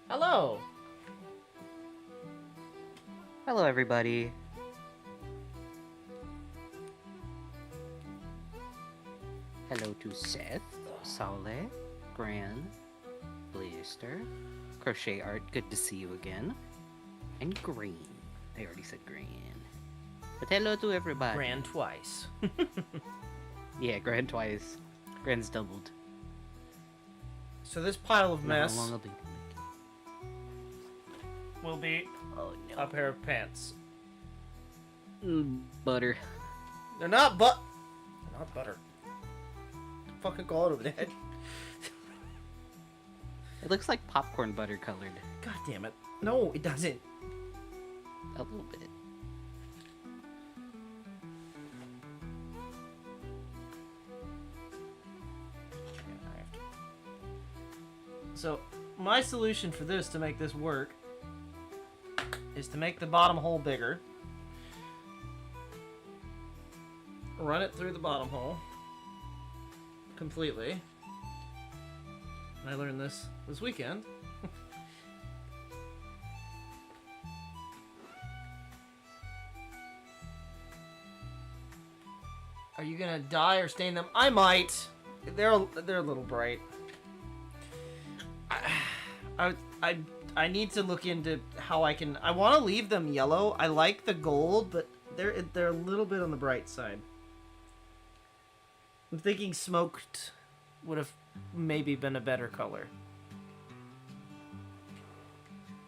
Hello. Hello, everybody. Hello to Seth, Saleh, Gran, Blaster, Crochet Art, good to see you again, and Green. I already said Green. But hello to everybody. Ran twice. Yeah, Gran twice. Gran's doubled. So this pile of How mess long will be? will be Oh no. a pair of pants. Butter. They're not butter. Fucking call it over there. It looks like popcorn butter colored. God damn it. No, it doesn't. A little bit. So, my solution for this to make this work is to make the bottom hole bigger. Run it through the bottom hole completely. And I learned this weekend. Are you gonna dye or stain them? I might. They're a little bright. I need to look into how I can. I want to leave them yellow. I like the gold, but they're a little bit on the bright side. I'm thinking smoked would have maybe been a better color.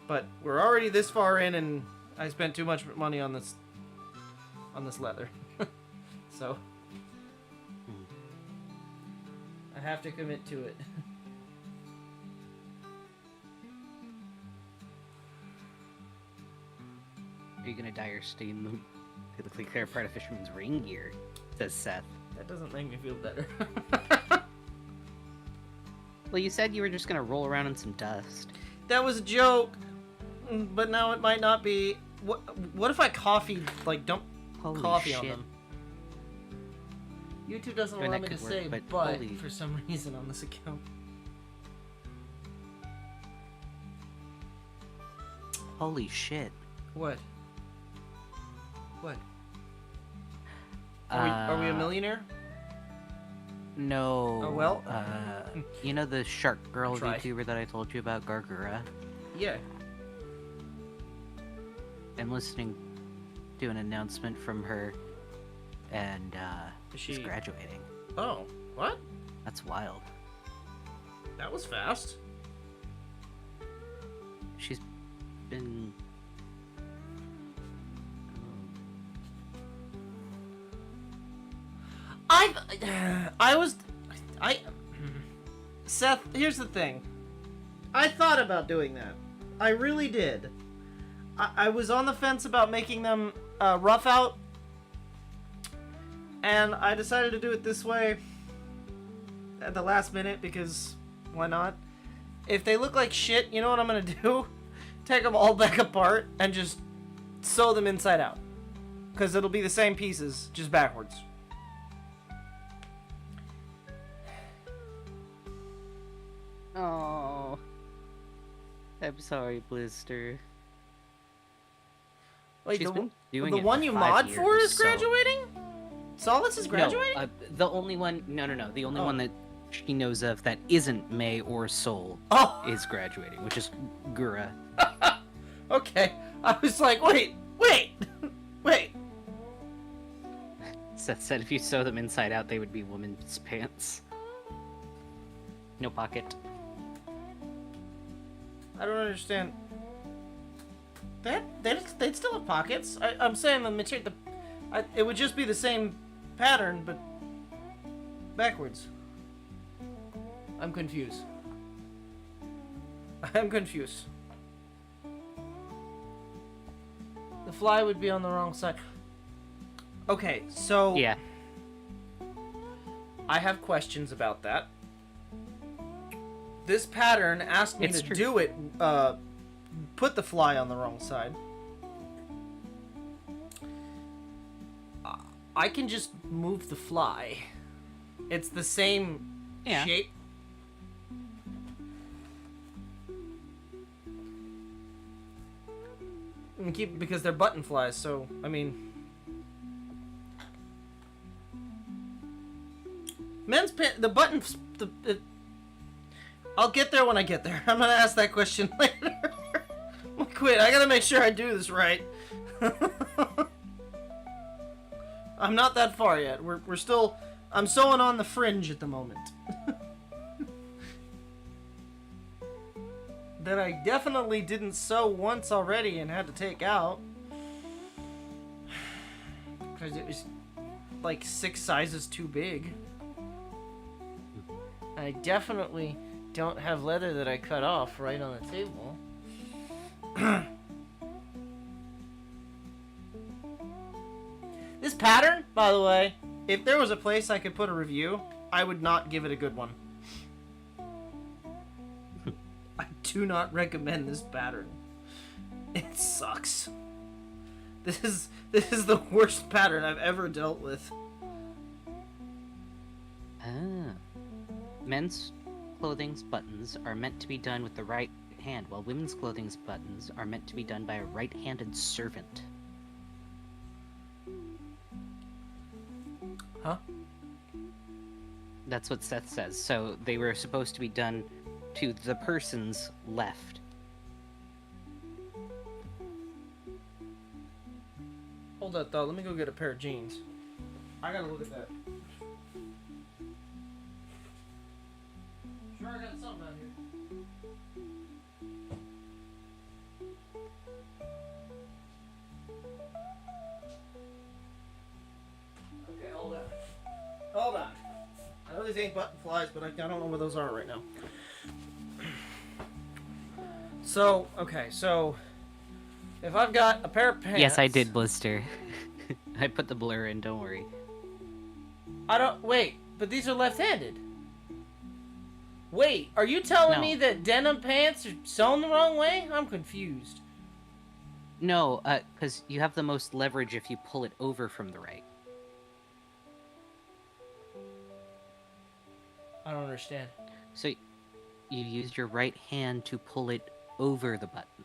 But we're already this far in, and I spent too much money on this leather. So I have to commit to it. Are you gonna dye or stain them? They look like they're part of Fisherman's Ring gear, says Seth. That doesn't make me feel better. Well, you said you were just gonna roll around in some dust. That was a joke, but now it might not be. What if I dump Holy coffee shit. on them? YouTube doesn't I mean, allow that me to could work, say, but but holy- for some reason on this account. Holy shit. What? What? Are we a millionaire? No. Oh, well. You know the shark girl Try. VTuber that I told you about, Gargura? Yeah. I'm listening to an announcement from her, and she's she- graduating. Oh, what? That's wild. That was fast. She's been... Seth, here's the thing. I thought about doing that. I really did. I was on the fence about making them rough out, and I decided to do it this way at the last minute because why not? If they look like shit, you know what I'm gonna do? Take them all back apart and just sew them inside out. Because it'll be the same pieces, just backwards. Oh. I'm sorry, Blister. Wait, She's been doing the it one for you 5 mod for years, is so- graduating? Solace is graduating? No, the only one... No. The only Oh. one that she knows of that isn't May or Soul Oh, is graduating, which is Gura. okay. I was like, wait. Seth said if you sew them inside out, they would be women's pants. No pocket. I don't understand. They'd still have pockets. I'm saying the material, it would just be the same pattern, but backwards. I'm confused. The fly would be on the wrong side. Okay, so Yeah. I have questions about that. This pattern asked me It's to true. do it, put the fly on the wrong side. I can just move the fly. It's the same Yeah. shape. and keep because they're button flies. So I mean, men's pants. The buttons. I'll get there when I get there. I'm gonna ask that question later. Wait, I gotta make sure I do this right. I'm not that far yet. We're still. I'm sewing on the fringe at the moment. That I definitely didn't sew once already and had to take out. Because it was like 6 sizes too big. I definitely don't have leather that I cut off right on the table. This pattern, by the way, if there was a place I could put a review, I would not give it a good one. I do not recommend this pattern. It sucks. This is the worst pattern I've ever dealt with. Ah. Men's clothing's buttons are meant to be done with the right hand, while women's clothing's buttons are meant to be done by a right-handed servant. Huh? That's what Seth says. So they were supposed to be done to the person's left. Hold that thought. Let me go get a pair of jeans. I gotta look at that. Sure, I got something out here. Okay, hold on. Hold on. I know these ain't button flies, but I don't know where those are right now. So, okay, so if I've got a pair of pants... Yes, I did, Blister. I put the blur in, don't worry. Wait, but these are left-handed. Wait, are you telling me that denim pants are sewn the wrong way? I'm confused. No, because you have the most leverage if you pull it over from the right. I don't understand. So, you use your right hand to pull it over the button.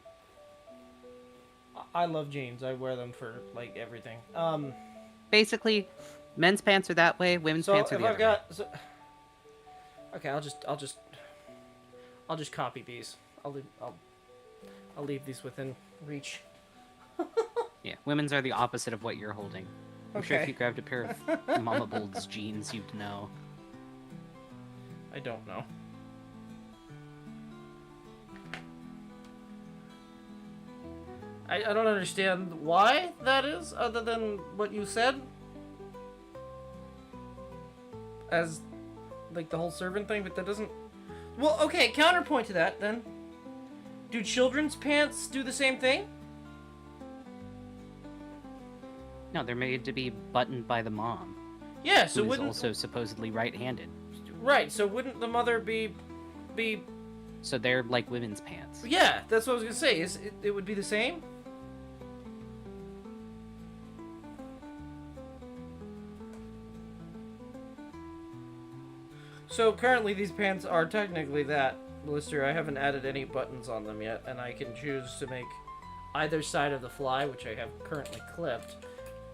I love jeans. I wear them for, like, everything. Basically, men's pants are that way, women's pants are the other way. Okay, I'll just copy these. I'll leave these within reach. Yeah, women's are the opposite of what you're holding. I'm sure if you grabbed a pair of Mama Bold's jeans, you'd know. I don't know. I don't understand why that is, other than what you said. As, like, the whole servant thing, but that doesn't... Well, okay, counterpoint to that, then. Do children's pants do the same thing? No, they're made to be buttoned by the mom. Yeah, so who's also supposedly right-handed. Right, so wouldn't the mother be... So they're like women's pants. Yeah, that's what I was gonna say. It would be the same? So currently these pants are technically that, Blister. I haven't added any buttons on them yet, and I can choose to make either side of the fly, which I have currently clipped.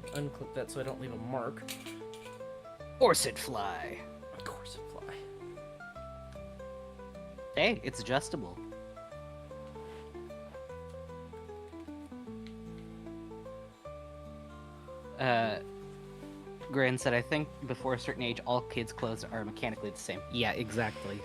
Unclip that so I don't leave a mark. Corset fly. Corset fly. Hey, it's adjustable. Gran said, I think before a certain age, all kids' clothes are mechanically the same. Yeah, exactly.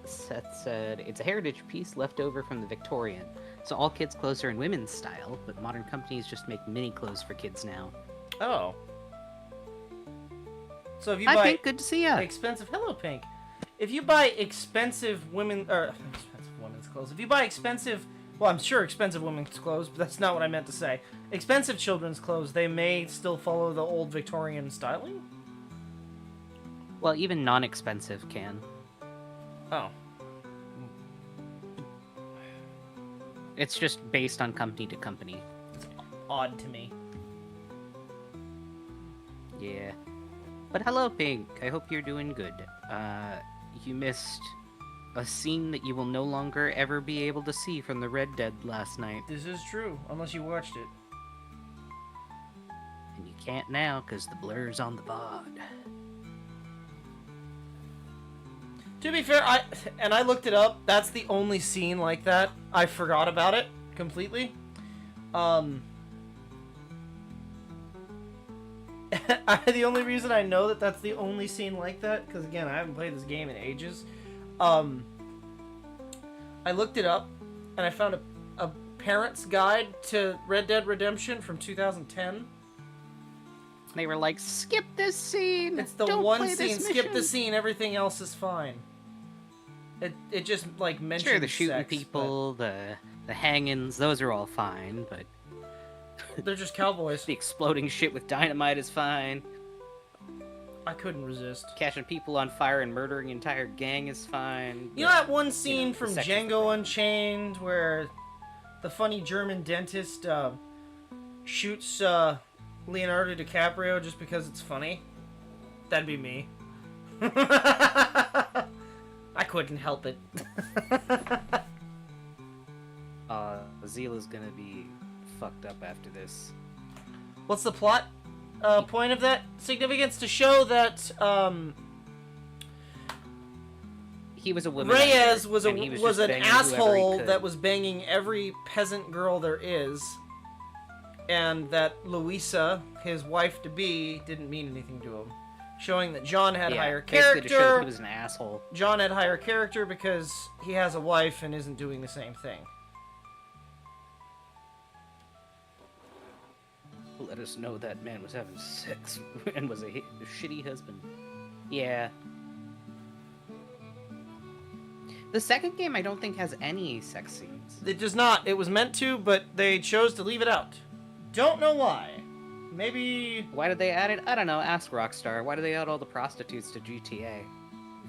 Seth said, it's a heritage piece left over from the Victorian. So all kids' clothes are in women's style, but modern companies just make mini clothes for kids now. Oh. So if you Hi, buy Pink, good to see ya. expensive... Hello, Pink. If you buy expensive expensive women's clothes. If you buy expensive... Well, I'm sure expensive women's clothes, but that's not what I meant to say. Expensive children's clothes, they may still follow the old Victorian styling? Well, even non-expensive can. Oh. It's just based on company to company. It's odd to me. Yeah. But hello, Pink. I hope you're doing good. You missed A scene that you will no longer ever be able to see from the Red Dead last night. This is true, unless you watched it. And you can't now because the blur's on the VOD. To be fair, I looked it up. That's the only scene like that. I forgot about it completely. The only reason I know that that's the only scene like that, because again, I haven't played this game in ages. I looked it up, and I found a parent's guide to Red Dead Redemption from 2010. They were like, skip this scene! It's the Don't one play scene, this skip the mission." scene, everything else is fine. It just, like, mentions Sure, the shooting sex, people, the hangings, those are all fine, but but they're just cowboys. the exploding shit with dynamite is fine. I couldn't resist. Catching people on fire and murdering an entire gang is fine. You know that one scene the from sex is the Django problem. Unchained where the funny German dentist shoots Leonardo DiCaprio just because it's funny? That'd be me. I couldn't help it. Zila's gonna be fucked up after this. What's the plot point of that significance? To show that He was a womanizer, Reyes was and he was an just banging whoever he asshole could. that was banging every peasant girl there is, and that Louisa, his wife-to-be, didn't mean anything to him. Showing that John had higher basically to show that character. he was an asshole. John had higher character because he has a wife and isn't doing the same thing. Let us know that man was having sex and was a shitty husband. Yeah. The second game I don't think has any sex scenes. It does not. It was meant to, but they chose to leave it out. Don't know why. Maybe... Why did they add it? I don't know. Ask Rockstar. Why do they add all the prostitutes to GTA?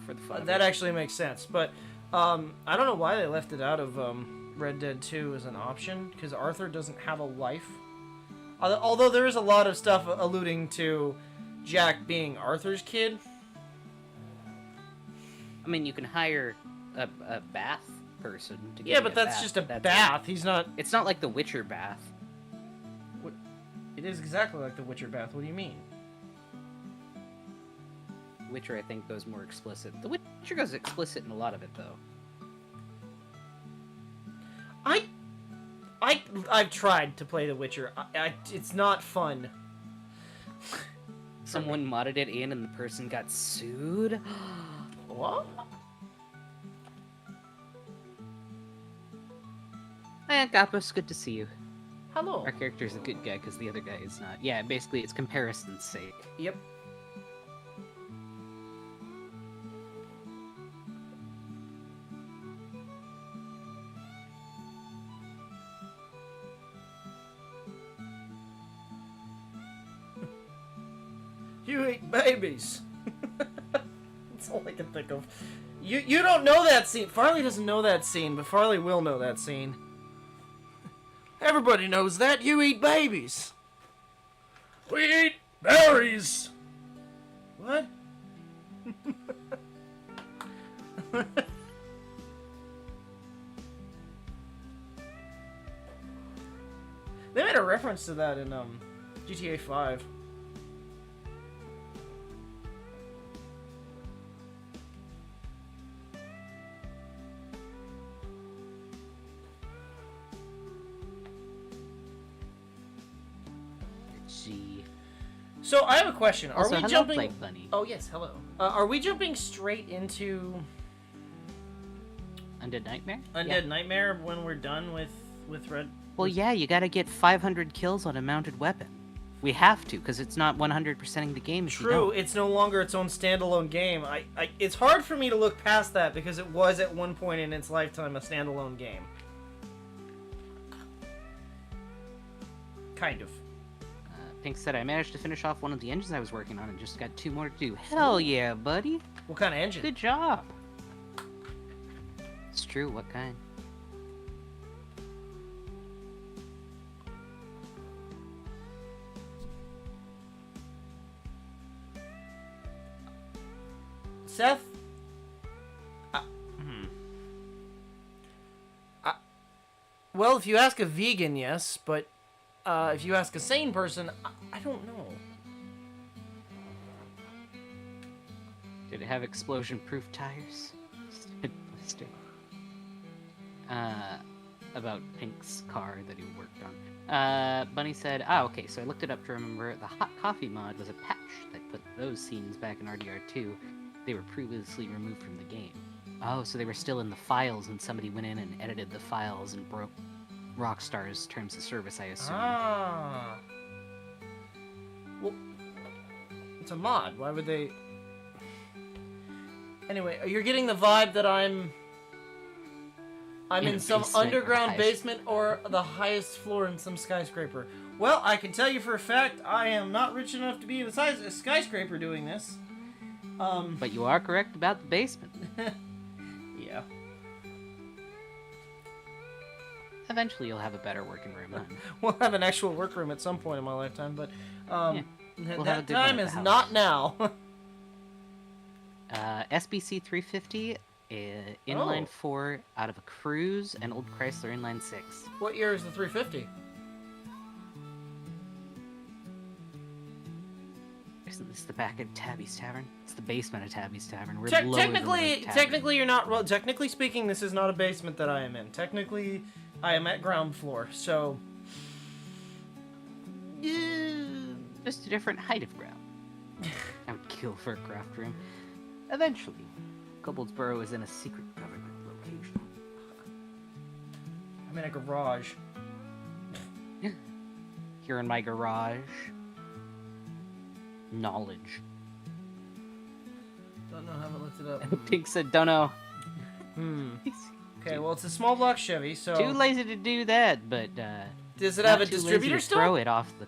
For the fun of that it. actually makes sense, but I don't know why they left it out of Red Dead 2 as an option, because Arthur doesn't have a wife. Although there is a lot of stuff alluding to Jack being Arthur's kid. I mean, you can hire a bath person to give Yeah, you but a that's bath. just a That's bath. He's not... It. It's not like the Witcher bath. It is exactly like the Witcher bath. What do you mean? Witcher, I think, goes more explicit. The Witcher goes explicit in a lot of it, though. I've tried to play The Witcher. It's not fun. Someone modded it in and the person got sued? What? Gapus, good to see you. Hello. Our character's a good guy because the other guy is not. Yeah, basically it's comparison's sake. Yep. You eat babies. That's all I can think of. You don't know that scene. Farley doesn't know that scene, but Farley will know that scene. Everybody knows that. You eat babies. We eat berries. What? They made a reference to that in GTA 5. Gee. So I have a question. Are Also, we hello, jumping? Plague Bunny. Oh yes, hello. Are we jumping straight into Undead Nightmare? Undead Yeah. Nightmare when we're done with Red? Well, yeah, you gotta get 500 kills on a mounted weapon. We have to, because it's not 100%ing the game if you True, don't. it's no longer its own standalone game. It's hard for me to look past that because it was at one point in its lifetime a standalone game. Kind of. Pink said, I managed to finish off one of the engines I was working on and just got 2 more to do. Hell yeah, buddy! What kind of engine? Good job! It's true, what kind? Seth? Well, if you ask a vegan, yes, but if you ask a sane person, I don't know. Did it have explosion-proof tires? Blister. About Pink's car that he worked on. Bunny said, okay, so I looked it up to remember. The hot coffee mod was a patch that put those scenes back in RDR2. They were previously removed from the game. Oh, so they were still in the files and somebody went in and edited the files and broke Rockstar's terms of service, I assume. Ah. Well, it's a mod. Why would they... Anyway, you're getting the vibe that I'm in some underground basement or the highest floor in some skyscraper. Well, I can tell you for a fact, I am not rich enough to be beside a skyscraper doing this. But you are correct about the basement. Yeah. Eventually you'll have a better working room then. We'll have an actual workroom at some point in my lifetime, but We'll have a that good one time at is the house. not now. SBC 350, inline 4 out of a Cruise, and old Chrysler inline 6. What year is the 350? Isn't this the back of Tabby's Tavern? It's the basement of Tabby's Tavern. We're Technically, you're not. Well, technically speaking, this is not a basement that I am in. Technically, I am at ground floor. So, just a different height of ground. I would kill for a craft room. Eventually, Kobold's Burrow is in a secret government location. I'm in a garage. Here in my garage. Knowledge. Don't know, haven't looked it up. Pink said, don't know. Okay, well, it's a small block Chevy, so... Too lazy to do that, but, Does it have a not too lazy distributor to still? throw it off the...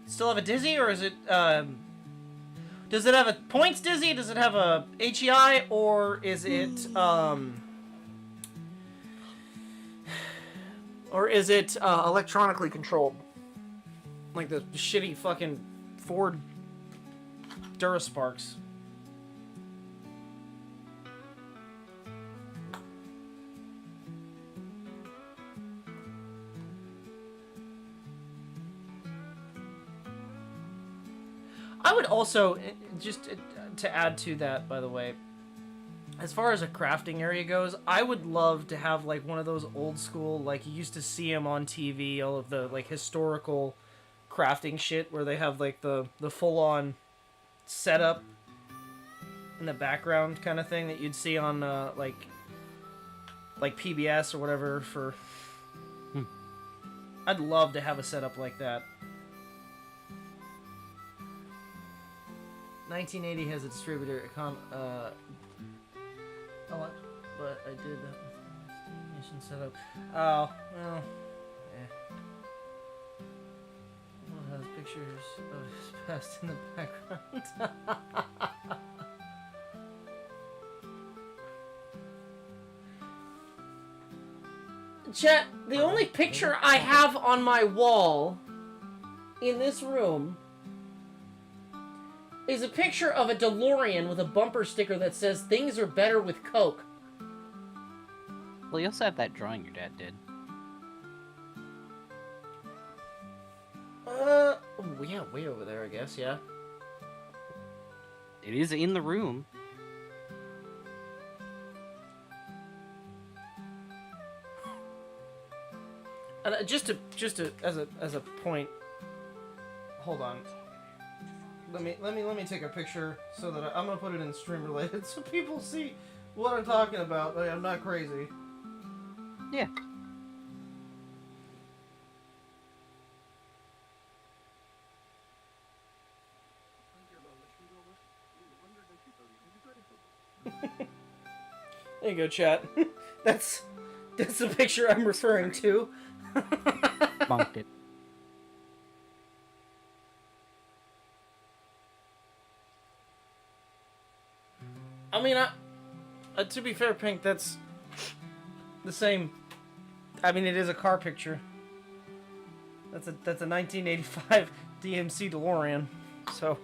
Still have a dizzy, or is it, Does it have a points dizzy? Does it have a HEI, or is it, electronically controlled? Like the shitty fucking Ford Durasparks. I would also, just to add to that, by the way, as far as a crafting area goes, I would love to have like one of those old school, like you used to see them on TV, all of the like historical crafting shit where they have like the full-on setup in the background kind of thing that you'd see on like PBS or whatever for... I'd love to have a setup like that. 1980 has a distributor a lot, but I did mission setup. Oh, well, yeah. Well, it has pictures of his past in the background. Chat, the only picture I have on my wall in this room is a picture of a DeLorean with a bumper sticker that says things are better with Coke. Well, you also have that drawing your dad did. Oh, yeah, way over there, I guess, yeah. It is in the room. And just to as a point, hold on. Let me take a picture so that I'm gonna put it in stream related so people see what I'm talking about. Like, I'm not crazy. Yeah. There you go, chat. That's the picture I'm referring to. Bumped it. I mean, to be fair, Pink, that's the same. I mean, it is a car picture. That's a 1985 DMC DeLorean. So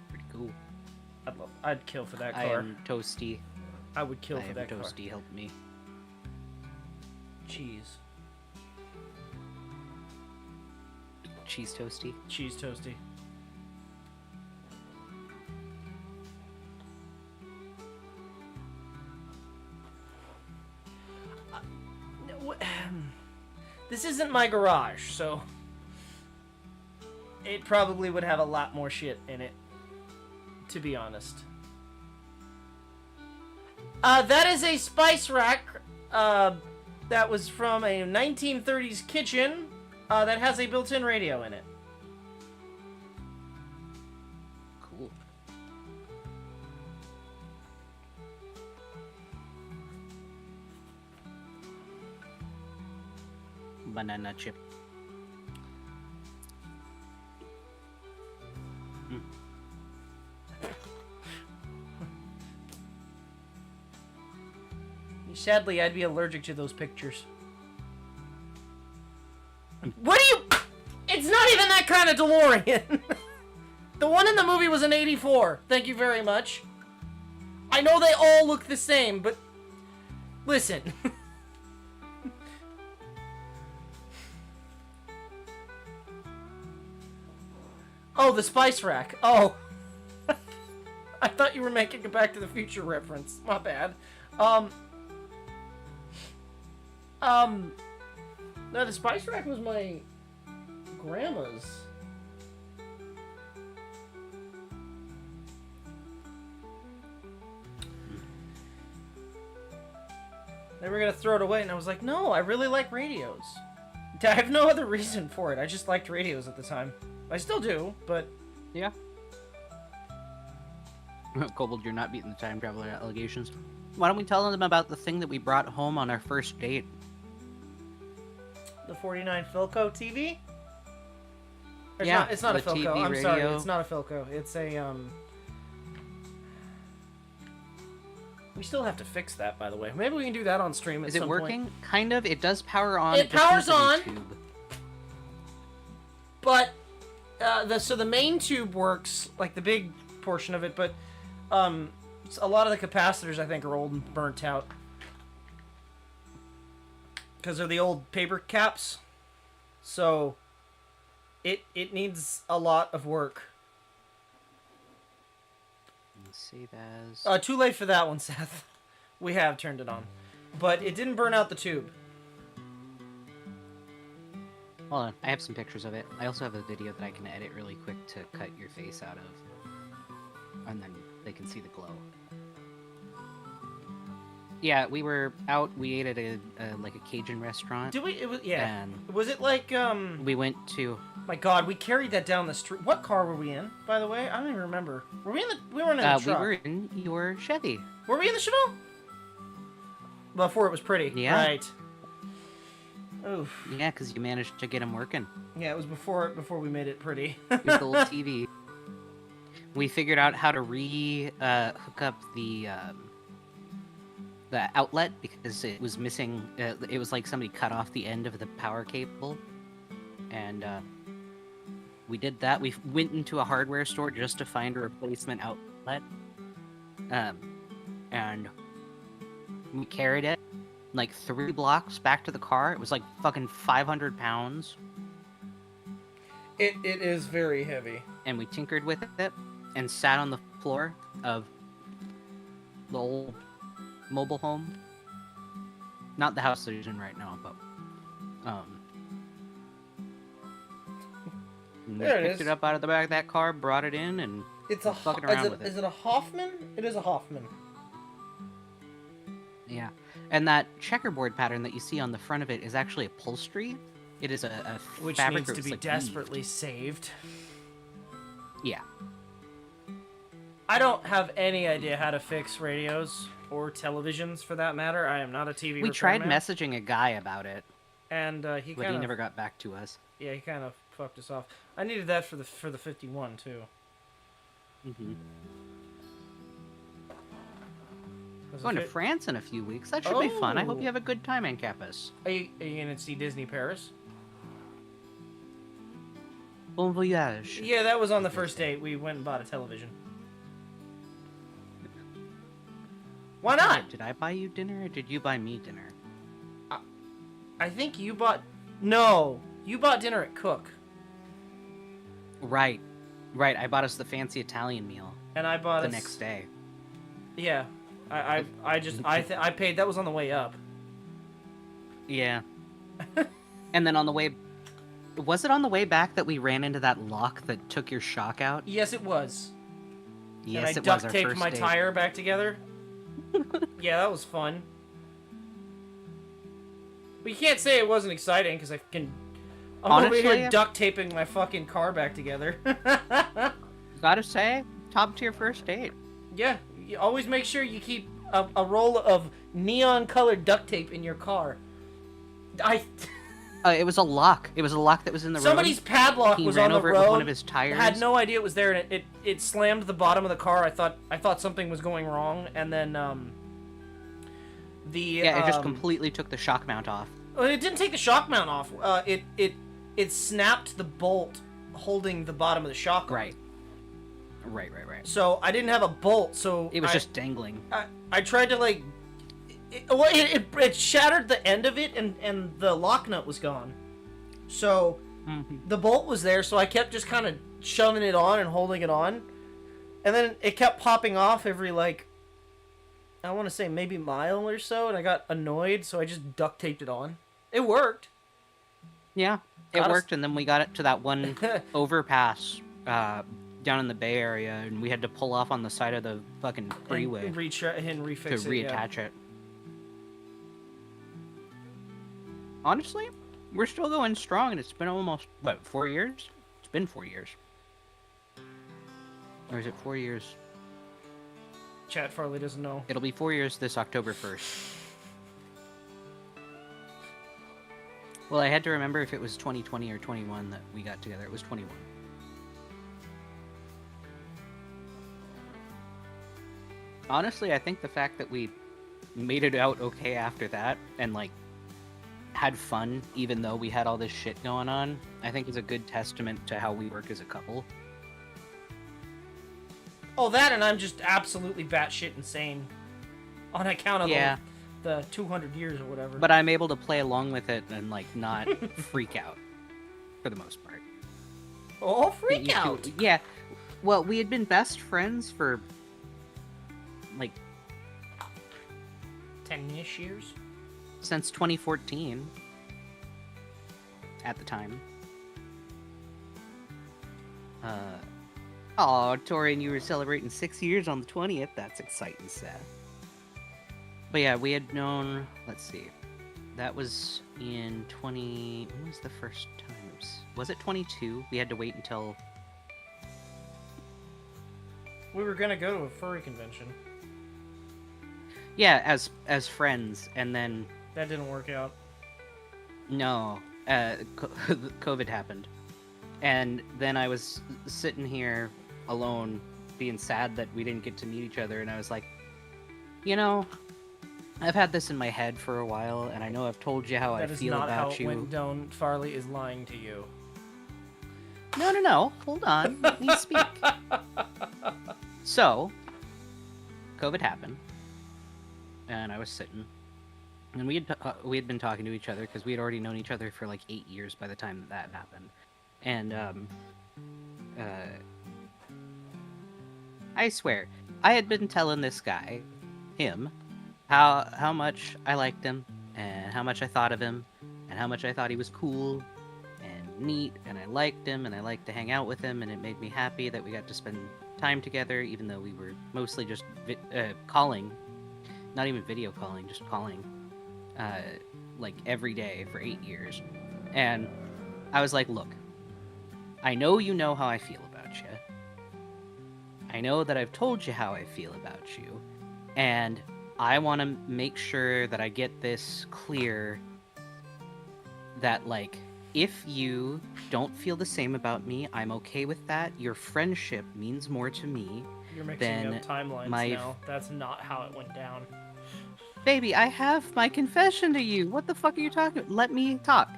Pretty cool. I'd kill for that I car. am toasty. I would kill I for have that a car. toasty help me. Cheese. Cheese toasty. Cheese toasty. This isn't my garage, so it probably would have a lot more shit in it, to be honest. That is a spice rack that was from a 1930s kitchen that has a built-in radio in it. Cool. Banana chip. Sadly, I'd be allergic to those pictures. What do you... It's not even that kind of DeLorean. The one in the movie was an 84. Thank you very much. I know they all look the same, but... Listen. Oh, the spice rack. Oh. I thought you were making a Back to the Future reference. My bad. No, the spice rack was my grandma's. They were gonna throw it away, and I was like, no, I really like radios. I have no other reason for it. I just liked radios at the time. I still do, but... Yeah. Kobold, you're not beating the time traveler allegations. Why don't we tell them about the thing that we brought home on our first date? The 49 Philco TV? Yeah, It's not a the Philco. TV I'm sorry, radio. it's not a Philco. It's a, We still have to fix that, by the way. Maybe we can do that on stream at Is some it point. working? Kind of. It does power on. It just powers needs a new on. tube. But, so the main tube works, like the big portion of it, but, a lot of the capacitors, I think, are old and burnt out. Because they're the old paper caps. So, it needs a lot of work. Save as. Too late for that one, Seth. We have turned it on. But it didn't burn out the tube. Hold on, I have some pictures of it. I also have a video that I can edit really quick to cut your face out of. And then they can see the glow. Yeah, we were out, we ate at a like a Cajun restaurant. Did we? It was, yeah. And Was it like, we went to... My God, we carried that down the street. What car were we in, by the way? I don't even remember. Were we in the... We weren't in the truck. We were in your Chevy. Were we in the Chevelle? Before it was pretty. Yeah. Right. Oof. Yeah, because you managed to get him working. Yeah, it was before we made it pretty. With the little TV. We figured out how to hook up the outlet because it was missing. It was like somebody cut off the end of the power cable, and we did that. We went into a hardware store just to find a replacement outlet, and we carried it like 3 blocks back to the car. It was like fucking 500 pounds. It is very heavy. And we tinkered with it and sat on the floor of the old mobile home. Not the house that he's in right now, but and we There it picked is. it up out of the back of that car, brought it in, and It's we're a fucking around with Is it. it a Hoffman? It is a Hoffman. Yeah. And that checkerboard pattern that you see on the front of it is actually upholstery. It is a Which fabric needs to that's, be like, desperately weaved. saved. Yeah. I don't have any idea how to fix radios or televisions for that matter. I am not a TV We tried repairman. messaging a guy about it, And he but kind he of never got back to us. he kind of fucked us off. I needed that for the 51 too. Mm-hmm. Was Going it to fi- France in a few weeks. That should be fun. I hope Oh. you have a good time on campus. Are you gonna see Disney Paris? Bon voyage. Yeah, that was on the first date. We went and bought a television. Why not? Did I buy you dinner or did you buy me dinner? I think you bought... No, you bought dinner at Cook. Right. Right, I bought us the fancy Italian meal. And I bought the us... next day. Yeah. I paid... That was on the way up. Yeah. And then on the way... Was it on the way back that we ran into that lock that took your shock out? Yes, it was. Yes, and it I was our duct taped first my date. tire back together. Yeah, that was fun. But you can't say it wasn't exciting, because I'm Honestly, over here duct taping my fucking car back together. Gotta say, top tier first date. Yeah, you always make sure you keep a roll of neon-colored duct tape in your car. It was a lock. It was a lock that was in the road. Somebody's padlock He was ran on the over it road. with one of his tires. Had no idea it was there, and it slammed the bottom of the car. I thought something was going wrong, and then it just completely took the shock mount off. It didn't take the shock mount off. It snapped the bolt holding the bottom of the shock. Right. Right. So I didn't have a bolt, so It was just dangling. I tried to like. It shattered the end of it, and the lock nut was gone. So the bolt was there, so I kept just kind of shoving it on and holding it on, and then it kept popping off every like, I want to say maybe mile or so, and I got annoyed, so I just duct taped it on. It worked. Yeah, it worked, and then we got it to that one overpass down in the Bay Area, and we had to pull off on the side of the fucking freeway and refix to reattach it. Honestly, we're still going strong, and it's been almost, 4 years? It's been 4 years. Or is it 4 years? Chad Farley doesn't know. It'll be 4 years this October 1st. Well, I had to remember if it was 2020 or 21 that we got together. It was 21. Honestly, I think the fact that we made it out okay after that, and, like, had fun, even though we had all this shit going on, I think is a good testament to how we work as a couple. Oh, that, and I'm just absolutely batshit insane on account of the 200 years or whatever. But I'm able to play along with it and, like, not freak out, for the most part. Oh, freak out! Yeah. Well, we had been best friends for, like... 10-ish years? Since 2014. At the time. Oh, Tori, and you were celebrating 6 years on the 20th. That's exciting, Seth. But yeah, we had known... Let's see. That was in 20... When was the first time? Was it 22? We had to wait until... We were gonna go to a furry convention. Yeah, as friends, and then... That didn't work out. No. COVID happened. And then I was sitting here alone, being sad that we didn't get to meet each other, and I was like, you know, I've had this in my head for a while, and I know I've told you how I feel about you. That is not how it went down. Farley is lying to you. No. Hold on. Let me speak. So, COVID happened, and I was sitting, and we had been talking to each other because we had already known each other for like 8 years by the time that happened, and I swear I had been telling this guy, him, how much I liked him and how much I thought of him and how much I thought he was cool and neat, and I liked him and I liked to hang out with him, and it made me happy that we got to spend time together, even though we were mostly just calling, not even video calling, just calling, like every day for 8 years. And I was like, look, I know you know how I feel about you. I know that I've told you how I feel about you, and I want to make sure that I get this clear that, like, if you don't feel the same about me, I'm okay with that. Your friendship means more to me. You're mixing up timelines now. That's not how it went down. Baby, I have my confession to you. What the fuck are you talking about? Let me talk.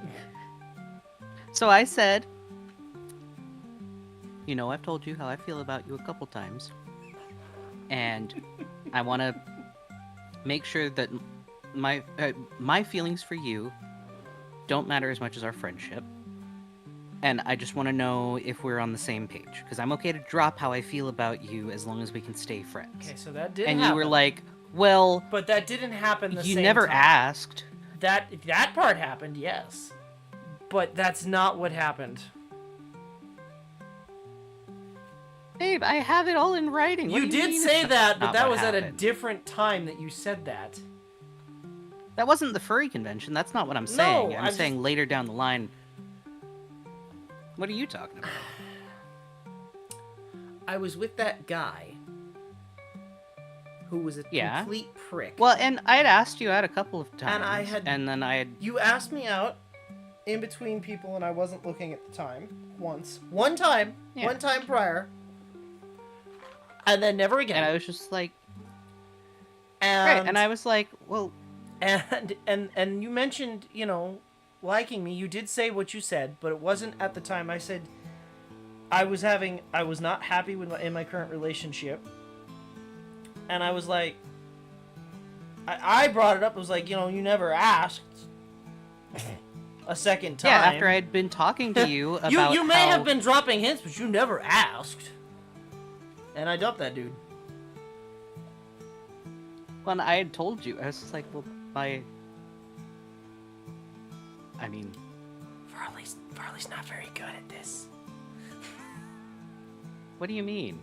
So I said, you know, I've told you how I feel about you a couple times. And I want to make sure that my feelings for you don't matter as much as our friendship. And I just want to know if we're on the same page. Because I'm okay to drop how I feel about you as long as we can stay friends. Okay, so that did and happen. you were like, well... But that didn't happen the you same never time. asked. That part happened, yes. But that's not what happened. Babe, I have it all in writing. What You do you did mean say it's that, but not that what was at a happened? different time that you said that. That wasn't the furry convention. That's not what I'm saying. No, I'm saying later down the line. What are you talking about? I was with that guy who was a complete prick. Well, and I had asked you out a couple of times. And then I had... You asked me out in between people, and I wasn't looking at the time. Once. One time. Yeah. One time prior. And then never again. And I was just like... And, right, and I was like, well... And you mentioned, you know, liking me. You did say what you said, but it wasn't at the time. I said I was not happy in my current relationship. And I was like, I brought it up. I was like, you know, you never asked a second time. Yeah, after I had been talking to you about you may have been dropping hints, but you never asked. And I dumped that dude. Well, I had told you. I was just like, well, I mean... Farley's not very good at this. What do you mean?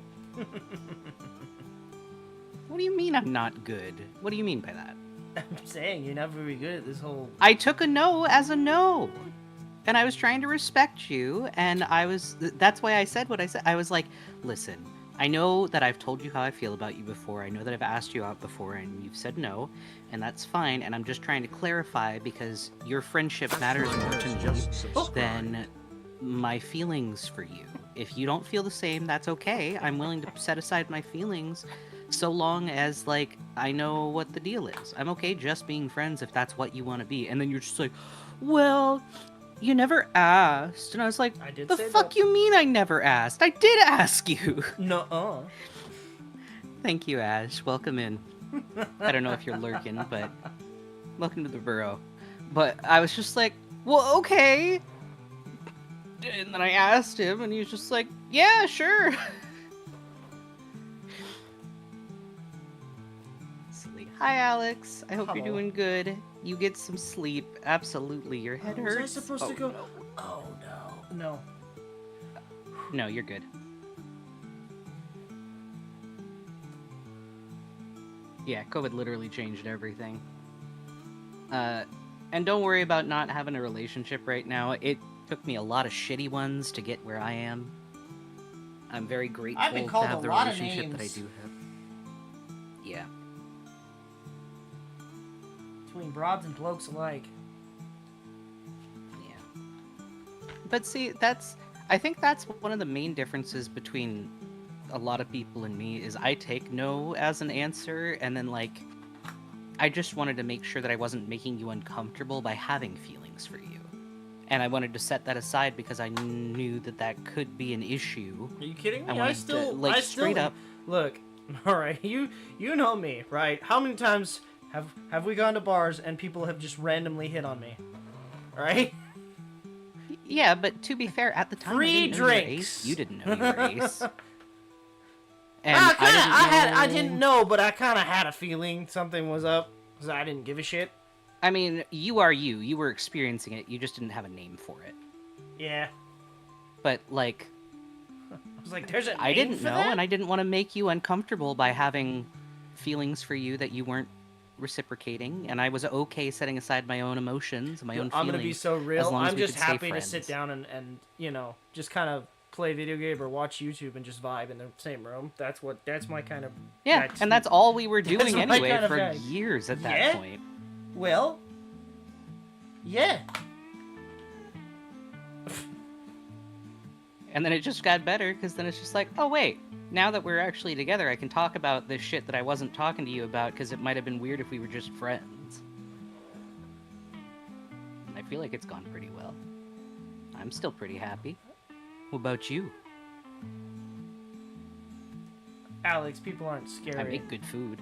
What do you mean I'm not good? What do you mean by that? I'm saying you're not very good at this whole... I took a no as a no. And I was trying to respect you, and that's why I said what I said. I was like, listen, I know that I've told you how I feel about you before. I know that I've asked you out before, and you've said no, and that's fine. And I'm just trying to clarify because your friendship matters more to me than my feelings for you. If you don't feel the same, that's okay. I'm willing to set aside my feelings so long as, like, I know what the deal is. I'm okay just being friends if that's what you want to be. And then you're just like, well... you never asked. And I was like, the fuck you mean I never asked? I did ask you. Nuh-uh. Thank you, Ash. Welcome in. I don't know if you're lurking, but welcome to the burrow. But I was just like, well, okay. And then I asked him, and he was just like, yeah, sure. Silly. Hi, Alex. I hope you're doing good. You get some sleep. Absolutely. Your head hurts. Was I supposed to go? No. Oh, no. No. No, you're good. Yeah, COVID literally changed everything. And don't worry about not having a relationship right now. It took me a lot of shitty ones to get where I am. I'm very grateful I've been called to have a the lot of relationship that I names. do have. Yeah. Between broads and blokes alike. Yeah. But see, I think that's one of the main differences between a lot of people and me is I take no as an answer, and then, like, I just wanted to make sure that I wasn't making you uncomfortable by having feelings for you. And I wanted to set that aside because I knew that that could be an issue. Are you kidding me? I wanted straight up. Look, all right, you know me, right? How many times have we gone to bars and people have just randomly hit on me? All right? Yeah, but to be fair, at the time, Free I didn't know you were drinks. ace. You didn't know you were ace. And I didn't know, but I kind of had a feeling something was up because I didn't give a shit. I mean, you are you. You were experiencing it. You just didn't have a name for it. Yeah. But, like... I was like, there's a name I didn't for know, that? and I didn't want to make you uncomfortable by having feelings for you that you weren't reciprocating, and I was okay setting aside my own emotions, my own feelings. I'm going to be so real. as long as I'm we just could stay happy to friends. sit down and, you know, just kind of play video game or watch YouTube and just vibe in the same room. That's my kind of... Yeah, and that's all we were doing my anyway kind of for vibe. years at that Yeah? point. Well... Yeah. And then it just got better, because then it's just like, oh wait, now that we're actually together, I can talk about this shit that I wasn't talking to you about, because it might have been weird if we were just friends. And I feel like it's gone pretty well. I'm still pretty happy. What about you? Alex, people aren't scary. I make good food.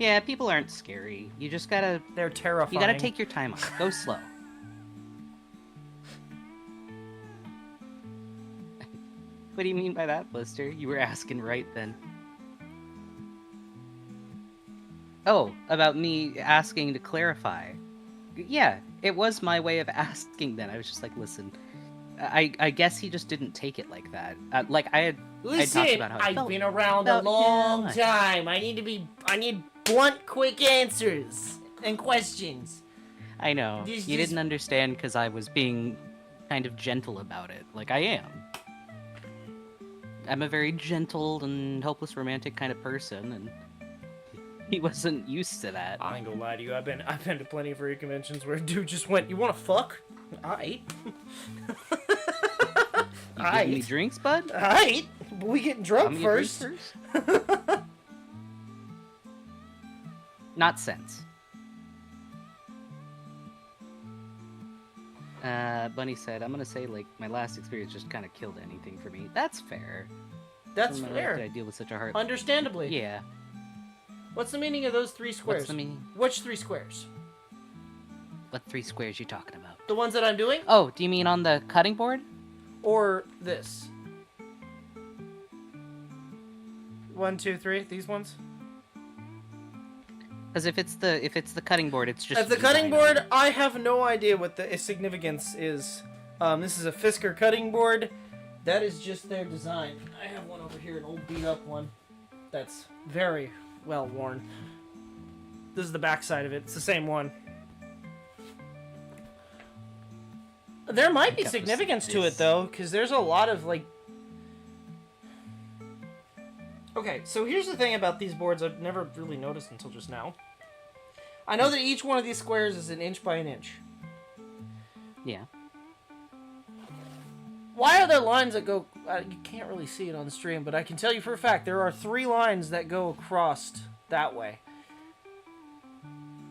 Yeah, people aren't scary. You just gotta... They're terrifying. You gotta take your time on it. Go slow. What do you mean by that, Blister? You were asking right then. Oh, about me asking to clarify. Yeah, it was my way of asking then. I was just like, listen, I guess he just didn't take it like that. Like, I had talked about how I've been around a long time. I need blunt, quick answers and questions. I know. You didn't understand because I was being kind of gentle about it, like I am. I'm a very gentle and hopeless romantic kind of person, and he wasn't used to that. I ain't gonna lie to you. I've been to plenty of furry conventions where a dude just went, "You want to fuck?" Aight. You giving me drinks, bud? Aight. But we getting drunk first. Not sense. Bunny said, I'm gonna say, like, my last experience just kind of killed anything for me. That's fair. That's fair. Did I deal with such a hard... Understandably. Yeah. What's the meaning of those 3 squares? What's the meaning? Which 3 squares? What 3 squares you talking about? The ones that I'm doing? Oh, do you mean on the cutting board? Or this? 1, 2, 3. These ones? Because if it's the cutting board, it's just... At the cutting board, I have no idea what the significance is. This is a Fisker cutting board. That is just their design. I have one over here, an old beat-up one. That's very well worn. This is the back side of it. It's the same one. There might be significance to it, though, because there's a lot of, like... Okay, so here's the thing about these boards I've never really noticed until just now. I know that each one of these squares is 1 inch by 1 inch. Yeah. Why are there lines that go... you can't really see it on the stream, but I can tell you for a fact there are 3 lines that go across that way.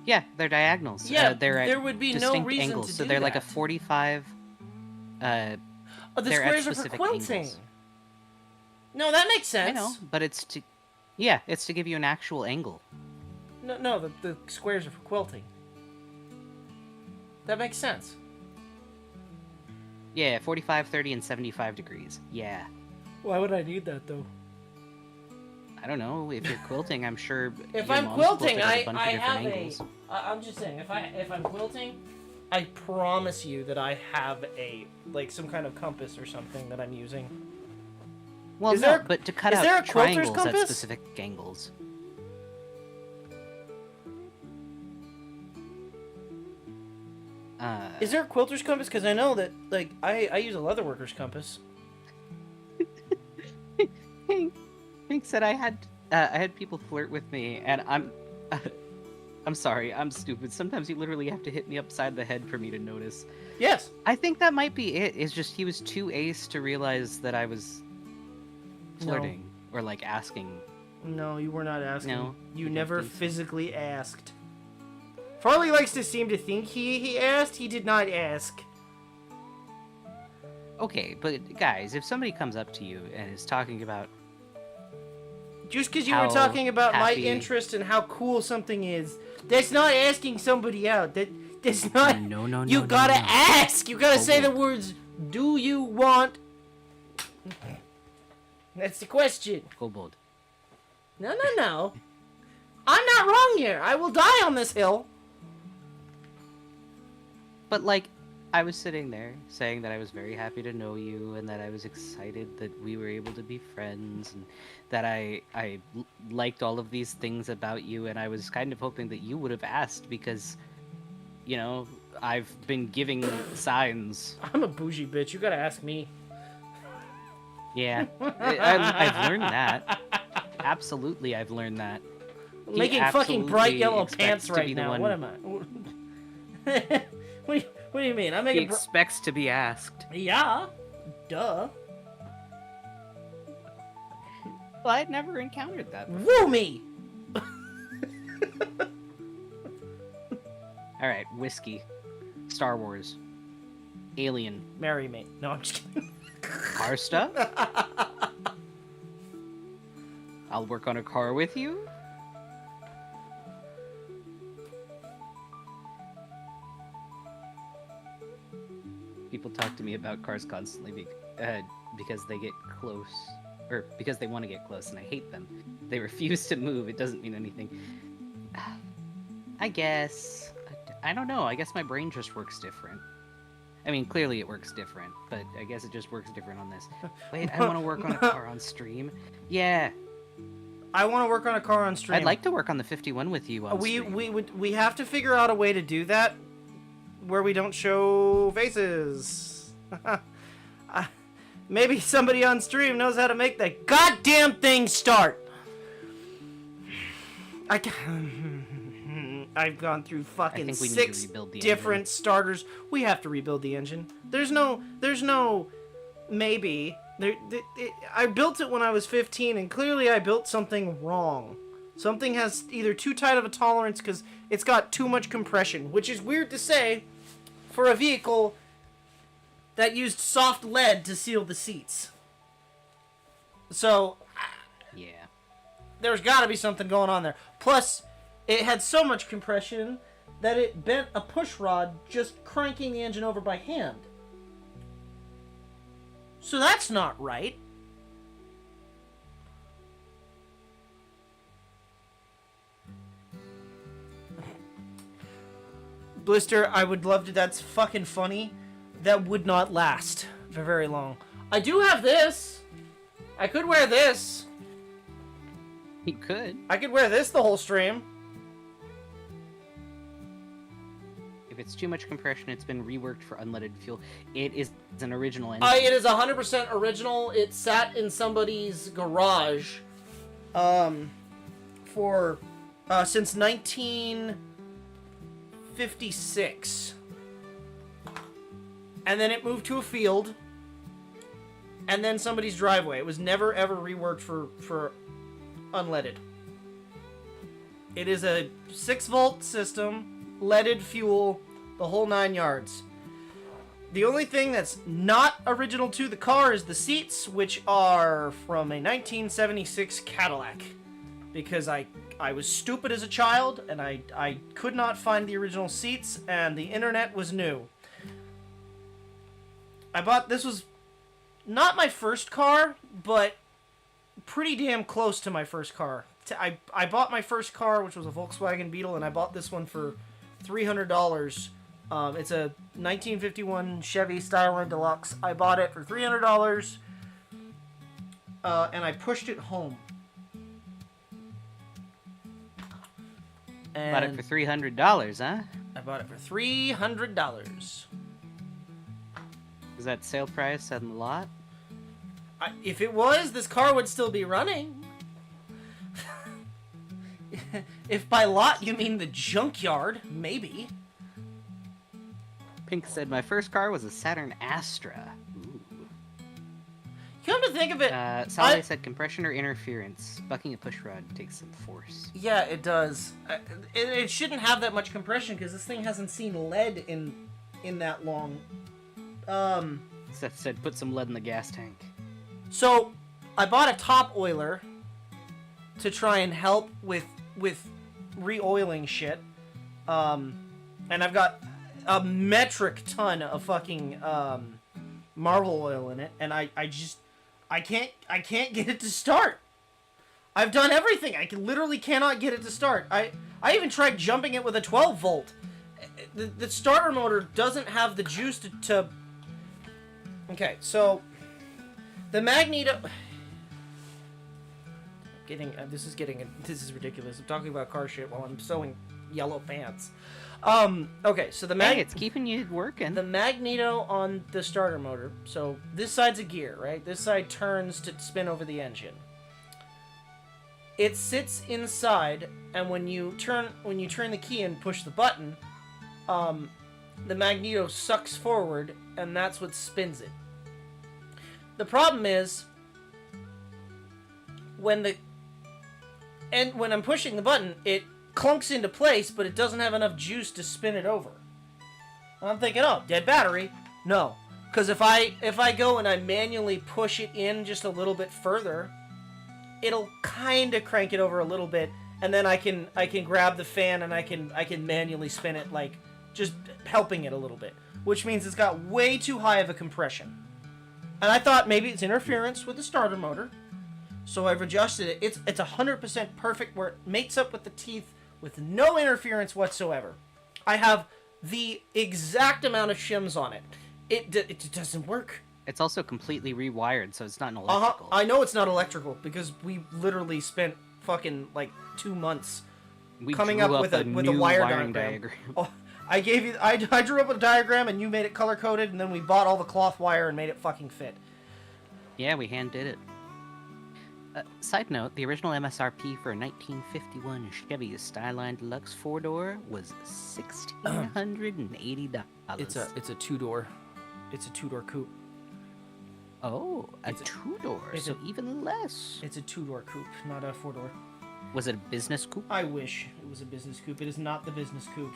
Yeah, they're diagonals. Yeah, they're there would be no reason angles, to so do they're that. like a 45... the they're squares at are for specific quilting. angles. No, that makes sense. I know, but it's to... Yeah, it's to give you an actual angle. No, the squares are for quilting. That makes sense. Yeah, 45, 30, and 75 degrees. Yeah. Why would I need that, though? I don't know. If you're quilting, I'm sure. If your I'm mom's quilting, quilted at a bunch I of different have angles. I'm just saying, if I'm quilting, I promise you that I have some kind of compass or something that I'm using. Well, is no, there, but to cut is out there a quilter's triangles at compass? specific angles. Is there a quilter's compass? Because I know that, like, I use a leatherworker's compass. Hank said I had people flirt with me, and I'm sorry, I'm stupid. Sometimes you literally have to hit me upside the head for me to notice. Yes. I think that might be it. It's just he was too ace to realize that I was flirting or like asking. No, you were not asking. No, you never physically asked. Farley likes to seem to think he asked. He did not ask. Okay, but guys, if somebody comes up to you and is talking about just because you were talking about my interest and how cool something is, that's not asking somebody out. That's not. No. You gotta ask. You gotta say the words. Do you want? That's the question. Kobold. No. I'm not wrong here. I will die on this hill. But like, I was sitting there saying that I was very happy to know you and that I was excited that we were able to be friends and that I liked all of these things about you, and I was kind of hoping that you would have asked because, you know, I've been giving signs. I'm a bougie bitch. You gotta ask me. Yeah, I've learned that. Absolutely, I've learned that. Making fucking bright yellow pants right now. What am I? What do you mean? I'm making. He expects to be asked. Yeah, duh. Well, I'd never encountered that before. Woo me! Alright, whiskey. Star Wars. Alien. Marry me. No, I'm just kidding. Car stuff? I'll work on a car with you? People talk to me about cars constantly because they get close, or because they want to get close, and I hate them. They refuse to move. It doesn't mean anything. I guess. I don't know. I guess my brain just works different. I mean, clearly it works different, but I guess it just works different on this. Wait, I want to work on a car on stream. Yeah. I want to work on a car on stream. I'd like to work on the 51 with you on stream. We have to figure out a way to do that where we don't show faces. Maybe somebody on stream knows how to make that goddamn thing start. I've gone through fucking 6 different starters. We have to rebuild the engine. There's no maybe. I built it when I was 15, and clearly I built something wrong. Something has either too tight of a tolerance because it's got too much compression, which is weird to say for a vehicle that used soft lead to seal the seats. So, yeah, there's got to be something going on there. Plus, it had so much compression that it bent a push rod just cranking the engine over by hand. So that's not right. Blister, I would love to. That's fucking funny. That would not last for very long. I do have this. I could wear this. You could. I could wear this the whole stream. If it's too much compression, it's been reworked for unleaded fuel. It is an original engine. It is 100% original. It sat in somebody's garage for since 1956. And then it moved to a field. And then somebody's driveway. It was never ever reworked for unleaded. It is a 6-volt system, leaded fuel, the whole 9 yards. The only thing that's not original to the car is the seats, which are from a 1976 Cadillac. Because I was stupid as a child, and I could not find the original seats, and the internet was new. This was not my first car, but pretty damn close to my first car. I bought my first car, which was a Volkswagen Beetle, and I bought this one for $300. It's a 1951 Chevy Styling Deluxe. I bought it for $300, and I pushed it home. And bought it for $300, huh? I bought it for $300. Is that sale price on the lot? If it was, this car would still be running. If by lot you mean the junkyard, maybe. Pink said, my first car was a Saturn Astra. Ooh. Come to think of it... Sally said, compression or interference. Bucking a push rod takes some force. Yeah, it does. It shouldn't have that much compression, because this thing hasn't seen lead in that long. Seth said, put some lead in the gas tank. So, I bought a top oiler to try and help with re-oiling shit. And I've got a metric ton of fucking Marvel oil in it, and I can't get it to start. I've done everything. I literally cannot get it to start. I even tried jumping it with a 12 volt. The starter motor doesn't have the juice to... Okay, so the Magneto... This is ridiculous. I'm talking about car shit while I'm sewing yellow pants. Okay, so Hey, it's keeping you working. The magneto on the starter motor. So this side's a gear, right? This side turns to spin over the engine. It sits inside, and when you turn the key and push the button, the magneto sucks forward, and that's what spins it. The problem is when I'm pushing the button, it clunks into place, but it doesn't have enough juice to spin it over. I'm thinking, oh, dead battery. No, because if I go and I manually push it in just a little bit further, it'll kind of crank it over a little bit, and then I can grab the fan and I can manually spin it like just helping it a little bit, which means it's got way too high of a compression. And I thought maybe it's interference with the starter motor, so I've adjusted it. It's 100% perfect where it mates up with the teeth with no interference whatsoever. I have the exact amount of shims on it. It doesn't work. It's also completely rewired, so it's not an electrical. I know it's not electrical because we literally spent fucking like 2 months coming up with a wire diagram. Oh, I drew up a diagram and you made it color coded, and then we bought all the cloth wire and made it fucking fit. Yeah, we hand did it. Side note, the original MSRP for a 1951 Chevy Skyline Deluxe 4-door was $1,680. It's a two-door. It's a two-door coupe. Oh, a two-door, so even less. It's a two-door coupe, not a four-door. Was it a business coupe? I wish it was a business coupe. It is not the business coupe.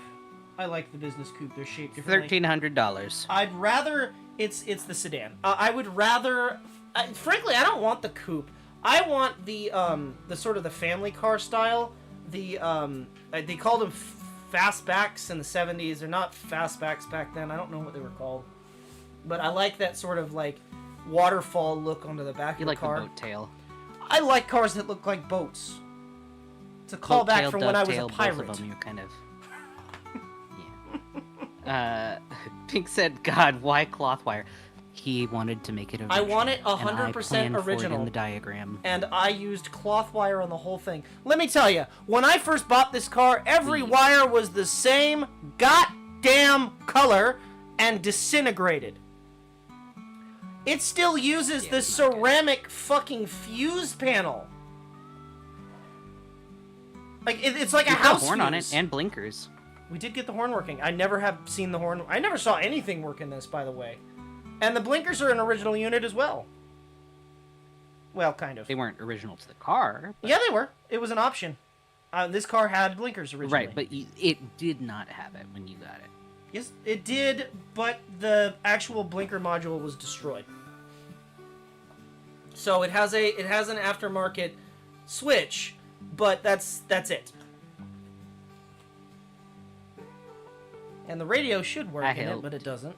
I like the business coupe. They're shaped differently. $1,300. I'd rather it's the sedan. I would rather. Frankly, I don't want the coupe. I want the sort of the family car style. They called them fastbacks in the 70s. They're not fastbacks back then. I don't know what they were called. But I like that sort of like waterfall look onto the back of the car. You like the boat tail. I like cars that look like boats. It's a callback from when I was a pirate. Both of them, you're kind of... yeah. Pink said, God, why cloth wire? He wanted to make it original. I want it 100% original. In the diagram. And I used cloth wire on the whole thing. Let me tell you, when I first bought this car, every wire was the same goddamn color and disintegrated. It still uses the ceramic fucking fuse panel. Like it's like a house horn fuse. On it and blinkers. We did get the horn working. I never have seen the horn. I never saw anything work in this, by the way. And the blinkers are an original unit as well. Well, kind of. They weren't original to the car. Yeah, they were. It was an option. This car had blinkers originally. Right, but it did not have it when you got it. Yes, it did, but the actual blinker module was destroyed. So it has an aftermarket switch, but that's it. And the radio should work in it, but it doesn't.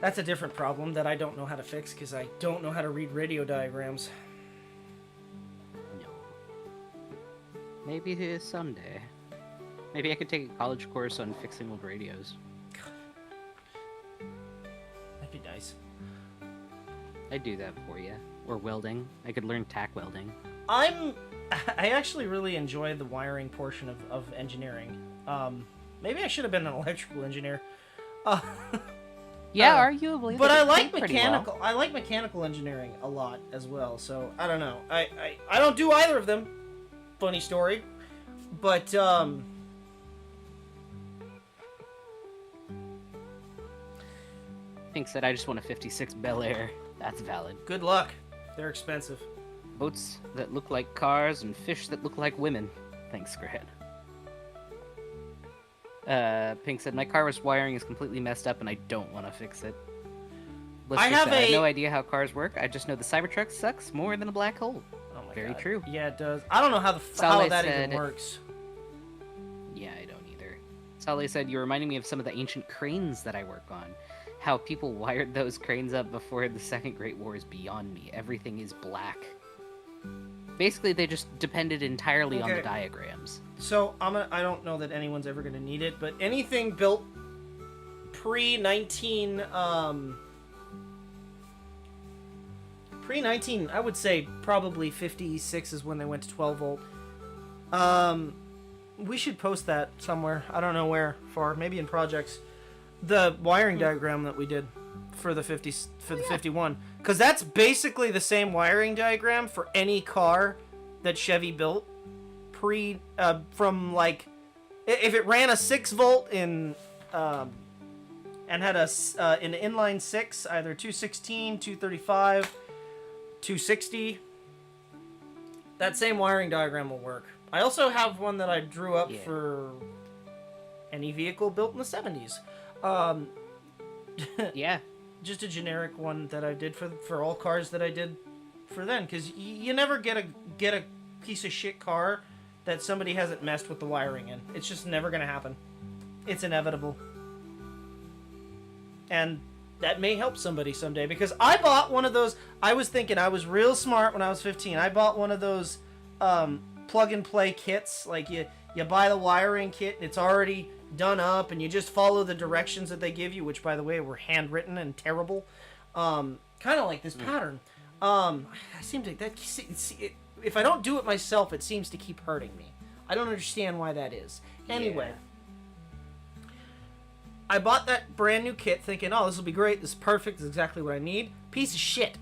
That's a different problem that I don't know how to fix because I don't know how to read radio diagrams. No. Maybe someday. Maybe I could take a college course on fixing old radios. That'd be nice. I'd do that for you. Or welding. I could learn tack welding. I actually really enjoy the wiring portion of engineering. Maybe I should have been an electrical engineer. Yeah, arguably. But I like mechanical. Well. I like mechanical engineering a lot as well. So I don't know. I don't do either of them. Funny story, but Pink said, "I just want a '56 Bel Air." That's valid. Good luck. They're expensive. Boats that look like cars and fish that look like women. Thanks, Grant. Pink said, my car's wiring is completely messed up and I don't want to fix it. I have no idea how cars work. I just know the Cybertruck sucks more than a black hole. Oh my Very God. true. Yeah, it does. I don't know how how that even works. Yeah, I don't either. Sally said, you're reminding me of some of the ancient cranes that I work on. How people wired those cranes up before the Second Great War is beyond me. Everything is black. Basically, they just depended entirely on the diagrams. So I don't know that anyone's ever going to need it, but anything built pre-19, I would say probably 56 is when they went to 12 volt. We should post that somewhere. I don't know where. Maybe in projects. The wiring diagram that we did for the 51, because that's basically the same wiring diagram for any car that Chevy built from like if it ran a 6 volt in and had an inline 6, either 216, 235, 260, that same wiring diagram will work. I also have one that I drew up for any vehicle built in the 70s. Yeah. Just a generic one that I did for all cars that I did for then, because you never get a piece of shit car that somebody hasn't messed with the wiring in. It's just never gonna happen. It's inevitable. And that may help somebody someday, because I bought one of those. I was thinking I was real smart when I was 15. I bought one of those plug and play kits. Like you buy the wiring kit, it's already done up, and you just follow the directions that they give you, which by the way were handwritten and terrible. Kind of like this pattern. I seem to if I don't do it myself, it seems to keep hurting me. I don't understand why that is. Anyway. Yeah. I bought that brand new kit thinking, oh, this will be great. This is perfect. This is exactly what I need. Piece of shit.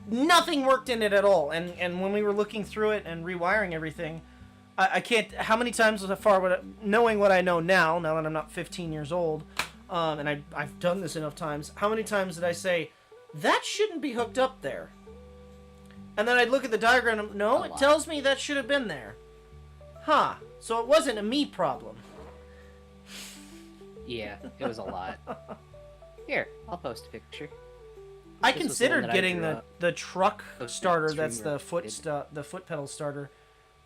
Nothing worked in it at all. And when we were looking through it and rewiring everything, I can't... How many times was I far... Knowing what I know now that I'm not 15 years old, and I've done this enough times, how many times did I say, that shouldn't be hooked up there? And then I'd look at the diagram and, no, it tells me that should have been there. Huh. So it wasn't a me problem. Yeah, it was a lot. Here, I'll post a picture. I considered getting the truck starter. That's the foot pedal starter,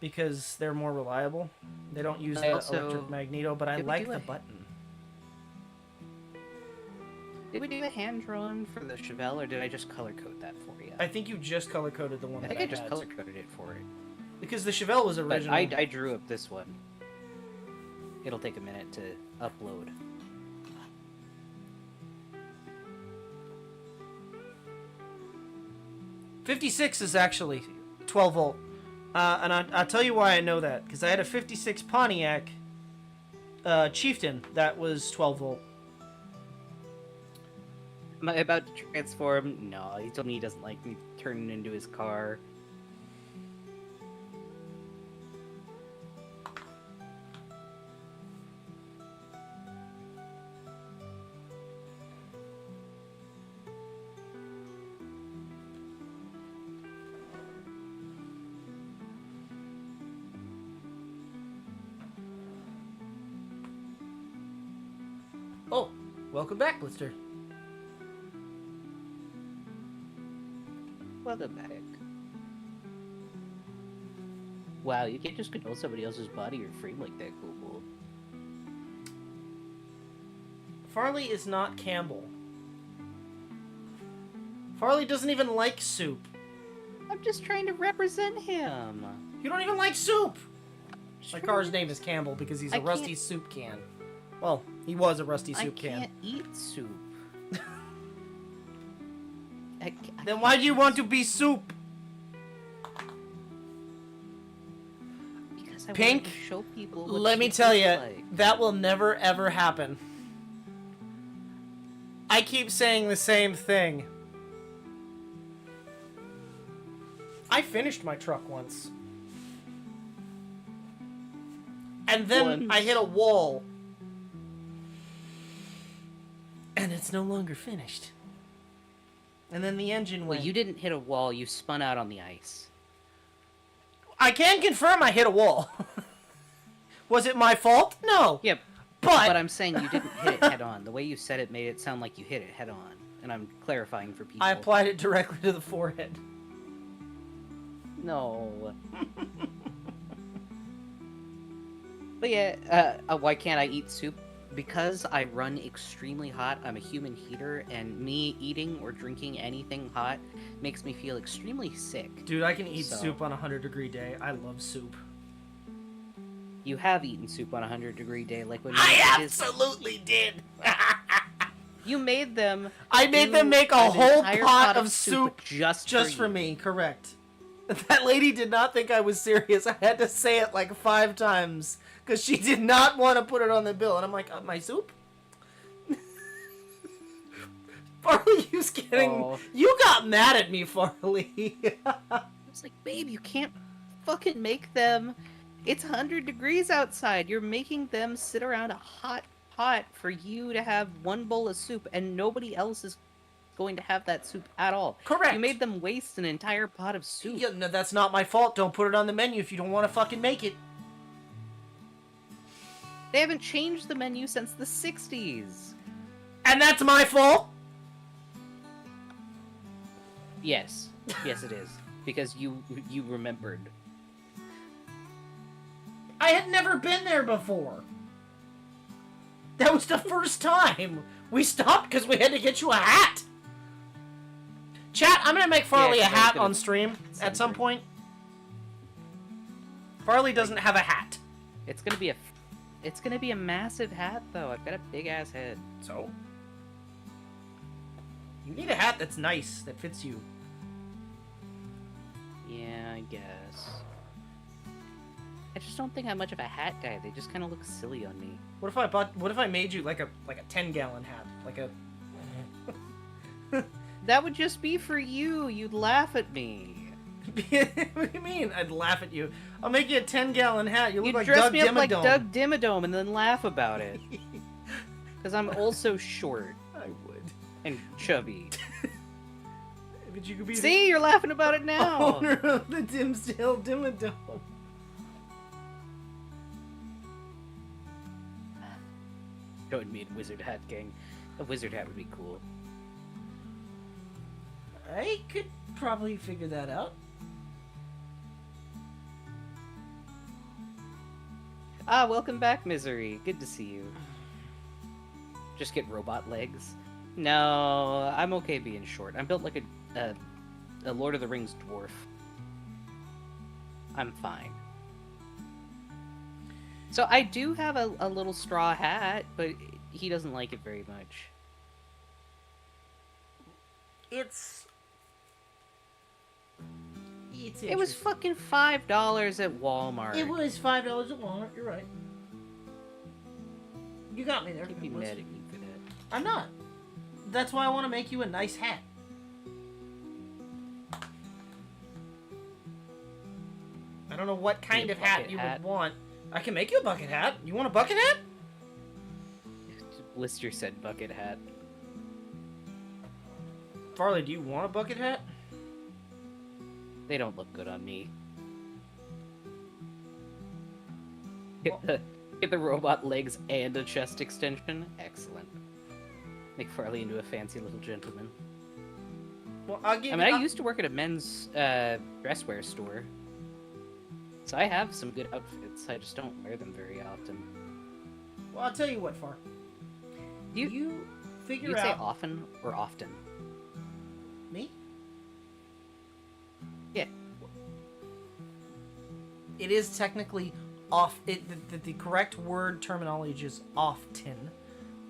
because they're more reliable. They don't use the electric magneto, but I like the button. Did we do a hand drawn for the Chevelle, or did I just color code that for you? I think you just color coded the one. I think I just color coded it for it. Because the Chevelle was original. But I drew up this one. It'll take a minute to upload. .56 is actually 12 volt, and I'll tell you why I know that, because I had a 56 Pontiac Chieftain that was 12 volt. Am I about to transform? No, he told me he doesn't like me turning into his car. Oh, welcome back, Blister. Welcome back. Wow, you can't just control somebody else's body or frame like that, Kobold. Farley is not Campbell. Farley doesn't even like soup. I'm just trying to represent him. You don't even like soup! My car's name is Campbell because he's a rusty soup can. Well, he was a rusty soup can. I can't eat soup. Then why do you want to be soup? Because I Pink, want to show people what let me tell you, like. that will never ever happen. I keep saying the same thing. I finished my truck once. And then I hit a wall. And it's no longer finished. And then the engine went. Well, you didn't hit a wall, you spun out on the ice. I can confirm I hit a wall. Was it my fault? No. Yeah, but I'm saying you didn't hit it head on. The way you said it made it sound like you hit it head on. And I'm clarifying for people. I applied it directly to the forehead. No. But yeah, why can't I eat soup? Because I run extremely hot, I'm a human heater, and me eating or drinking anything hot makes me feel extremely sick. Dude, I can eat soup on a 100-degree day. I love soup. You have eaten soup on a 100-degree day, like when I absolutely did! You made them... I made them make a whole pot of soup just for me, correct. That lady did not think I was serious. I had to say it like 5 times. Because she did not want to put it on the bill. And I'm like, my soup? Farley, you's getting... Oh. You got mad at me, Farley. I was like, babe, you can't fucking make them... It's 100 degrees outside. You're making them sit around a hot pot for you to have one bowl of soup. And nobody else is going to have that soup at all. Correct. You made them waste an entire pot of soup. Yeah, no, that's not my fault. Don't put it on the menu if you don't want to fucking make it. They haven't changed the menu since the 60s. And that's my fault? Yes. Yes, it is. Because you remembered. I had never been there before. That was the first time. We stopped because we had to get you a hat. Chat, I'm going to make Farley a hat on stream at some point. Farley doesn't have a hat. It's gonna be a massive hat, though. I've got a big-ass head. So? You need a hat that's nice, that fits you. Yeah, I guess. I just don't think I'm much of a hat guy. They just kind of look silly on me. What if I made you like a 10-gallon hat? Like a... That would just be for you. You'd laugh at me. What do you mean? I'd laugh at you. I'll make you a 10-gallon hat. You look like dress Doug me up like Dimmadome. Doug Dimmadome and then laugh about it. Because I'm also short. I would. And chubby. But you could be See, you're laughing about it now. owner of the Dimsdale Dimmadome. Join me in Wizard Hat Gang. A wizard hat would be cool. I could probably figure that out. Ah, welcome back, Misery. Good to see you. Just get robot legs. No, I'm okay being short. I'm built like a Lord of the Rings dwarf. I'm fine. So I do have a little straw hat, but he doesn't like it very much. It was fucking $5 at Walmart. It was $5 at Walmart. You're right. You got me there. I'd be mad at you for that. I'm not. That's why I want to make you a nice hat. I don't know what kind of hat you would want. I can make you a bucket hat. You want a bucket hat? Blister said bucket hat. Farley, do you want a bucket hat? They don't look good on me. Well, Get the robot legs and a chest extension. Excellent. Make Farley into a fancy little gentleman. Well, I'll give. I used to work at a men's dresswear store, so I have some good outfits. I just don't wear them very often. Well, I'll tell you what, Far. You figure you out. say often or often? Me? Yeah. It is technically off. The correct word terminology is often,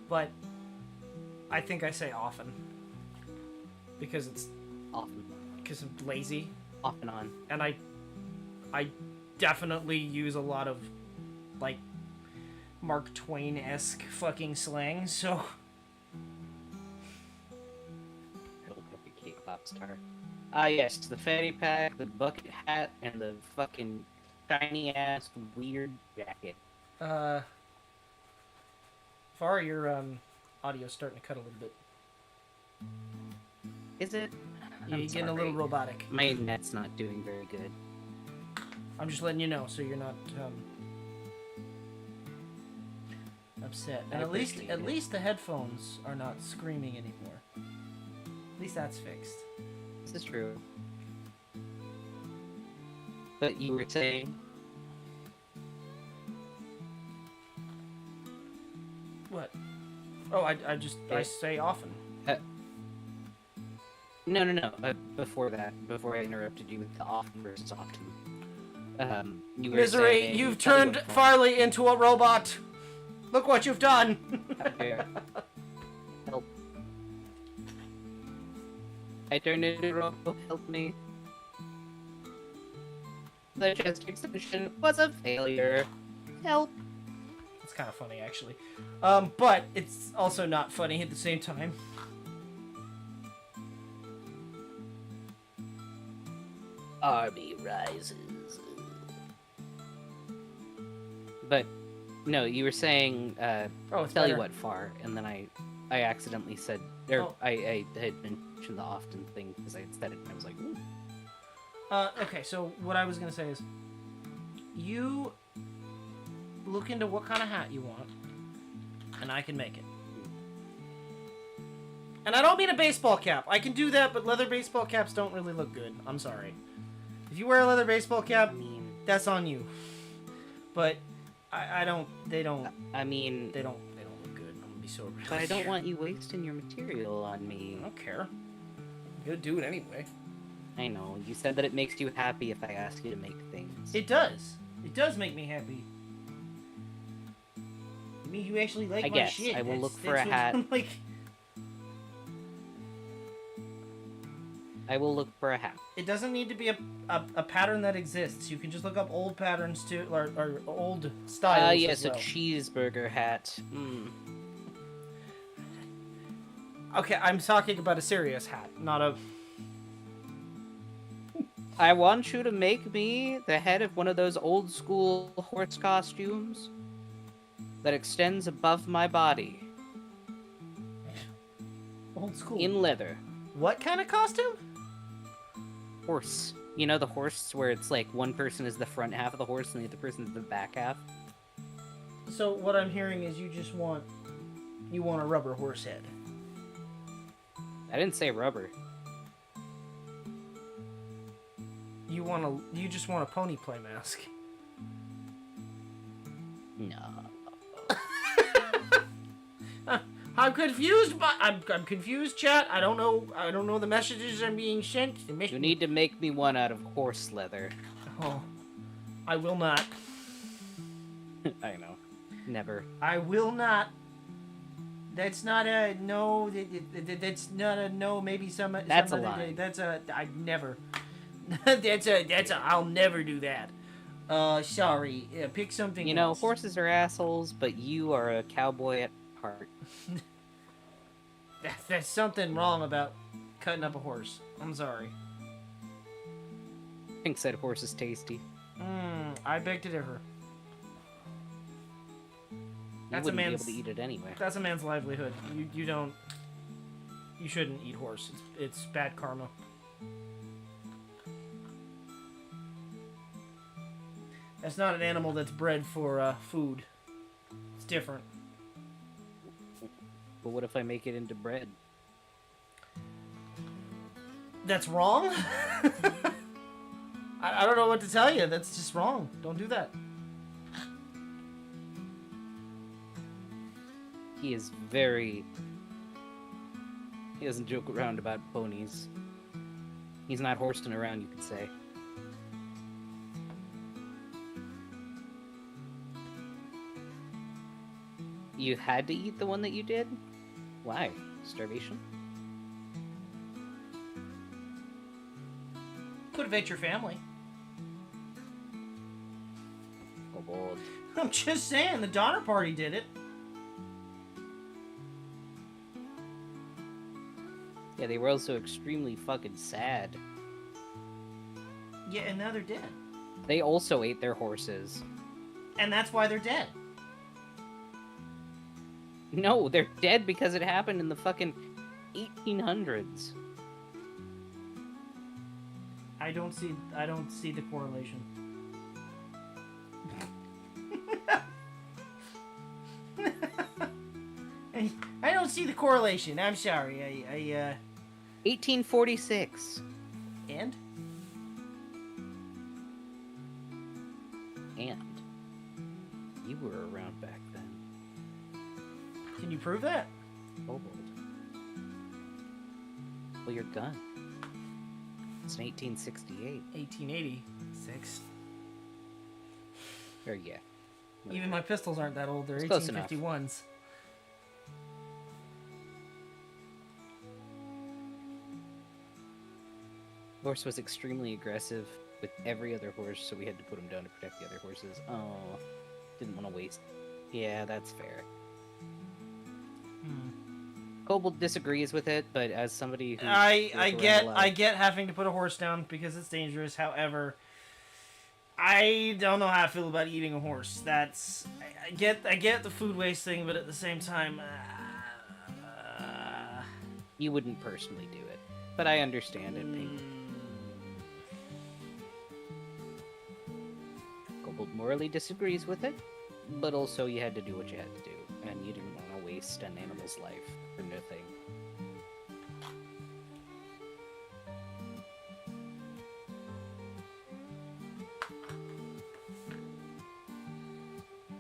but I think I say often because it's Often. because I'm lazy Off and on. and I definitely use a lot of like Mark Twain-esque fucking slang. So It'll be a K-pop star. Ah, yes, the fanny pack, the bucket hat, and the fucking shiny ass weird jacket. Far, your audio's starting to cut a little bit. Is it? You're I'm getting a little sorry. robotic. My net's not doing very good. I'm just letting you know so you're not upset. And I at appreciate it. least the headphones are not screaming anymore. At least that's fixed. This is true. But you were saying... What? Oh, I say often. No. Before that, before I interrupted you with the often versus often. You were Misery, saying, you've tell you turned what, Farley into a robot. Look what you've done. How dare. Help. I turned into a robot. Help me. The chest extension was a failure. Help. It's kind of funny, actually. But it's also not funny at the same time. Army rises. But no, you were saying Oh, it's tell you better. what far, and then I accidentally said, or Oh. I had mentioned the often thing because I said it and I was like, ooh. Okay, so what I was gonna say is, you look into what kind of hat you want, and I can make it. And I don't mean a baseball cap. I can do that, but leather baseball caps don't really look good. I'm sorry. If you wear a leather baseball cap, I mean, that's on you. But I don't. They don't. I mean, They don't look good. would be so really. But I don't want you wasting your material on me. I don't care. I'm gonna do it anyway. I know. You said that it makes you happy if I ask you to make things. It does. It does make me happy. I mean, you actually like I my guess. shit. I will look for that's a what hat. I'm like. I will look for a hat. It doesn't need to be a pattern that exists. You can just look up old patterns too, or old styles. Yes, as well. a cheeseburger hat. Okay, I'm talking about a serious hat, not a. I want you to make me the head of one of those old school horse costumes that extends above my body. Old school. In leather. What kind of costume? Horse. You know the horse where it's like one person is the front half of the horse and the other person is the back half? So what I'm hearing is you want a rubber horse head. I didn't say rubber. You just want a pony play mask. No. I'm confused, but I'm confused, chat. I don't know the messages I'm being sent. You need to make me one out of horse leather. Oh, I will not. I know. Never. I will not. That's not a no. That's not a no. Maybe That's a lie. That's a. I never. That's a. I'll never do that. Sorry. Pick something. You know, else. horses are assholes, but you are a cowboy at heart. There's something wrong about cutting up a horse. I'm sorry. Pink said horse is tasty. I beg to differ. You wouldn't be able to eat it anyway. That's a man's livelihood. You don't. You shouldn't eat horse. It's bad karma. That's not an animal that's bred for food. It's different. But what if I make it into bread? That's wrong? I don't know what to tell you. That's just wrong. Don't do that. He is very... He doesn't joke around about ponies. He's not horsing around, you could say. You had to eat the one that you did? Why? Starvation? Motivate your family. Kobold. I'm just saying, the Donner Party did it. Yeah, they were also extremely fucking sad. Yeah, and now they're dead. They also ate their horses. And that's why they're dead. No, they're dead because it happened in the fucking 1800s. I don't see the correlation. I don't see the correlation. I'm sorry. 1846. And? And you were around back then. Can you prove that? Kobold. Well, your gun. It's an 1868. 1886. Or yeah. Even my pistols aren't that old. They're It's close enough. 1851s. Horse was extremely aggressive with every other horse, so we had to put him down to protect the other horses. Oh, didn't want to waste. Yeah, that's fair. Kobold disagrees with it, but as somebody who I get having to put a horse down because it's dangerous. However, I don't know how I feel about eating a horse. I get the food waste thing, but at the same time, you wouldn't personally do it, but I understand it, Pink. Kobold morally disagrees with it, but also you had to do what you had to do, and you didn't want to waste an animal's life for nothing.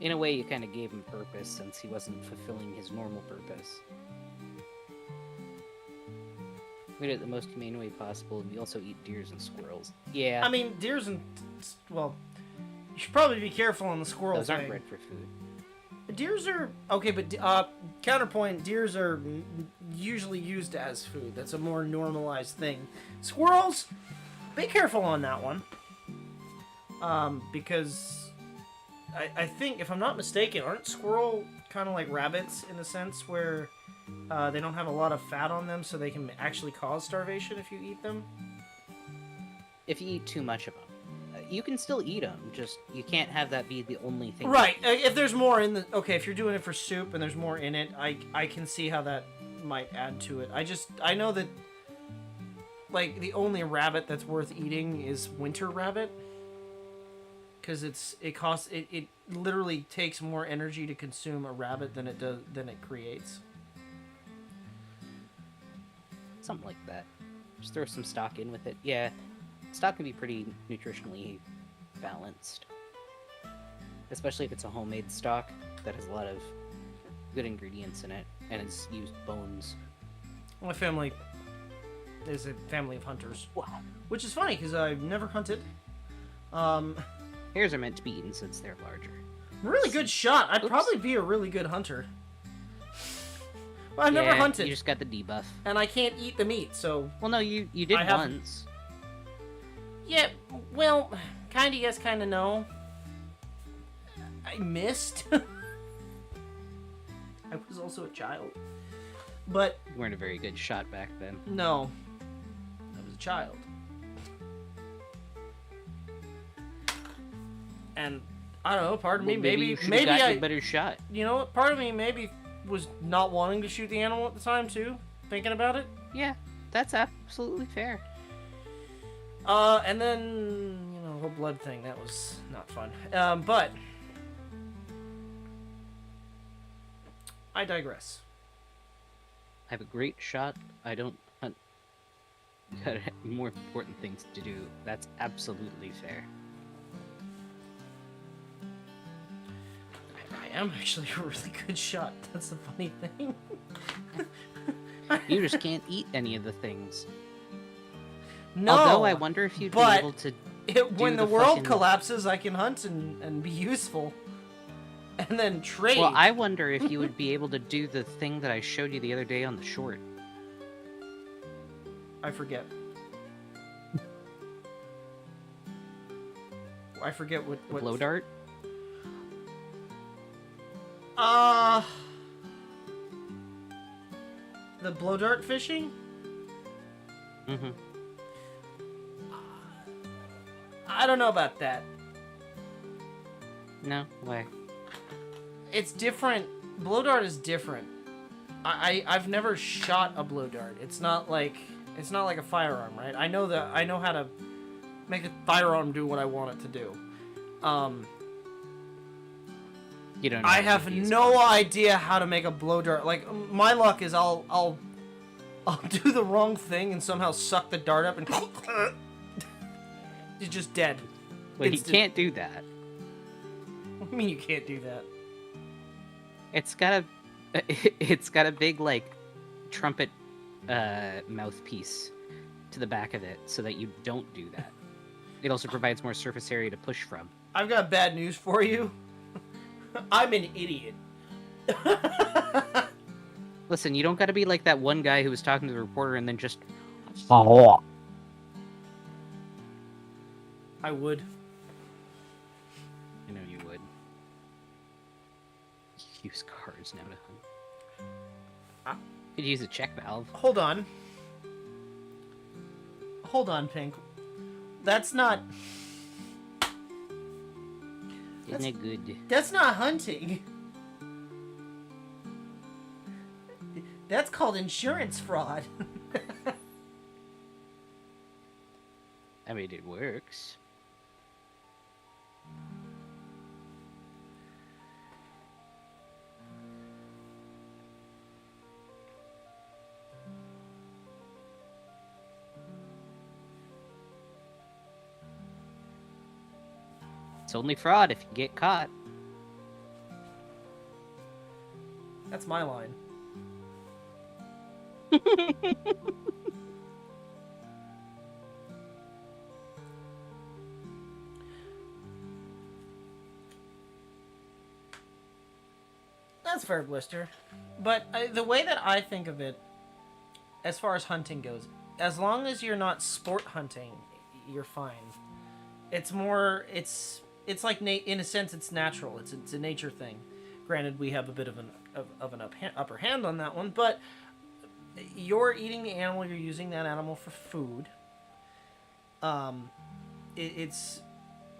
In a way, you kind of gave him purpose since he wasn't fulfilling his normal purpose. We did it the most humane way possible, and we also eat deers and squirrels. Yeah. I mean, deers and... Well, you should probably be careful on the squirrel Those aren't thing. bred for food. Deers are... Okay, but counterpoint, deers are usually used as food. That's a more normalized thing. Squirrels, be careful on that one. Because I think, if I'm not mistaken, aren't squirrel kind of like rabbits in a sense where they don't have a lot of fat on them, so they can actually cause starvation if you eat them? If you eat too much of them. You can still eat them, just you can't have that be the only thing. Right. If there's more in the... Okay, if you're doing it for soup and there's more in it, I can see how that might add to it. I know that, like, the only rabbit that's worth eating is winter rabbit. Because it literally takes more energy to consume a rabbit than it creates. Something like that. Just throw some stock in with it. Yeah. Stock can be pretty nutritionally balanced. Especially if it's a homemade stock that has a lot of good ingredients in it and it's used bones. My family is a family of hunters. Wow. Which is funny because I've never hunted. Hares are meant to be eaten since they're larger. Really good shot. I'd Oops. probably be a really good hunter. Well, I've never hunted. You just got the debuff. And I can't eat the meat, so... Well, no, you did I haven't. once. Yeah, well, kinda yes, kinda no. I missed. I was also a child. But... You weren't a very good shot back then. No. I was a child. And, I don't know, part of me, maybe you should have gotten a better shot. You know what, part of me maybe was not wanting to shoot the animal at the time, too. Thinking about it. Yeah, that's absolutely fair. And then, you know, the whole blood thing, that was not fun. But I digress. I have a great shot. I don't hunt. Got more important things to do. That's absolutely fair. I am actually a really good shot. That's the funny thing. You just can't eat any of the things. No. Although I wonder if you'd be but able to. when do the world fucking... collapses, I can hunt and be useful. And then trade. Well, I wonder if you would be able to do the thing that I showed you the other day on the short. I forget. I forget what... Blow dart? The blow dart fishing? Mm-hmm. I don't know about that. No? Why? It's different. Blow dart is different. I've never shot a blow dart. It's not like a firearm, right? I know how to make a firearm do what I want it to do. You don't know I have no idea how to make a blow dart. Like, my luck is I'll do the wrong thing and somehow suck the dart up and you're just dead. Well, you can't do that. What do you mean you can't do that? It's got a big like trumpet mouthpiece to the back of it so that you don't do that. It also provides more surface area to push from. I've got bad news for you. I'm an idiot. Listen, you don't gotta be like that one guy who was talking to the reporter and then just... I would. I know you would. Use cards now to hunt. Could use a check valve. Hold on. Hold on, Pink. That's not... Isn't it good? That's not hunting. That's called insurance fraud. I mean, it works. It's only fraud if you get caught. That's my line. That's fair, Blister. But the way that I think of it, as far as hunting goes, as long as you're not sport hunting, you're fine. It's more, it's like, in a sense, it's natural. It's a nature thing. Granted, we have a bit of an upper hand on that one, but you're eating the animal, you're using that animal for food. It's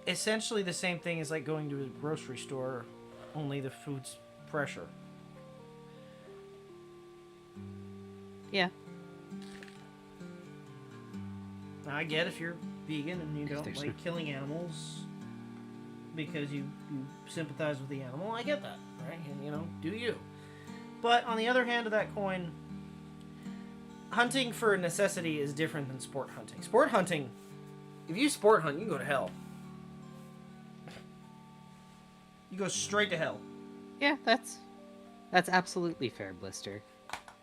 essentially the same thing as like going to a grocery store, only the food's fresher. Yeah. I get if you're vegan and you don't There's like killing animals because you sympathize with the animal. I get that, right? And, you know, do you. But on the other hand of that coin, hunting for necessity is different than sport hunting. Sport hunting, if you sport hunt, you can go to hell. You go straight to hell. Yeah, that's absolutely fair, Blister.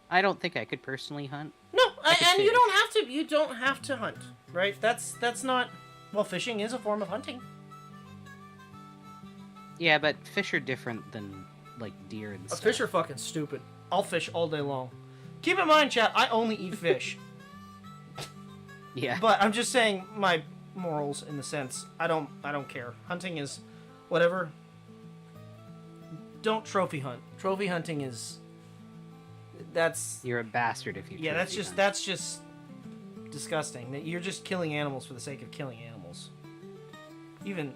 I don't think I could personally hunt. No, and fish. you don't have to. You don't have to hunt, right? That's not. Well, fishing is a form of hunting. Yeah, but fish are different than like deer and stuff. Fish are fucking stupid. I'll fish all day long. Keep in mind, chat, I only eat fish. Yeah. But I'm just saying my morals in the sense I don't care. Hunting is whatever. Don't trophy hunt. Trophy hunting is You're a bastard if you. yeah. trophy hunt. That's just disgusting. That you're just killing animals for the sake of killing animals. Even,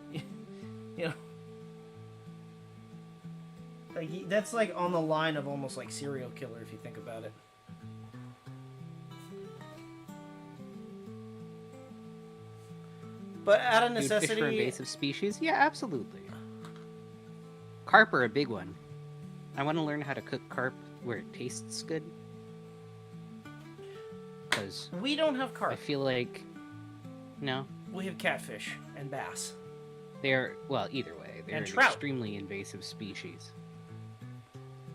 you know, like that's like on the line of almost like serial killer if you think about it. But out of Dude, fish necessity, for invasive species? Yeah, absolutely. Carp are a big one. I want to learn how to cook carp where it tastes good. Because we don't have carp. I feel like... No. We have catfish and bass. They're, well, either way. They're And an trout. extremely invasive species.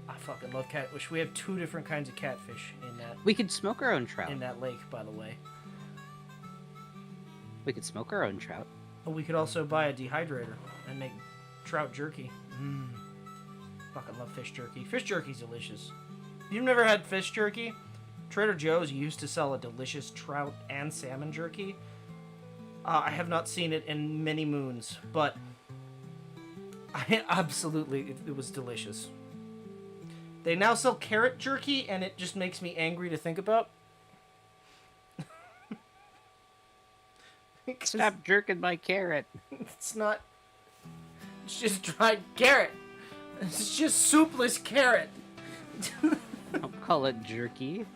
I fucking love catfish. We have 2 different kinds of catfish We could smoke our own trout. in that lake, by the way. We could smoke our own trout. But we could also buy a dehydrator and make trout jerky. Fucking love fish jerky. Fish jerky's delicious. If you've never had fish jerky, Trader Joe's used to sell a delicious trout and salmon jerky. I have not seen it in many moons, but I absolutely, it was delicious. They now sell carrot jerky, and it just makes me angry to think about. Stop jerking my carrot. It's not. It's just dried carrot. It's just soupless carrot. Don't call it jerky.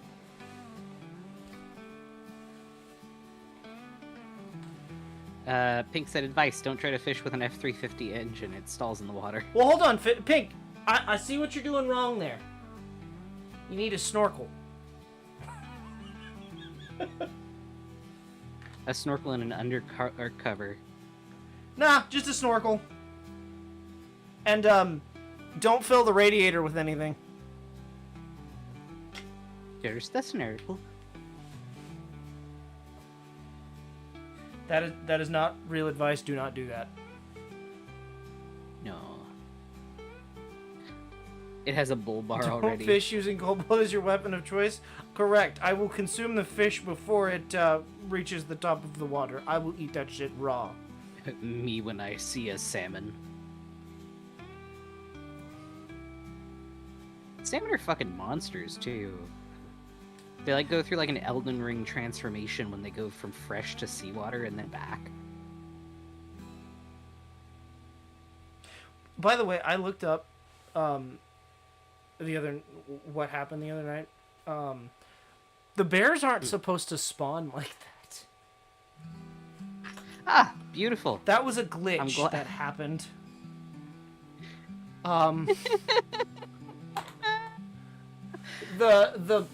Pink said advice, don't try to fish with an F-350 engine, it stalls in the water. Well, hold on, Pink. I see what you're doing wrong there. You need a snorkel. A snorkel and an undercover. Nah, just a snorkel. And, don't fill the radiator with anything. There's the snorkel. That is not real advice. Do not do that. No. It has a bull bar Don't already. fish using Kobold as your weapon of choice. Correct. I will consume the fish before it reaches the top of the water. I will eat that shit raw. Me when I see a salmon. Salmon are fucking monsters too. They like go through like an Elden Ring transformation when they go from fresh to seawater and then back. By the way, I looked up what happened the other night. The bears aren't supposed to spawn like that. Ah, beautiful. That was a glitch that happened. The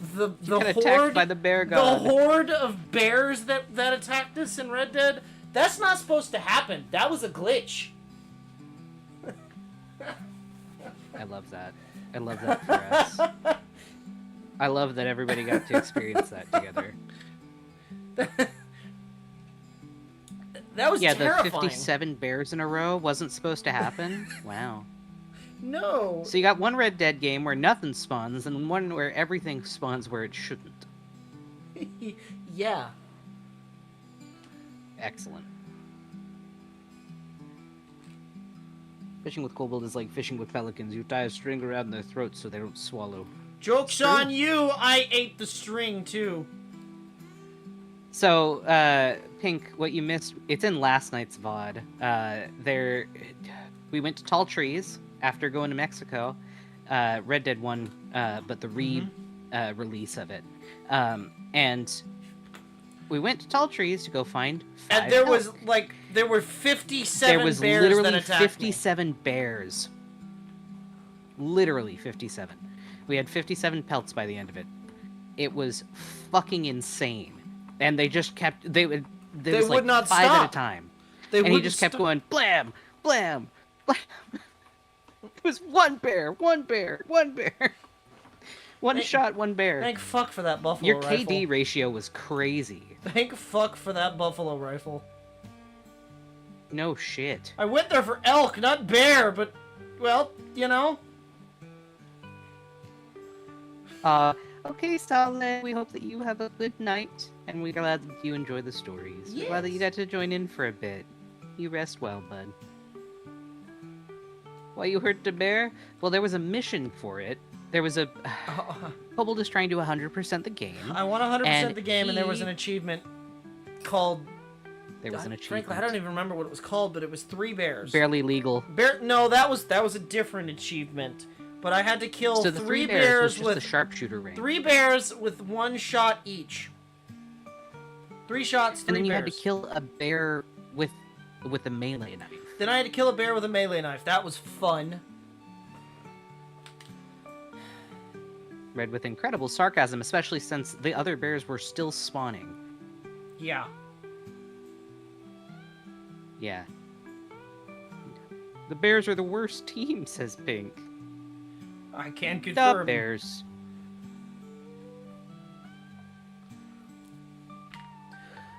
got horde attacked by the bear god. The horde of bears that attacked us in Red Dead. That's not supposed to happen. That was a glitch. I love that. I love that for us. I love that everybody got to experience that together. That was Yeah, terrifying. the 57 bears in a row wasn't supposed to happen. Wow. No. So you got one Red Dead game where nothing spawns, and one where everything spawns where it shouldn't. Yeah. Excellent. Fishing with Kobold is like fishing with pelicans. You tie a string around their throats so they don't swallow. Joke's on you! I ate the string, too. So, Pink, what you missed, it's in last night's VOD. We went to Tall Trees after going to Mexico. Red Dead 1, but the release of it. And we went to Tall Trees to go find 5 And there elk. was, like, there were 57 There was bears literally that attacked 57 bears. Literally 57. We had 57 pelts by the end of it. It was fucking insane. And they just kept... They would would like not 5 stop. at a time. me. And he just kept going, blam, blam, blam. It was one bear, one bear, one bear. One shot, one bear. Thank fuck for that buffalo Your rifle. KD ratio was crazy. Thank fuck for that buffalo rifle. No shit. I went there for elk, not bear, but, well, you know. Okay, Stalin, we hope that you have a good night, and we're glad that you enjoy the stories. We're glad that you got to join in for a bit. You rest well, bud. Why you hurt the bear? Well, there was a mission for it. There was a... Kobold is trying to 100% the game. I want 100% the game, and there was he- an achievement called... There was an achievement. Frankly, I don't even remember what it was called, but it was 3 bears. Barely legal. No, that was a different achievement. But I had to kill So the 3 bears was bears just with the sharpshooter range. 3 bears with 1 shot each. 3 shots, 3 And then you bears. had to kill a bear with a melee knife. Then I had to kill a bear with a melee knife. That was fun. Read with incredible sarcasm, especially since the other bears were still spawning. Yeah. Yeah. The bears are the worst team, says Pink. I can The confirm. bears.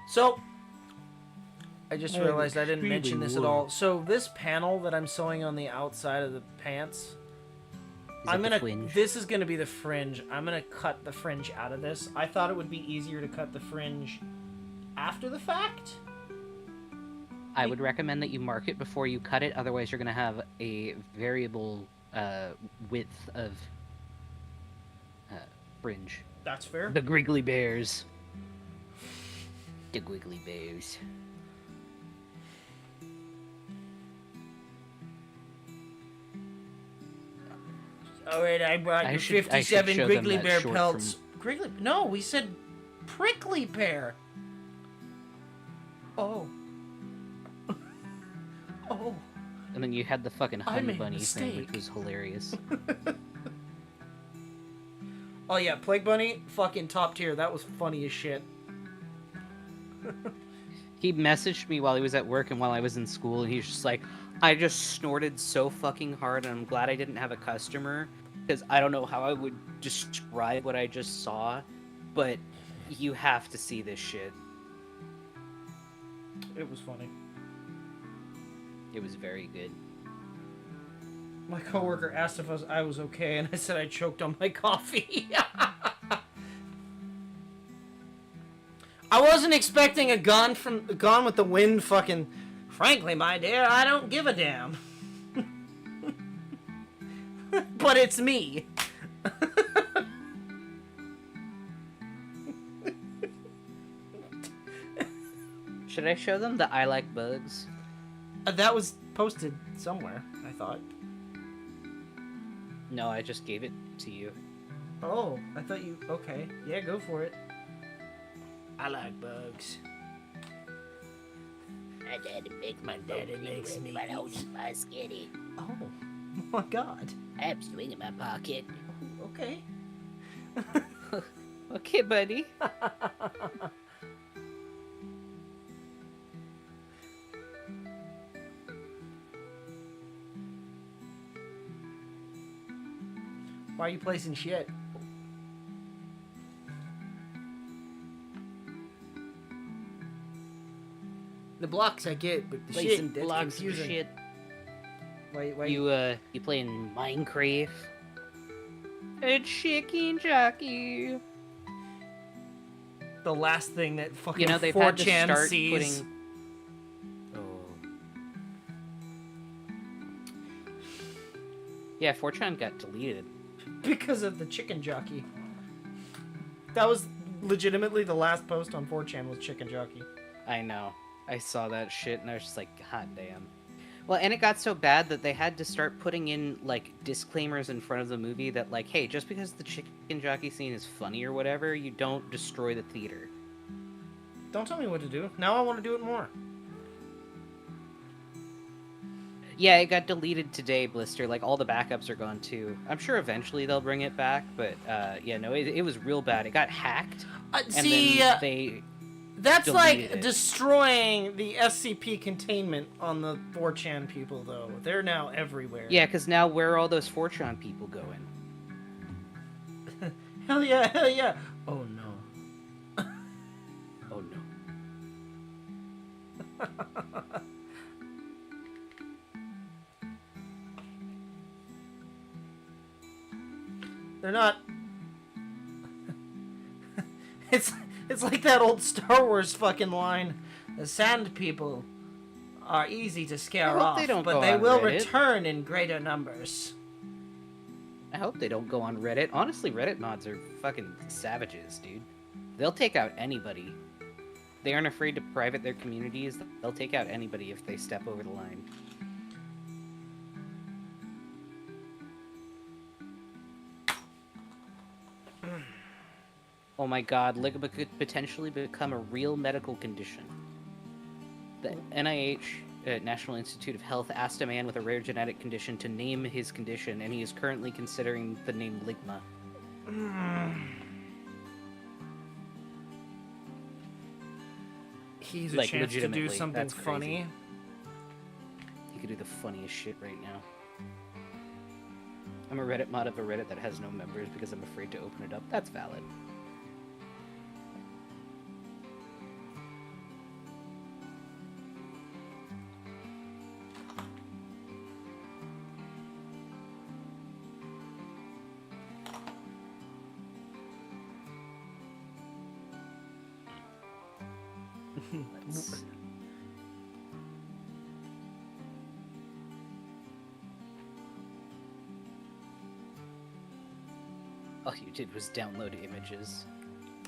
So, I just realized I didn't mention this at all. So this panel that I'm sewing on the outside of the pants, this is gonna be the fringe. I'm gonna cut the fringe out of this. I thought it would be easier to cut the fringe after the fact. I would recommend that you mark it before you cut it, otherwise you're going to have a variable width of fringe. That's fair. The Griggly Bears. The Griggly Bears. Alright, I brought you should 57 show them Grizzly that Bear short pelts. Grizzly? No, we said prickly pear. Oh. Oh. And then you had the fucking I honey made a bunny thing, which mistake. was hilarious. Oh yeah, Plague Bunny, fucking top tier. That was funny as shit. He messaged me while he was at work and while I was in school, and he's just like, I just snorted so fucking hard, and I'm glad I didn't have a customer, because I don't know how I would describe what I just saw, but you have to see this shit. It was funny. It was very good. My coworker asked if I was okay, and I said I choked on my coffee. I wasn't expecting a Gone with the Wind fucking... Frankly, my dear, I don't give a damn. But it's me. Should I show them the I like bugs? That was posted somewhere, I thought. No, I just gave it to you. Oh, I thought you... Okay. Yeah, go for it. I like bugs. My daddy makes My daddy makes me but eat. my skinny. Oh, my God. I have swing in my pocket. Okay. Okay, buddy. Why are you placing shit? The blocks I get, but the Placing shit, that's blocks of confusing. shit. Wait. You playing Minecraft? A chicken jockey. The last thing that fucking You know, they've had to 4chan start sees. putting... Oh. Yeah, 4chan got deleted. Because of the chicken jockey. That was legitimately the last post on 4chan was chicken jockey. I know. I saw that shit and I was just like, hot damn. Well, and it got so bad that they had to start putting in, like, disclaimers in front of the movie that, like, hey, just because the chicken jockey scene is funny or whatever, you don't destroy the theater. Don't tell me what to do. Now I want to do it more. Yeah, it got deleted today, Blister. Like, all the backups are gone, too. I'm sure eventually they'll bring it back, but, yeah, no, it was real bad. It got hacked, and See, then they... that's deleted like it. Destroying the SCP containment on the 4chan people, though. They're now everywhere. Yeah, because now where are all those 4chan people going? Hell yeah, hell yeah. Oh no. Oh, no. They're not. It's like that old Star Wars fucking line. The sand people are easy to scare hope off, they don't but go they on will Reddit. return in greater numbers. I hope they don't go on Reddit. Honestly, Reddit mods are fucking savages, dude. They'll take out anybody. They aren't afraid to private their communities. They'll take out anybody if they step over the line. Oh my god, ligament could potentially become a real medical condition. The NIH, National Institute of Health, asked a man with a rare genetic condition to name his condition, and he is currently considering the name Ligma. He's a Like, chance to do legitimately, something that's crazy. funny. He could do the funniest shit right now. I'm a Reddit mod of a Reddit that has no members because I'm afraid to open it up. That's valid. Let's... All you did was download images.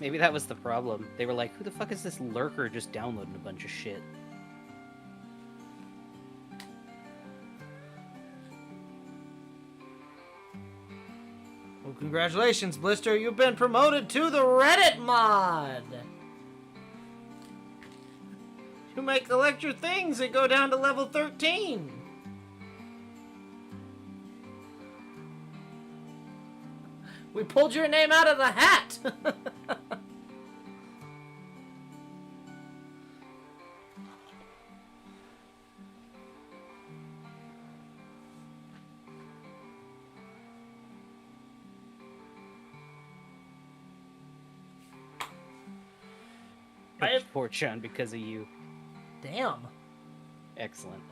Maybe that was the problem. They were like, who the fuck is this lurker just downloading a bunch of shit? Well, congratulations, Blister. You've been promoted to the Reddit mod. You may collect your things and go down to level 13. We pulled your name out of the hat. It's Fortune because of you. Damn. Excellent.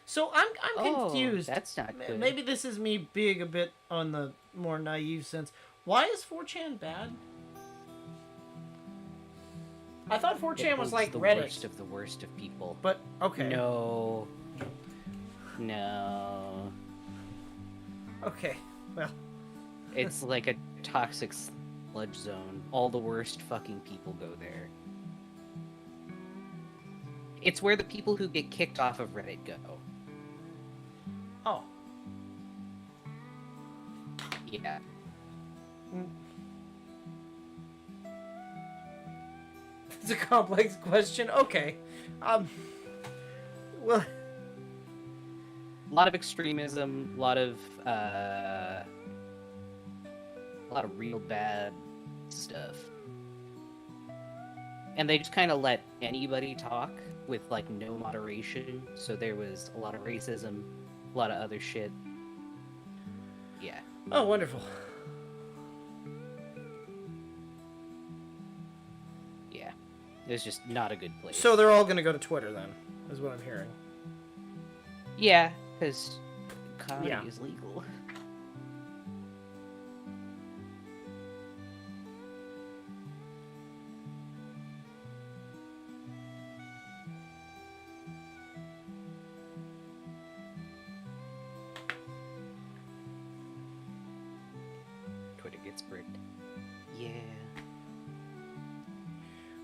So I'm confused. That's not good. Maybe this is me being a bit on the more naive sense. Why is 4chan bad? I thought 4chan was like the Reddit. worst of the worst of people. But okay. No. No. Okay. Well, It's like a toxic sludge zone. All the worst fucking people go there. It's where the people who get kicked off of Reddit go. oh. Yeah. It's a complex question. Okay. Well, A lot of extremism, a lot of real bad stuff. And they just kind of let anybody talk with, like, no moderation. So there was a lot of racism, a lot of other shit. Yeah. Oh, wonderful. Yeah. It was just not a good place. So they're all gonna go to Twitter then, is what I'm hearing. Yeah, because comedy Yeah. is legal. Twitter gets bricked. Yeah.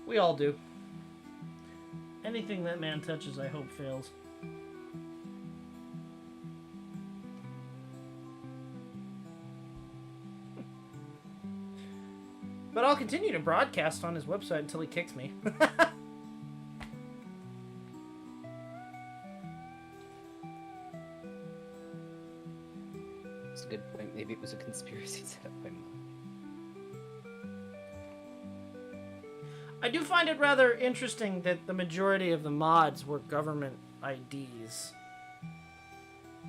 We all do. Anything that man touches, I hope fails. But I'll continue to broadcast on his website until he kicks me. That's a good point. Maybe it was a conspiracy set up by Mom. I do find it rather interesting that the majority of the mods were government IDs.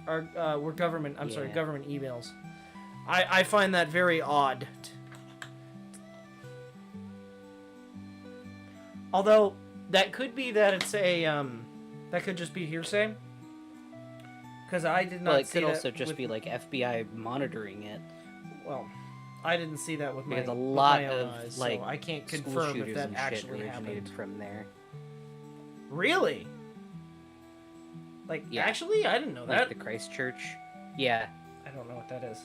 Or, were government, I'm sorry, Yeah. government emails. I find that very odd. Although, that could be that it's a, that could just be hearsay. Because I did not Well, it see could that also just with- be like FBI monitoring it. Well, I didn't see that with my, Because a with lot my own of eyes, like so I can't school confirm if shooters that and shit actually originated happened. from there. Really? Like, Yeah. actually? I didn't know Like that. the Christchurch. Yeah. I don't know what that is.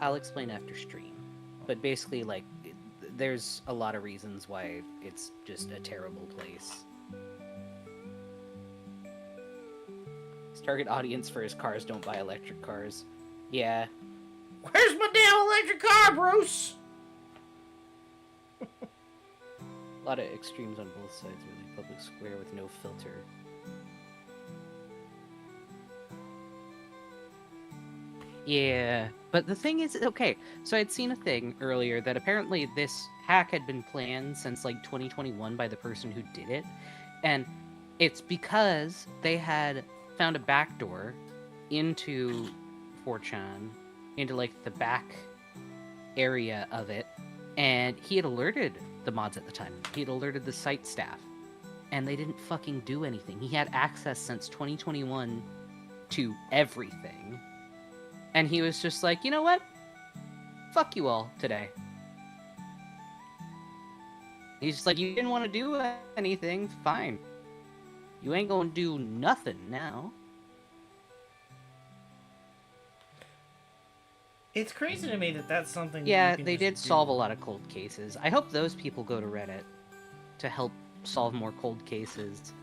I'll explain after stream. But basically, like, there's a lot of reasons why it's just a terrible place. His target audience for his cars don't buy electric cars. Yeah. Where's my damn electric car, Bruce? A lot of extremes on both sides, really. Public square with no filter. Yeah, but the thing is, okay, so I'd seen a thing earlier that apparently this hack had been planned since like 2021 by the person who did it, and it's because they had found a backdoor into 4chan, into like the back area of it, and he had alerted the mods at the time. He had alerted the site staff, and they didn't fucking do anything. He had access since 2021 to everything. And he was just like, you know what? Fuck you all today. He's just like, you didn't want to do anything, fine. You ain't gonna do nothing now. It's crazy to me that that's something. Yeah, you can they just did do. solve a lot of cold cases. I hope those people go to Reddit to help solve more cold cases.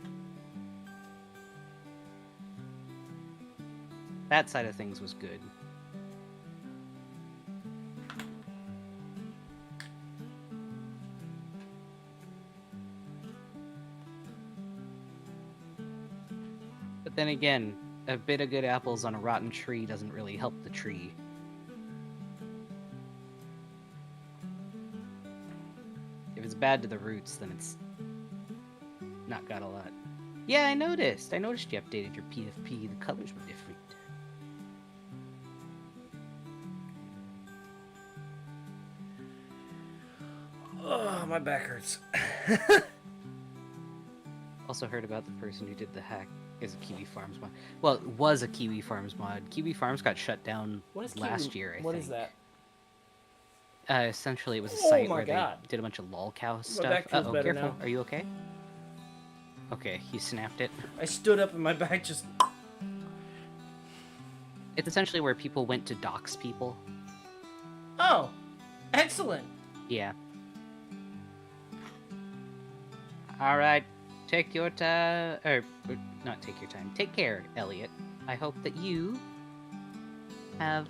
That side of things was good. But then again, a bit of good apples on a rotten tree doesn't really help the tree. If it's bad to the roots, then it's not got a lot. Yeah, I noticed. I noticed you updated your PFP. The colors were different. Oh, my back hurts. Also heard about the person who did the hack is a Kiwi Farms mod. Well, it was a Kiwi Farms mod. Kiwi Farms got shut down What is last year, I think. What is that? Essentially, it was a Oh site my where God. they did a bunch of lolcow My stuff. back feels Uh-oh, better careful. now. Are you okay? Okay, you snapped it. I stood up and my back just. It's essentially where people went to dox people. Oh, excellent. Yeah. Alright, take your time. Or, not take your time. Take care, Elliot. I hope that you have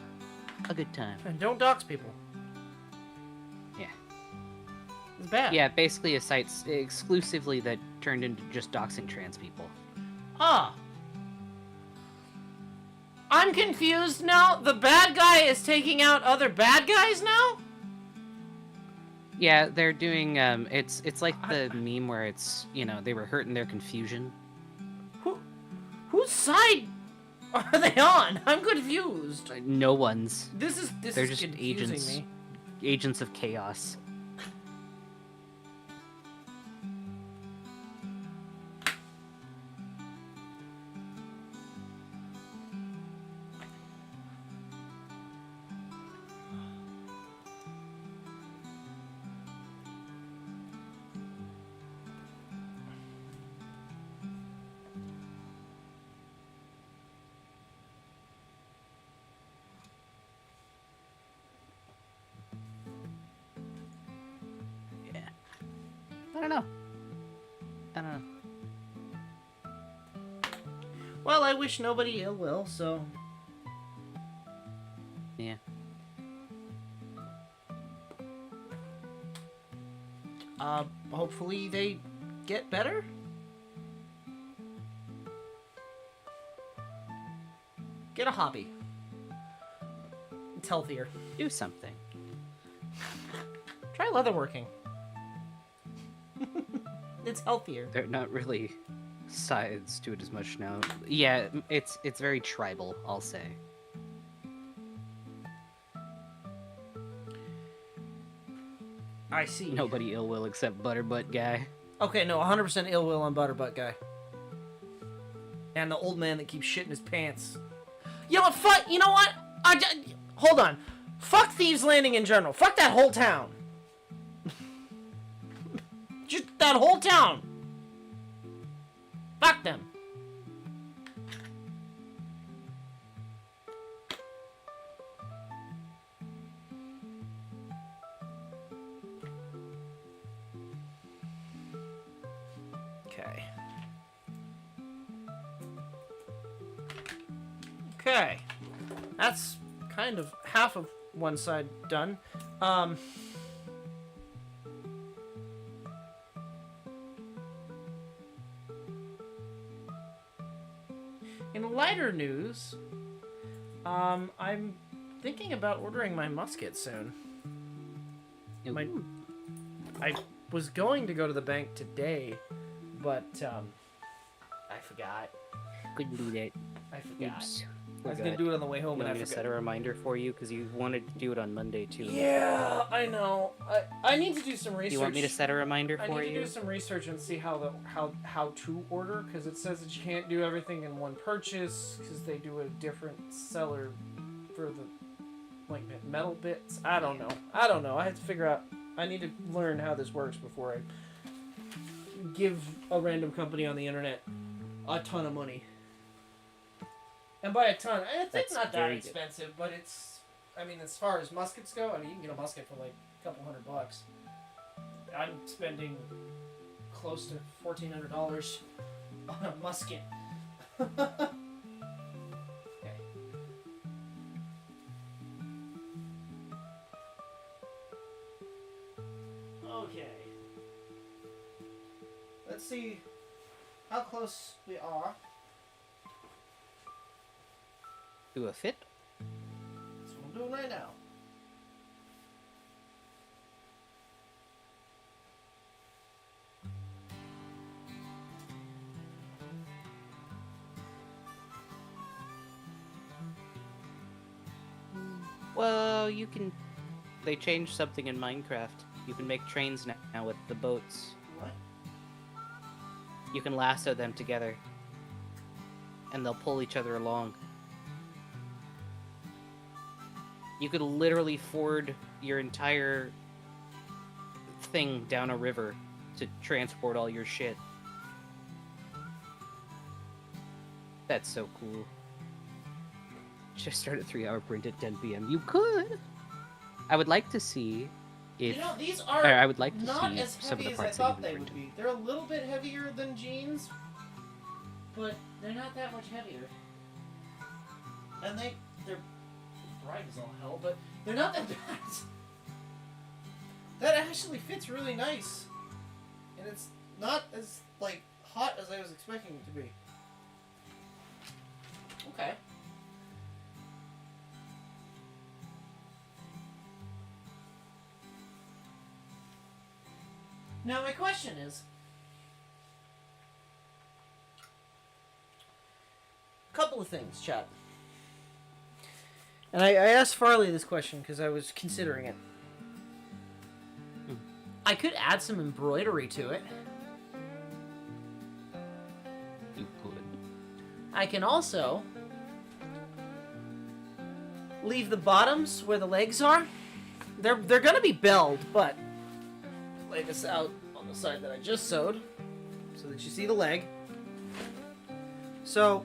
a good time. And don't dox people. Yeah. It's bad. Yeah, basically a site exclusively that turned into just doxing trans people. Ah. I'm confused now. The bad guy is taking out other bad guys now? Yeah, they're doing it's like the meme where it's, you know, they were hurt in their confusion. Whose side are they on? I'm confused. No one's. This They're is just confusing agents. me. Agents of chaos. Yeah. I don't know. Well, I wish nobody ill will, so... Yeah. Hopefully they get better? Get a hobby. It's healthier. Do something. Try leatherworking. It's healthier. They're not really sides to it as much now. Yeah, it's very tribal, I'll say. I see. Nobody ill will except Butterbutt guy. Okay, no, 100% ill will on Butterbutt guy. And the old man that keeps shitting his pants. You know what? Fuck. You know what? Hold on. Fuck Thieves Landing in general. Fuck that whole town. Just that whole town. Fuck them. Okay. Okay. That's kind of half of one side done. In lighter news, I'm thinking about ordering my musket soon. I was going to go to the bank today, but I forgot. Couldn't do that. I forgot. Oops. I was gonna do it on the way home, You and I want me to forgot. set a reminder for you because you wanted to do it on Monday too. Yeah, I know. I need to do some research. You want me to set a reminder I for need to you? do some research and see how to order, because it says that you can't do everything in one purchase because they do a different seller for the metal bits. I don't know. I have to figure out. I need to learn how this works before I give a random company on the internet a ton of money. And by a ton, it's That's not that very good. expensive, but it's. I mean, as far as muskets go, I mean, you can get a musket for like a couple $100. I'm spending close to $1,400 on a musket. Okay. Okay. Let's see how close we are. Do a fit? That's what I'm doing right now. Well, you can. They changed something in Minecraft. You can make trains now with the boats. What? You can lasso them together, and they'll pull each other along. You could literally ford your entire thing down a river to transport all your shit. That's so cool. Just start a 3-hour print at 10 p.m. You could! I would like to see if... You know, these or are I would like to not see as some of heavy the as I parts that thought you've they been would printing. be. They're a little bit heavier than jeans, but they're not that much heavier. And they're bright as all hell, but they're not that bad. That actually fits really nice. And it's not as, hot as I was expecting it to be. Okay. Now my question is, a couple of things, chat. And I asked Farley this question because I was considering it. I could add some embroidery to it. You could. I can also leave the bottoms where the legs are. They're gonna be belled, but lay this out on the side that I just sewed so that you see the leg. So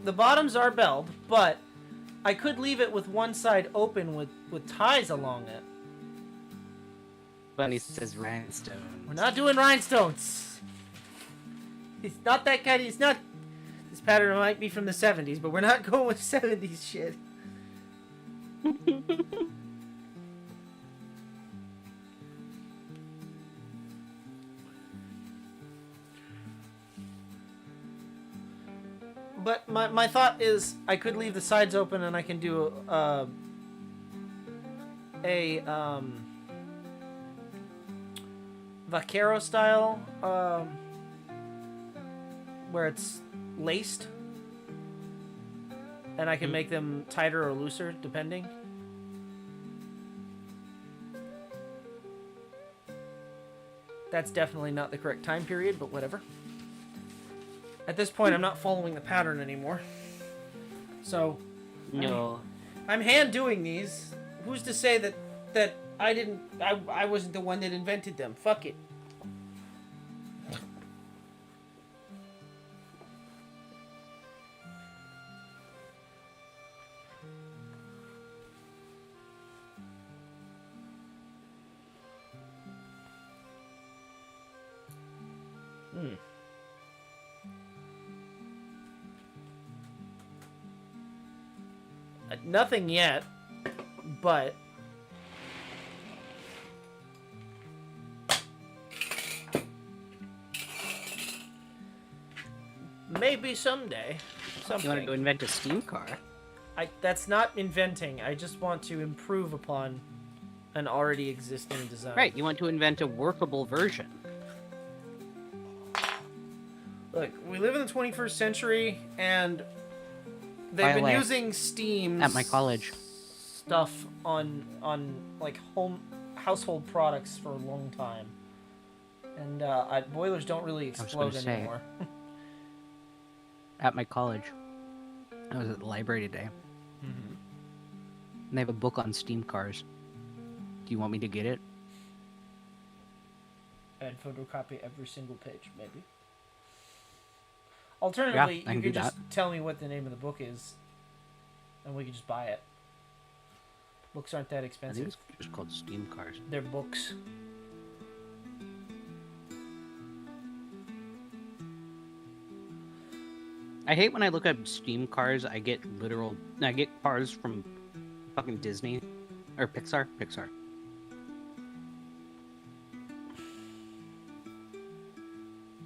the bottoms are belled, but I could leave it with one side open with ties along it. Bunny says rhinestone. We're not doing rhinestones. It's not that kind of... It's not... This pattern might be from the 70s, but we're not going with 70s shit. But my thought is I could leave the sides open and I can do a vaquero style where it's laced, and I can make them tighter or looser depending. That's definitely not the correct time period, but whatever. At this point, I'm not following the pattern anymore. So, No. I'm hand doing these. Who's to say that I wasn't the one that invented them? Fuck it. Nothing yet, but maybe someday. Something. You wanted to invent a steam car? That's not inventing. I just want to improve upon an already existing design. Right, you want to invent a workable version. Look, we live in the 21st century, and they've By the been way, using steam at my college stuff on like household products for a long time, and boilers don't really explode say. anymore. At my college, I was at the library today, and they have a book on steam cars. Do you want me to get it? And photocopy every single page, maybe. Alternatively, I you can could do just tell me what the name of the book is, and we could just buy it. Books aren't that I think expensive. it's just called steam cars. They're books. I hate when I look up steam cars. I get cars from fucking Disney or Pixar.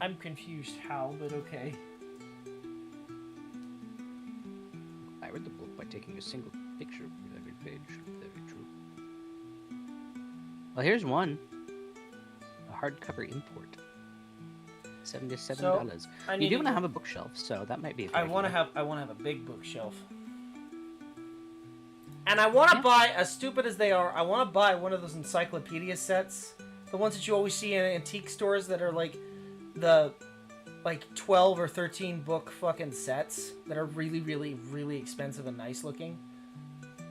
I'm confused how, but okay. I read the book by taking a single picture of every page. Very true. Well, here's one. A hardcover import. $77. So, I You need do to want to go- have a bookshelf, so that might be a good I want to idea. have a big bookshelf. And I want to buy, as stupid as they are, I want to buy one of those encyclopedia sets. The ones that you always see in antique stores that are like the 12 or 13 book fucking sets that are really, really, really expensive and nice looking.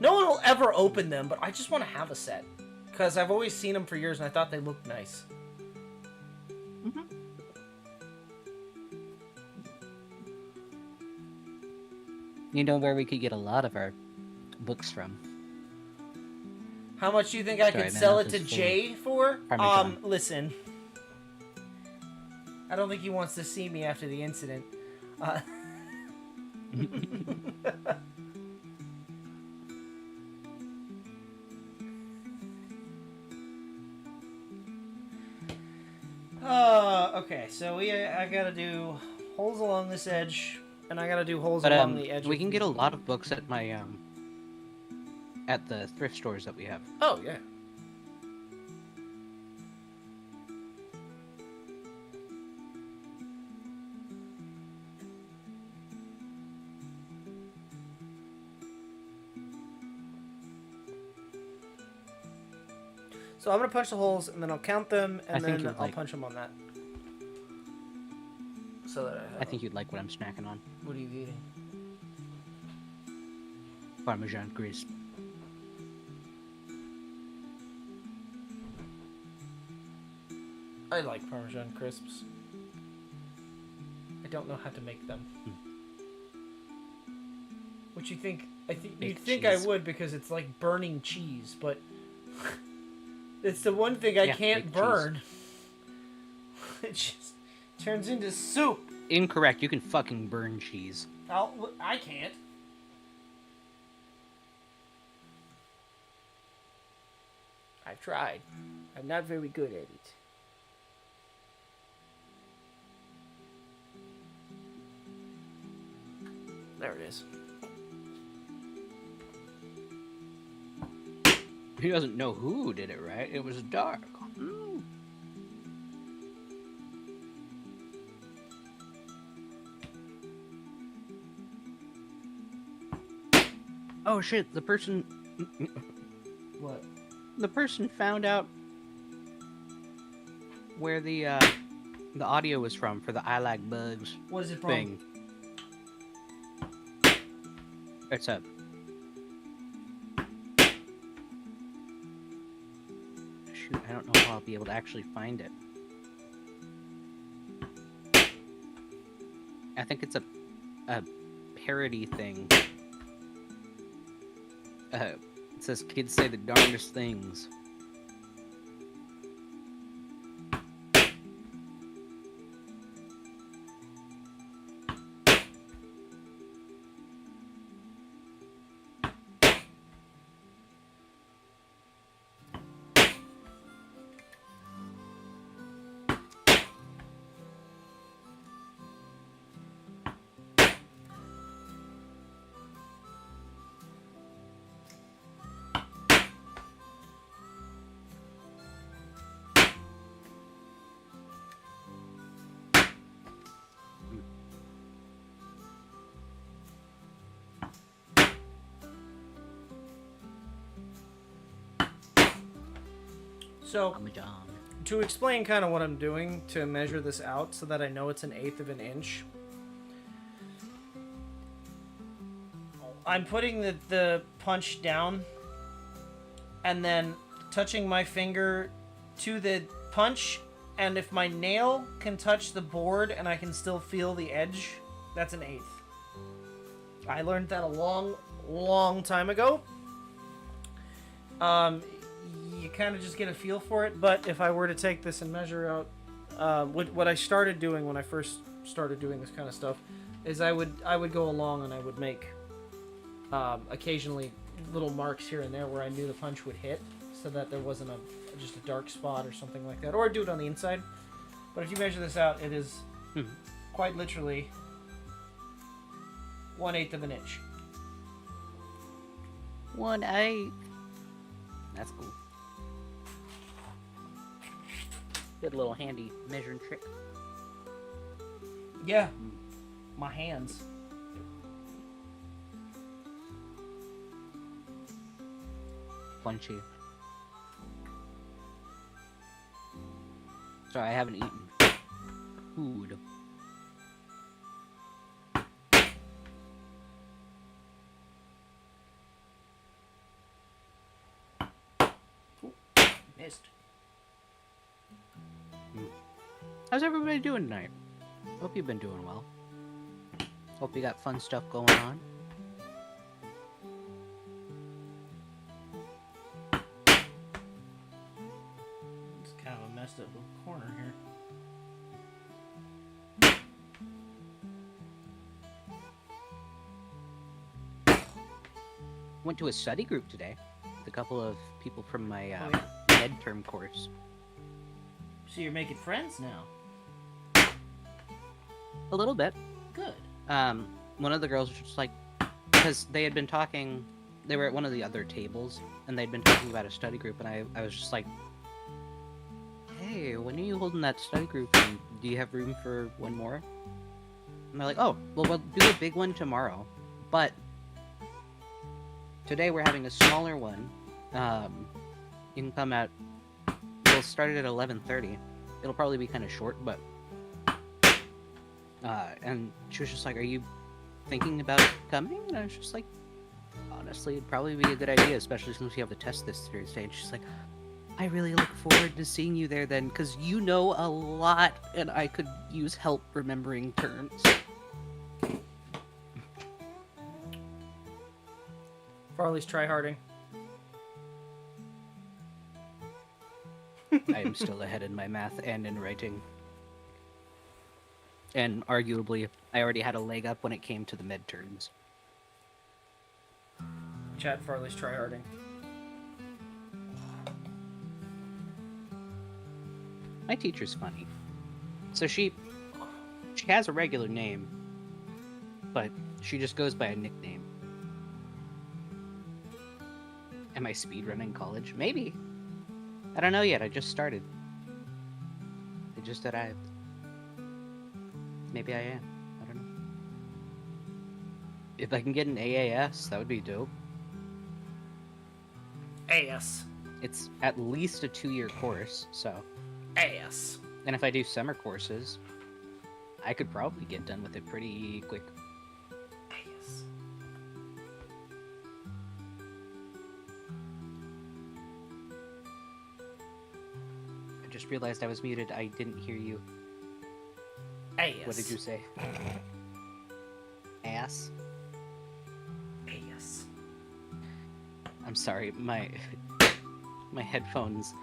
No one will ever open them, but I just want to have a set. Because I've always seen them for years and I thought they looked nice. You know where we could get a lot of our books from? How much do you think I Sorry, could man, sell that it to was full Jay for? Parmesan. Listen. I don't think he wants to see me after the incident. Okay, so I gotta do holes along this edge, and I gotta do holes But along the edge. we of can get a these. lot of books at my at the thrift stores that we have. Oh yeah. So I'm gonna punch the holes, and then I'll count them, and I think then you'd I'll like- punch them on that. So that I have. I think you'd like what I'm snacking on. What are you eating? Parmesan crisp. I like Parmesan crisps. I don't know how to make them. Which you think? You'd Baked think I cheese. would because it's like burning cheese, but it's the one thing I Yeah, can't baked cheese. burn. It just turns into soup. Incorrect. You can fucking burn cheese. I can't. I've tried. I'm not very good at it. There it is. He doesn't know who did it, right? It was dark. Mm. Oh shit! The person What? found out where the audio was from for the I Like Bugs What is it from? thing. It's up. Shoot, I don't know how I'll be able to actually find it. I think it's a parody thing. It says kids say the darndest things. So, I'm a John. to explain kind of what I'm doing to measure this out so that I know it's 1/8 of an inch, I'm putting the punch down and then touching my finger to the punch, and if my nail can touch the board and I can still feel the edge, that's 1/8. I learned that a long time ago. You kind of just get a feel for it, but if I were to take this and measure out, what I started doing when I first started doing this kind of stuff is I would go along and I would make occasionally little marks here and there where I knew the punch would hit, so that there wasn't just a dark spot or something like that, or I'd do it on the inside. But if you measure this out, it is quite literally 1/8 of an inch. 1/8. That's cool. Good little handy measuring trick. Yeah, my hands. Punchy. Sorry, I haven't eaten food. Missed. How's everybody doing tonight? Hope you've been doing well. Hope you got fun stuff going on. It's kind of a messed up little corner here. Went to a study group today with a couple of people from my Oh, yeah. midterm course. So you're making friends now. A little bit. Good. One of the girls was just like, because they had been talking, they were at one of the other tables, and they'd been talking about a study group, and I was just like, hey, when are you holding that study group, and do you have room for one more? And they're like, oh, well, we'll do a big one tomorrow, but today we're having a smaller one. You can come at started at 11:30. It'll probably be kind of short, but and she was just like, "Are you thinking about coming?" And I was just like, "Honestly, it'd probably be a good idea, especially since we have the test this Thursday." And she's like, "I really look forward to seeing you there then, because you know a lot, and I could use help remembering terms." Farley's tryharding. I am still ahead in my math and in writing. And arguably, I already had a leg up when it came to the midterms. Chat, Farley's tryharding. My teacher's funny. So she has a regular name, but she just goes by a nickname. Am I speedrunning college? Maybe. I don't know yet. I just started. I just arrived. Maybe I am. I don't know. If I can get an AAS, that would be dope. AS. It's at least a 2-year course, so. AS. And if I do summer courses, I could probably get done with it pretty quick. AS. I just realized I was muted. I didn't hear you. AS. What did you say? Ass? AS. I'm sorry, my headphones.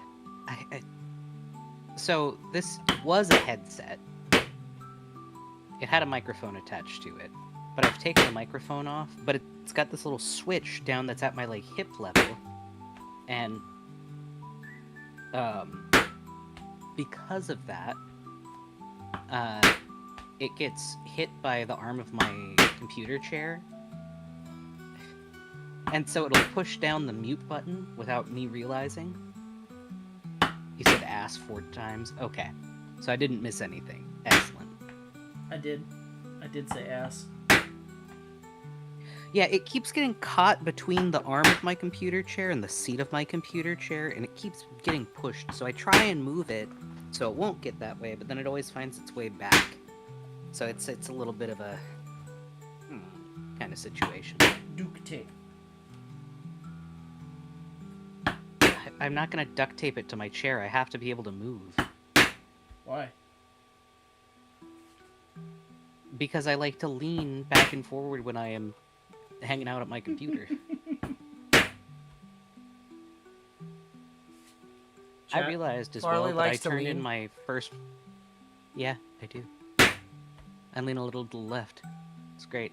So this was a headset. It had a microphone attached to it, but I've taken the microphone off. But it's got this little switch down that's at my like hip level, and because of that, it gets hit by the arm of my computer chair. And so it'll push down the mute button without me realizing. He said ass 4 times. Okay. So I didn't miss anything. Excellent. I did say ass. Yeah, it keeps getting caught between the arm of my computer chair and the seat of my computer chair, and it keeps getting pushed. So I try and move it so it won't get that way, but then it always finds its way back. So it's a little bit of a kind of situation. Duke tape. I'm not gonna duct tape it to my chair. I have to be able to move. Why? Because I like to lean back and forward when I am hanging out at my computer. I Chat, realized as Farley well that I likes to turned in lean. my first... Yeah, I do. I lean a little to the left. It's great.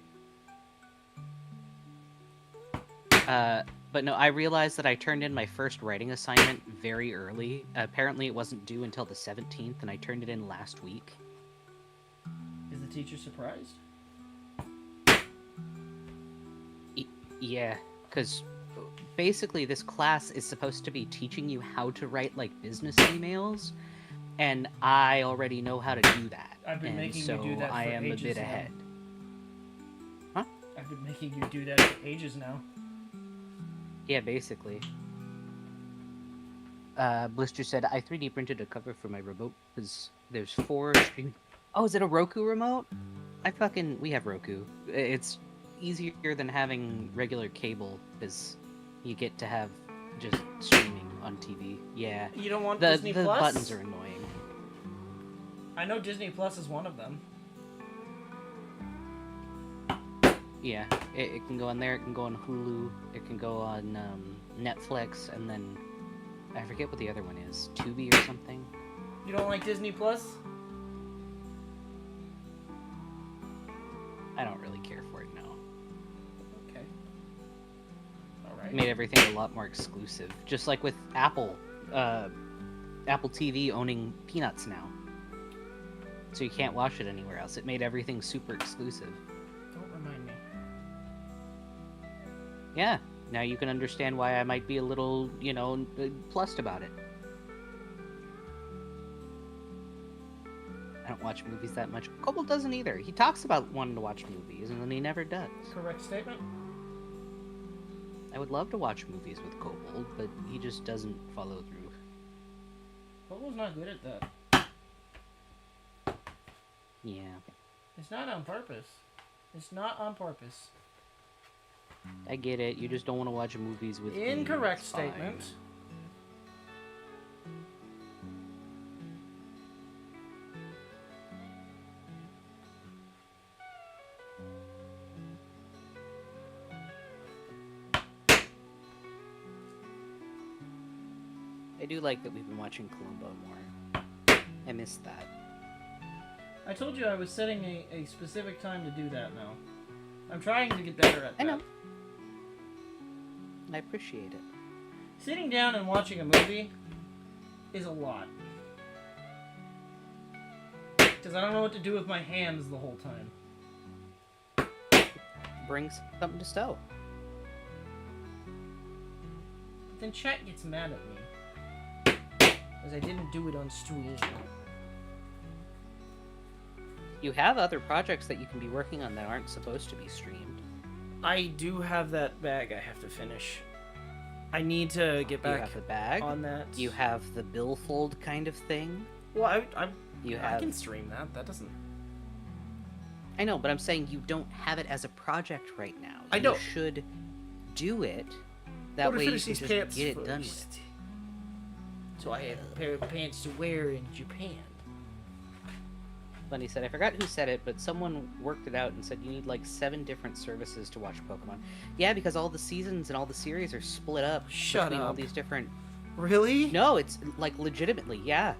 But no, I realized that I turned in my first writing assignment very early. Apparently it wasn't due until the 17th, and I turned it in last week. Is the teacher surprised? Yeah, because basically this class is supposed to be teaching you how to write, like, business emails, and I already know how to do that. I've been and making so you do that for I am ages a bit now. ahead. Huh? I've been making you do that for ages now. Yeah, basically. Blister said, I 3D printed a cover for my remote because there's 4 streaming... Oh, is it a Roku remote? We have Roku. It's easier than having regular cable because you get to have just streaming on TV. Yeah. You don't want The Disney Plus? buttons are annoying. I know Disney Plus is one of them. Yeah, it can go on there, it can go on Hulu, it can go on Netflix, and then I forget what the other one is, Tubi or something. You don't like Disney Plus? I don't really care for it now. Okay. It Alright. made everything a lot more exclusive, just like with Apple TV owning Peanuts now. So you can't watch it anywhere else. It made everything super exclusive. Don't remind me. Yeah, now you can understand why I might be a little, plussed about it. I don't watch movies that much. Kobold doesn't either. He talks about wanting to watch movies, and then he never does. Correct statement? I would love to watch movies with Kobold, but he just doesn't follow through. Kobold's not good at that. Yeah. It's not on purpose. It's not on purpose. I get it. You just don't want to watch movies with me. Incorrect It's fine. statement. I do like that we've been watching Columbo more. I missed that. I told you I was setting a specific time to do that now. I'm trying to get better at that. I know. I appreciate it. Sitting down and watching a movie is a lot. Because I don't know what to do with my hands the whole time. Bring something to sew. But then chat gets mad at me. Because I didn't do it on stream. You have other projects that you can be working on that aren't supposed to be streamed. I do have that bag I have to finish. I need to get You back have the bag. on that. You have the billfold kind of thing. Well, I have. can stream that. That doesn't... I know, but I'm saying you don't have it as a project right now. I know. You should do it. That way you can just get it done with. So I have a pair of pants to wear in Japan. Funny said, I forgot who said it, but someone worked it out and said you need like 7 different services to watch Pokemon. Yeah, because all the seasons and all the series are split up between all these different... Really? No, it's like legitimately, yeah.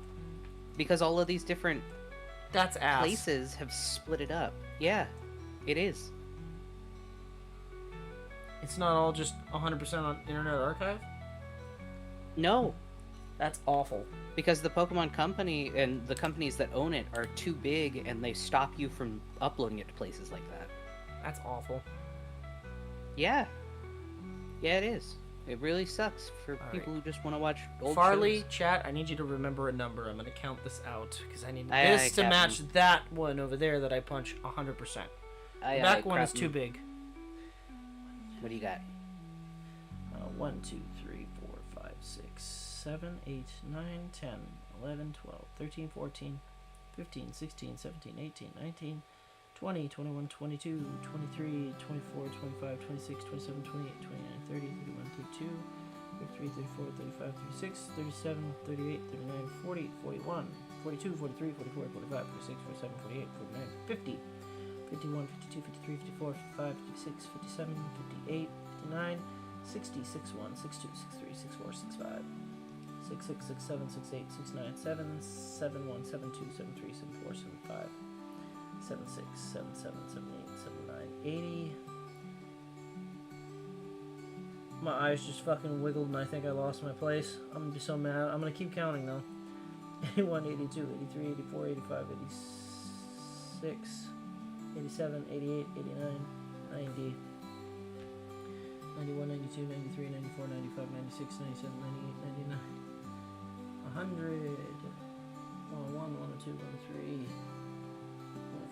Because all of these different That's ass. places have split it up. Yeah, it is. It's not all just 100% on Internet Archive? No, That's awful. because the Pokemon Company and the companies that own it are too big and they stop you from uploading it to places like that. That's awful. Yeah. Yeah, it is. It really sucks for All people who just want to watch old Farley, shows. chat, I need you to remember a number. I'm going to count this out because I need Aye, this aye, to Captain. match that one over there that I punch 100%. The back one is too big. What do you got? 1, 2, 3, 4, 5, 6, 7, 8, 9, 10, 11, 12, 13, 14, 15, 16, 17, 18, 19, 20, 21, 22, 23, 24, 25, 26, 27, 28, 29, 30, 31, 32, 33, 34, 35, 36, 37, 38, 39, 40, 41, 42, 43, 44, 45, 46, 47, 48, 49, 50, 51, 52, 53, 54, 55, 56, 57, 58, 59, 60, 61, 62, 63, 64, 65, 66, 67, 68, 69, 7, 71, 72, 73, 74, 75, 76, 77, 78, 79, 80. My eyes just fucking wiggled and I think I lost my place. I'm gonna be so mad. I'm gonna keep counting though. 81, 82, 83, 84, 85, 86, 87, 88, 89, 90, 91, 92, 93, 94, 95, 96, 97, 98, 99, 100, 101, 102, 103,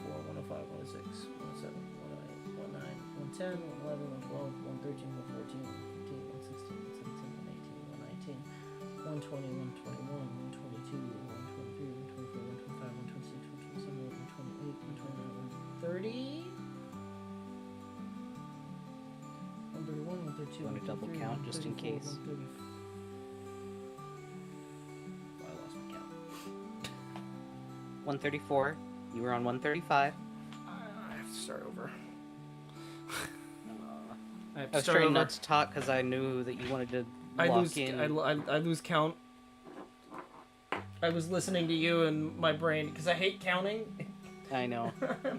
104, 105, 106, 107, 108, 109, 110, 111, 112, 113, 114, 115, 116, 117, 118, 120, 121, 122, 123, 124, 125, 126, 127, 128, 129, 130. 131, 132, You want to double count just in case? I lost my count. 134. You were on 135. I have to start over. I have I to was start trying over. not to talk because I knew that you wanted to I lock lose. in. I lose count. I was listening to you and my brain because I hate counting. I know.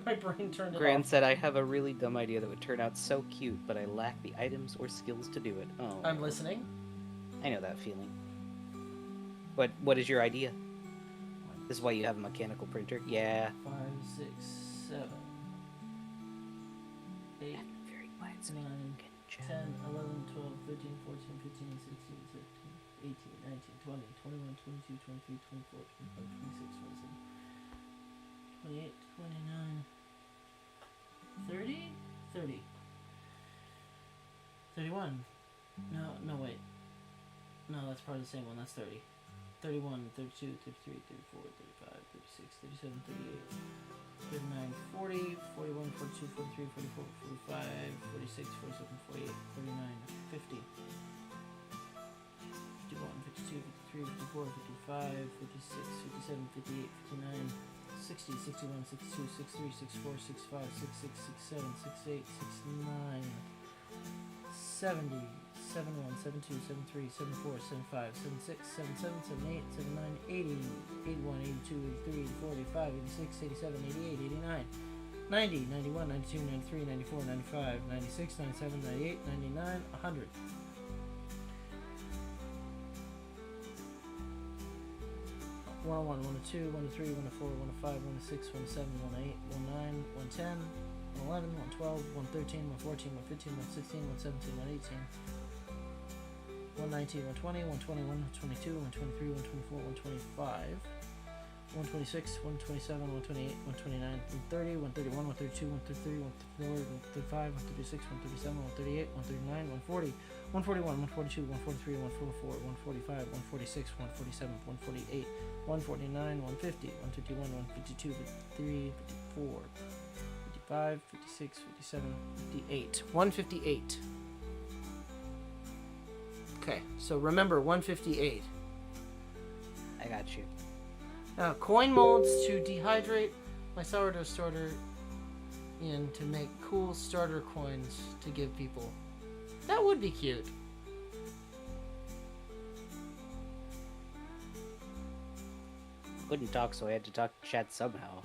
My brain turned it Gran off. said, I have a really dumb idea that would turn out so cute, but I lack the items or skills to do it. Oh. I'm listening. I know that feeling. What is your idea? This is why you have a mechanical printer? Yeah. 5, 6, 7, 8, Very quiet so 9, you can chat. 10, 11, 12, 13, 14, 15, 16, 17, 18, 19, 20, 21, 22, 23, 24, 25, 26, 27, 28, 29, 30? 30. 31. No, wait. No, that's probably the same one. That's 30. 31, 32, 33, 34, 35, 36, 37, 38, 39, 40, 41, 42, 43, 44, 45, 46, 47, 48, 49, 50, 51, 52, 53, 54, 55, 56, 57, 58, 59, 60, 61, 62, 63, 64, 65, 66, 67, 68, 69, 70, 71, 72, 73, 74, 75, 76, 77, 78, 79, 80, 81, 82, 83, 84, 85, 86, 87, 88, 89, 90, 91, 92, 93, 94, 95, 96, 97, 98, 99, 100. 101, 102, 103, 104, 105, 106, 107, 108, 109, 110, 111, 112, 113, 114, 115, 116, 117, 118, 119, 120, 121, 122, 123, 124, 125, 126, 127, 128, 129, 130, 131, 132, 133, 134, 135, 136, 137, 138, 139, 140, 141, 142, 143, 144, 145, 146, 147, 148, 149, 150, 151, 152, 53, 54, 55, 56, 57, 58. 158. Okay, so remember 158. I got you. Now, coin molds to dehydrate my sourdough starter in to make cool starter coins to give people. That would be cute. Couldn't talk, so I had to talk to chat somehow.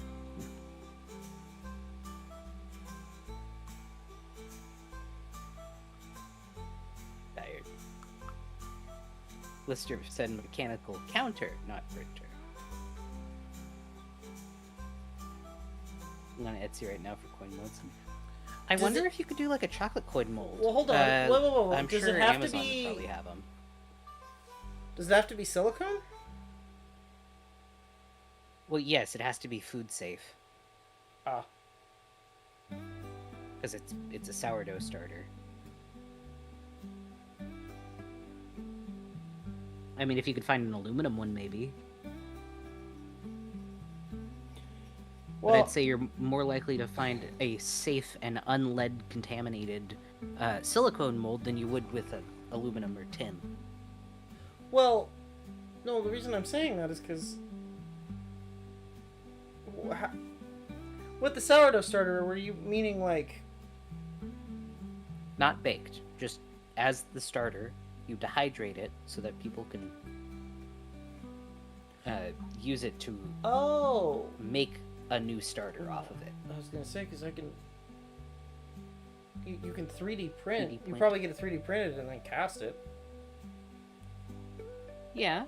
Tired. Lister said mechanical counter, not printer. I'm on Etsy right now for coin molds. I wonder if you could do like a chocolate coin mold. Well, hold on. Whoa. I'm Does sure it have Amazon to be? would probably have them. Does it have to be silicone? Well, yes, it has to be food safe. Ah. Because it's a sourdough starter. I mean, if you could find an aluminum one, maybe. Well, But I'd say you're more likely to find a safe and unlead contaminated silicone mold than you would with an aluminum or tin. well, no. The reason I'm saying that is because with the sourdough starter, were you meaning like? Not baked, just as the starter. You dehydrate it so that people can use it to Oh. make a new starter off of it. I was gonna say because I can. You can 3D print. 3D You print. probably get it 3D printed and then cast it. Yeah,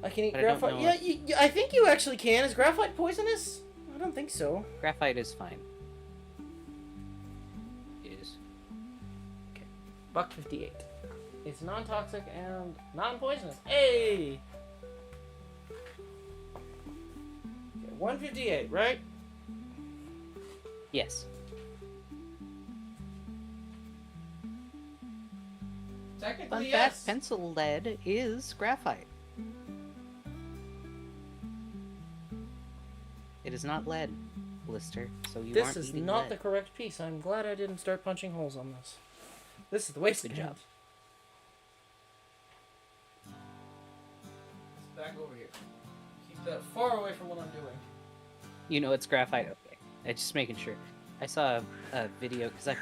I can eat But I don't graphite. know Yeah, I think you actually can. Is graphite poisonous? I don't think so. graphite is fine. Is $1.58. It's non-toxic and non-poisonous. Hey. Okay, 158, right? yes. Technically, Fun yes. fact: pencil lead is graphite. It is not lead, Blister. So you This aren't is eating not lead. the correct piece. I'm glad I didn't start punching holes on this. This is the wasted Good job. Back over here. Keep that far away from what I'm doing. You know it's graphite. Okay, just making sure. I saw a video because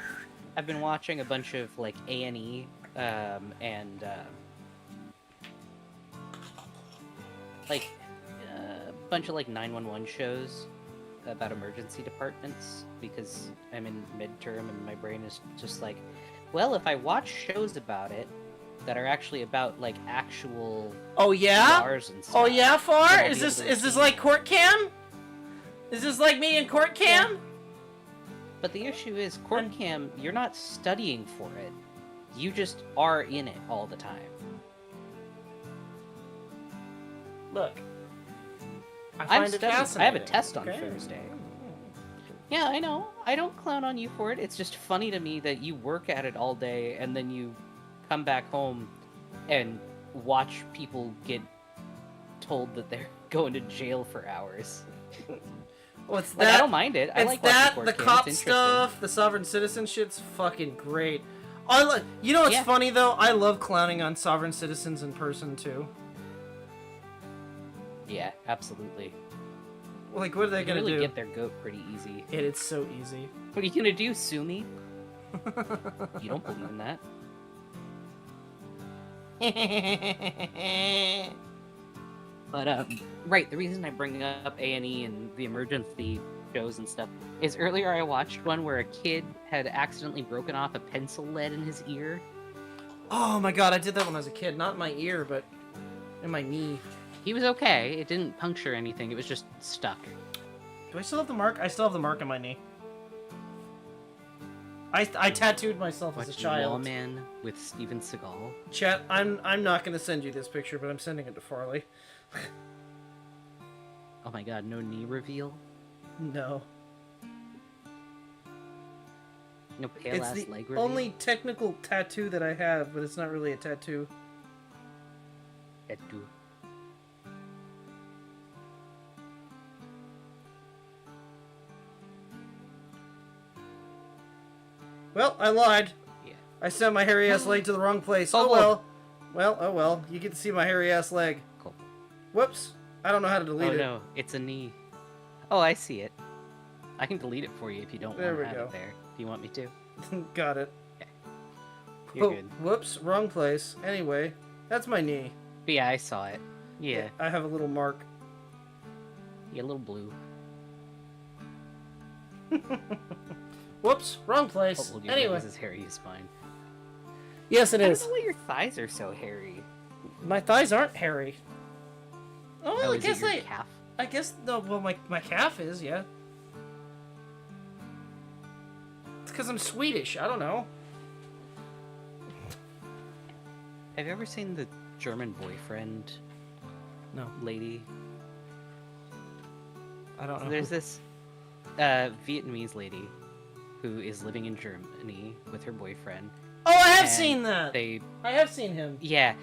I've been watching a bunch of like A&E and like a bunch of like 911 shows about emergency departments because I'm in midterm and my brain is just like, well, if I watch shows about it that are actually about like actual Oh yeah? ERs and stuff, Oh yeah, Far? then I'll Is be this able to is this see- like court cam? Is this like me in court cam? But the issue is, court cam, you're not studying for it. You just are in it all the time. Look. I'm find it studying. I have a fascinating. test on Okay. Thursday. Yeah, I know. I don't clown on you for it. It's just funny to me that you work at it all day and then you come back home and watch people get told that they're going to jail for hours. What's Like, I don't mind it. I It's like watching that, court the cams. cop It's interesting. stuff, the sovereign citizen shit's fucking great. You know what's Yeah. funny though? I love clowning on sovereign citizens in person too. Yeah, absolutely. Like, what are they You can gonna really do? get their goat pretty easy. It's so easy. What are you gonna do, sue me? You don't believe in that. But right, the reason I bring up A&E and the emergency shows and stuff is earlier I watched one where a kid had accidentally broken off a pencil lead in his ear. Oh my god, I did that when I was a kid. Not in my ear, but in my knee. He was okay. It didn't puncture anything. It was just stuck. Do I still have the mark? I still have the mark in my knee. I tattooed myself as a Watched child. Lawman with Steven Seagal. Chat, I'm not gonna send you this picture, but I'm sending it to Farley. Oh my god, no knee reveal? No. No pale It's ass the leg reveal? only technical tattoo that I have, but it's not really a tattoo. Tattoo. Well, I lied. Yeah. I sent my hairy ass leg to the wrong place. Oh Kobold. well. Well, oh well. You get to see my hairy ass leg. Cool. Whoops. I don't know how to delete Oh it. no, it's a knee. Oh, I see it. I can delete it for you if you don't There want we to have go. it there. Do you want me to? Got it. You're Oh, good. whoops, wrong place. Anyway, that's my knee. But yeah, I saw it. Yeah, I have a little mark. yeah, a little blue. Whoops, wrong place. Oh, well, your Anyway. leg is as hairy as mine. Yes, it I don't is. know why your thighs are so hairy. My thighs aren't hairy. Oh, Oh, I is guess it your calf? I guess no. Well, my calf is, yeah. It's because I'm Swedish. I don't know. Have you ever seen the German boyfriend No, lady? I don't know. There's this Vietnamese lady who is living in Germany with her boyfriend. Oh, I have and seen that. They, I have seen him. yeah.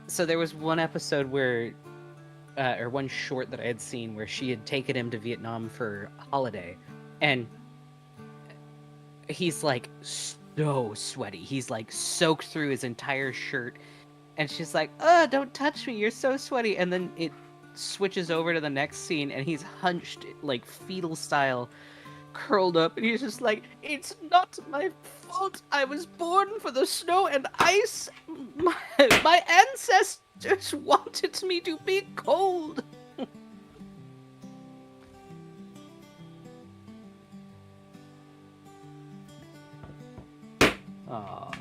So there was one episode where, or one short that I had seen where she had taken him to Vietnam for a holiday, and he's like so sweaty. He's like soaked through his entire shirt, and she's like, "Oh, don't touch me! You're so sweaty." And then it switches over to the next scene, and he's hunched like fetal style, curled up, and he's just like, "It's not my fault. I was born for the snow and ice. My ancestors wanted me to be cold." Aww.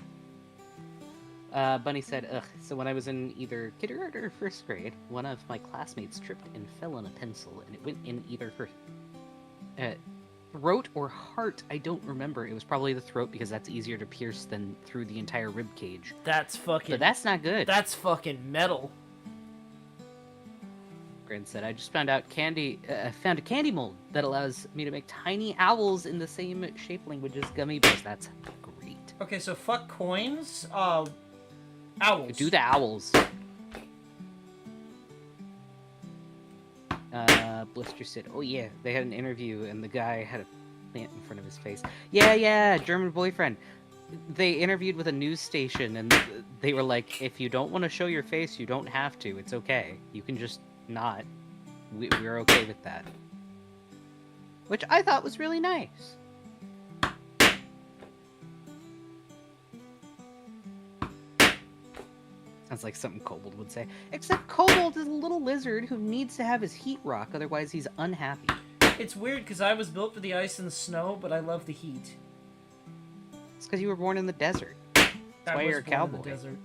Bunny said, "Ugh, so when I was in either kindergarten or first grade, one of my classmates tripped and fell on a pencil, and it went in either her throat or heart. I don't remember. It was probably the throat because that's easier to pierce than through the entire rib cage. That's fucking. But that's not good." That's fucking metal. Grin said, "I just found out found a candy mold that allows me to make tiny owls in the same shape language as gummy bears. That's great. Okay, so fuck coins. Owls. Do the owls." Blister said, "Oh yeah, they had an interview and the guy had a plant in front of his face." Yeah, German boyfriend. They interviewed with a news station and they were like, "If you don't want to show your face, you don't have to. It's okay. You can just not. We're okay with that." Which I thought was really nice. Sounds like something Kobold would say. Except Kobold is a little lizard who needs to have his heat rock, otherwise he's unhappy. It's weird because I was built for the ice and the snow, but I love the heat. It's because you were born in the desert. That's why you're a cowboy. Desert.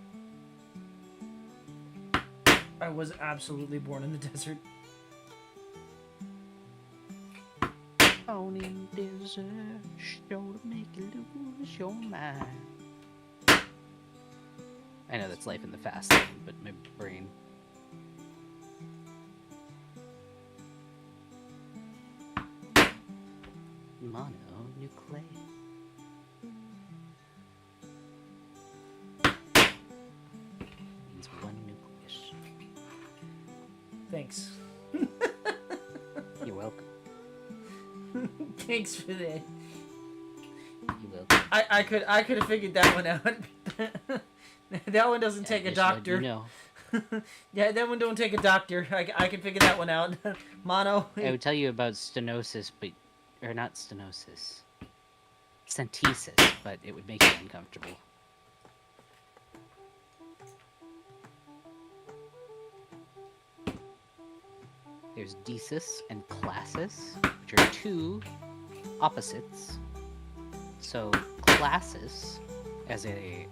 I was absolutely born in the desert. Born in the desert, sure to make you lose your mind. I know that's life in the fast lane, but my brain. Mononucleate. Means one nucleus. Thanks. You're welcome. Thanks for that. You're welcome. I could have figured that one out. That one doesn't take a doctor. You know. Yeah, that one don't take a doctor. I can figure that one out. Mono. I would tell you about stenosis, but or not stenosis, centesis, but it would make you uncomfortable. There's desis and classis, which are two opposites. So classis, as a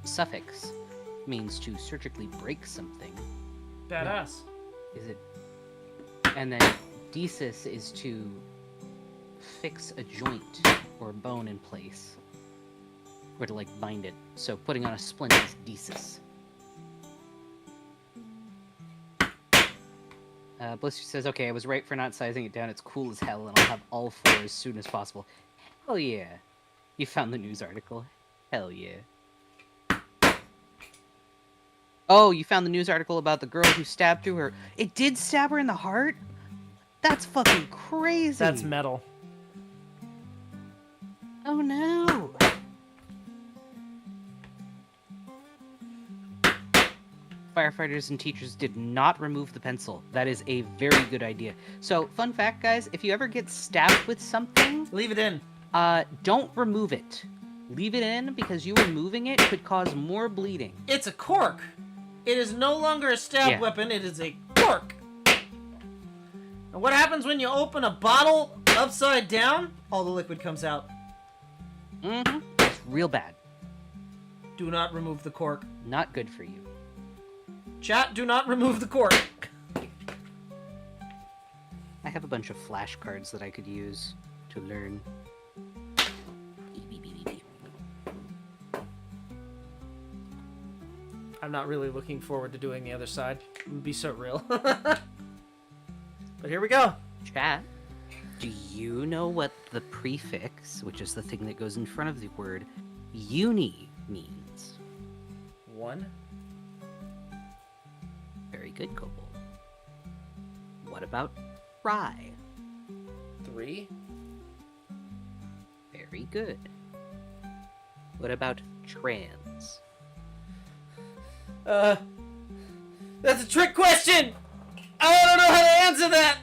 suffix, means to surgically break something. Badass. Is it? And then desis is to fix a joint or a bone in place, or to like bind it. So putting on a splint is desis. Blister says, "Okay, I was right for not sizing it down. It's cool as hell, and I'll have all four as soon as possible." Hell yeah! You found the news article. Hell yeah! Oh, you found the news article about the girl who stabbed through her. It did stab her in the heart? That's fucking crazy. That's metal. Oh no. Firefighters and teachers did not remove the pencil. That is a very good idea. So, fun fact, guys, if you ever get stabbed with something, Leave it in. don't remove it. Leave it in because you removing it could cause more bleeding. It's a cork. It is no longer a stab weapon. It is a cork. And what happens when you open a bottle upside down? All the liquid comes out. Mm-hmm. It's real bad. Do not remove the cork. Not good for you. Chat, do not remove the cork. I have a bunch of flashcards that I could use to learn. I'm not really looking forward to doing the other side. It would be so real. But here we go. Chat, do you know what the prefix, which is the thing that goes in front of the word, uni means? 1. Very good, Kobold. What about try? 3. Very good. What about trans? That's a trick question! I don't know how to answer that!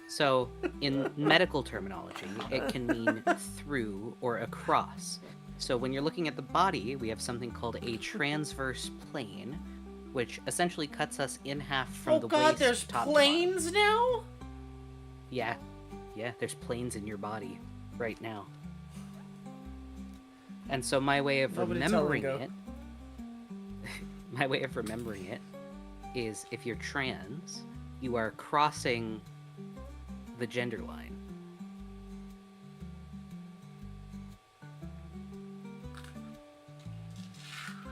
So, in medical terminology, it can mean through or across. So when you're looking at the body, we have something called a transverse plane, which essentially cuts us in half from the waist there's top planes to now? Yeah, there's planes in your body right now. And so my way of remembering it, is if you're trans, you are crossing the gender line.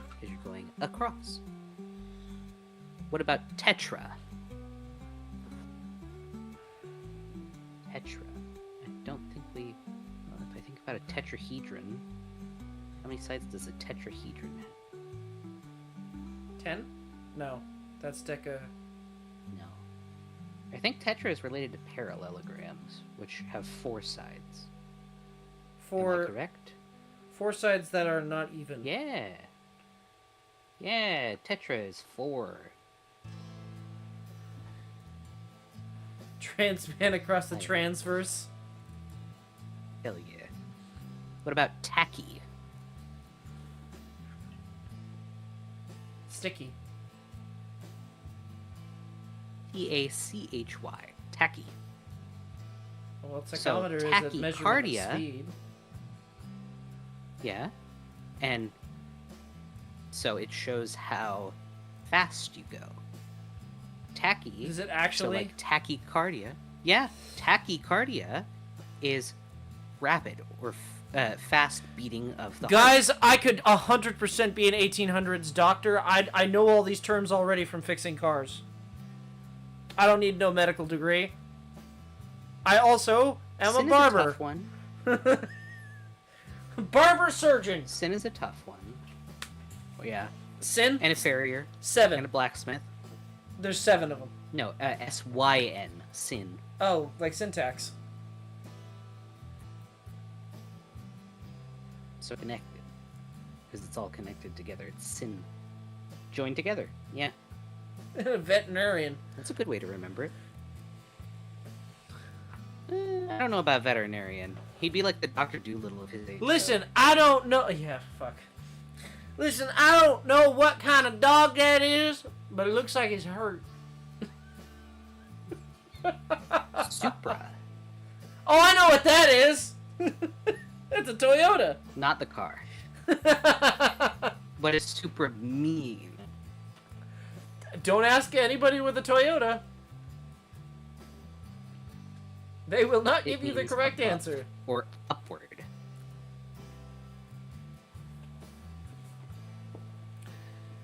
Because you're going across. What about tetra? Tetra. I don't think we... Well, if I think about a tetrahedron, how many sides does a tetrahedron have? 10? No. That's deca... No. I think tetra is related to parallelograms, which have 4 sides. Am I correct? 4 sides that are not even. Yeah. Yeah, tetra is 4. Transpan across the transverse. Hell yeah. What about tacky? Sticky. Tachy. Tacky. Well, tachometer is a measurement of tachycardia. speed. Yeah. And so it shows how fast you go. Tachy. Is it actually? So like tachycardia. Yeah, tachycardia is rapid or fast beating of the heart. Guys, I could 100% be an 1800s doctor. I know all these terms already from fixing cars. I don't need no medical degree. I also am Sin a barber. Is a tough one. Barber surgeon. Sin is a tough one. Oh yeah. Sin? And a farrier. 7. And a blacksmith. There's 7 of them. No, S-Y-N, sin. Oh, like syntax. So connected. Because it's all connected together. It's sin. Joined together. Yeah. Veterinarian. That's a good way to remember it. I don't know about veterinarian. He'd be like the Dr. Doolittle of his age. Listen, I don't know. Yeah, fuck. Listen, I don't know what kind of dog that is, but it looks like it's hurt. Supra. Oh, I know what that is. It's a Toyota. Not the car. What does Supra mean? Don't ask anybody with a Toyota. They will not give you the means correct above answer. Or upward.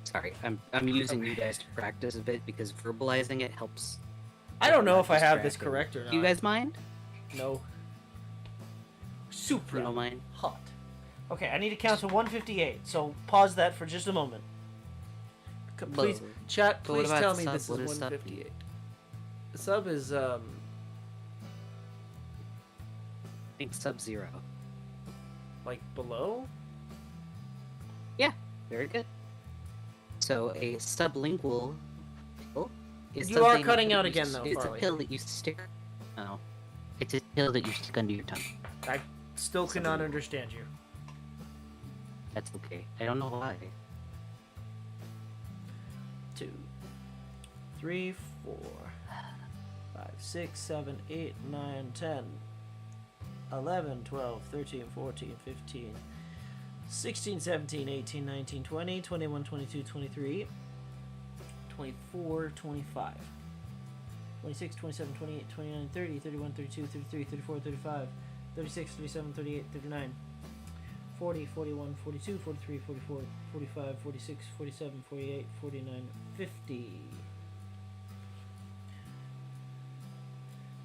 Sorry, I'm using you guys to practice a bit because verbalizing it helps. I don't know if I have this distracting. correct or not. Do you guys mind? No. Super You don't mind? hot. Okay, I need to count to 158, so pause that for just a moment. Please, Whoa. chat, But what please about tell me sub? this is What does sub 158. Sub is, I think Sub-Zero. like below? Yeah, very good. So a sublingual pill is You are something cutting that out you again, though, It's Farley. a pill that you stick. Oh, it's a pill that you stick under your tongue. I still cannot understand you. That's okay. I don't know why. 2, 3, 4, 5, 6, 7, 8, 9, 10, 11, 12, 13, 14, 15, 16, 17, 18, 19, 20, 21, 22, 23, 24, 25, 26, 27, 28, 29, 30, 31, 32, 33, 34, 35, 36, 37, 38, 39, 40, 41, 42, 43, 44, 45, 46, 47, 48, 49, 50.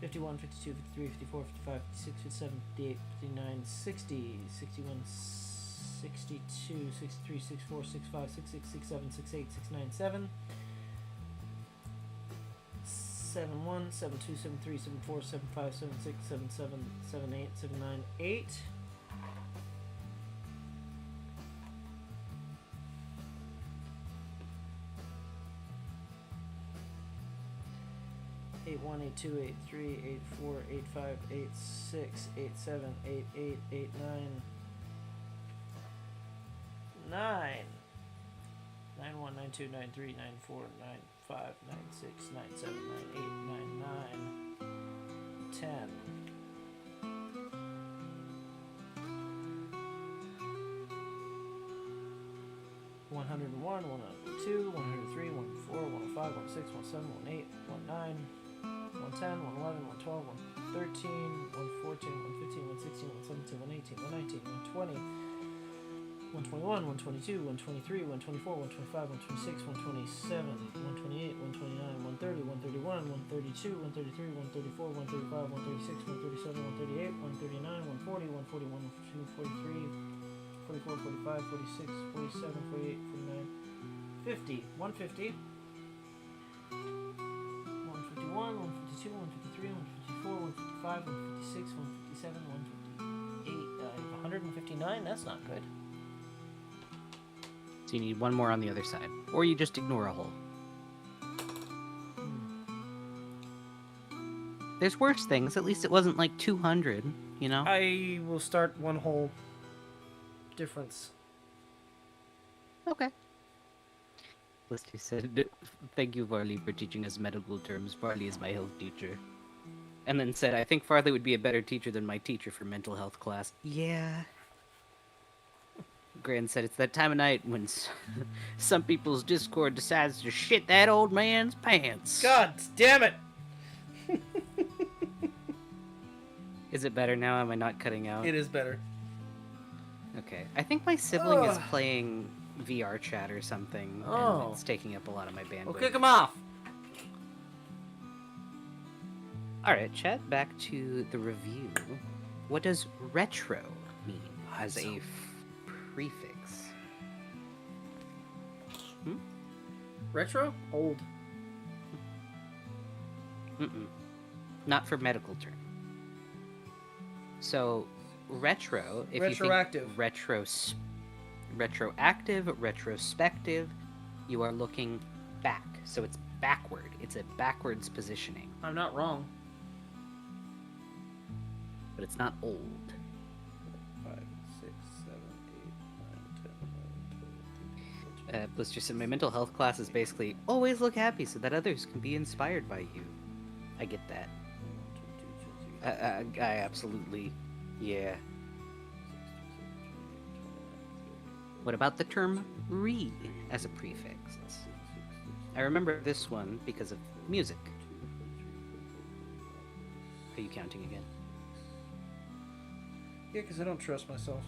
51, 52, 53, 54, 55, 56, 57, 58, 59, 60, 61, 62, 63, 64, 65, 66, 67, 68, 69, 7. 71, 72, 73, 74, 75, 76, 77, 78, 79, 8. 81, 82, 83, 84, 85, 86, 87, 88, 89, 9. 91, 92, 93, 94, 95, 96, 97, 98, 99, 10. 101, 102, 103, 104, 105, 106, 107, 108, 19, 110, 111, 112, 113, 114, 115, 116, 117, 118, 119, 120, 121, 122, 123, 124, 125, 126, 127, 128, 129, 130, 131, 132, 133, 134, 135, 136, 137, 138, 139, 140, 141, 142, 43, 44, 45, 46, 47, 48, 49, 50, 150, 151, 152, 153, 154, 155, 156, 157, 158, 159, that's not good. So you need one more on the other side. Or you just ignore a hole. There's worse things. At least it wasn't like 200, you know? I will start one whole difference. Okay. Lister said, "Thank you, Varley, for teaching us medical terms. Varley is my health teacher." And then said, "I think Farley would be a better teacher than my teacher for mental health class." Yeah. Gran said, "It's that time of night when some people's Discord decides to shit that old man's pants." God damn it! Is it better now? Am I not cutting out? It is better. Okay. I think my sibling is Ugh. playing VR chat or something, Oh. and it's taking up a lot of my bandwidth. We'll kick him off. Alright, chat, back to the review. What does retro mean as a prefix? Retro? Old. Mm-mm. Not for medical term. So, retro, if Retroactive. you think retroactive, retrospective, you are looking back. So it's backward. It's a backwards positioning. I'm not wrong. But it's not old. 5, 6, 7, 8, 9, 10, 11, 12, 13, 14. Blister said, my mental health class is basically always look happy so that others can be inspired by you. I get that. I absolutely, yeah. What about the term read as a prefix? I remember this one because of music. Are you counting again? Yeah, because I don't trust myself.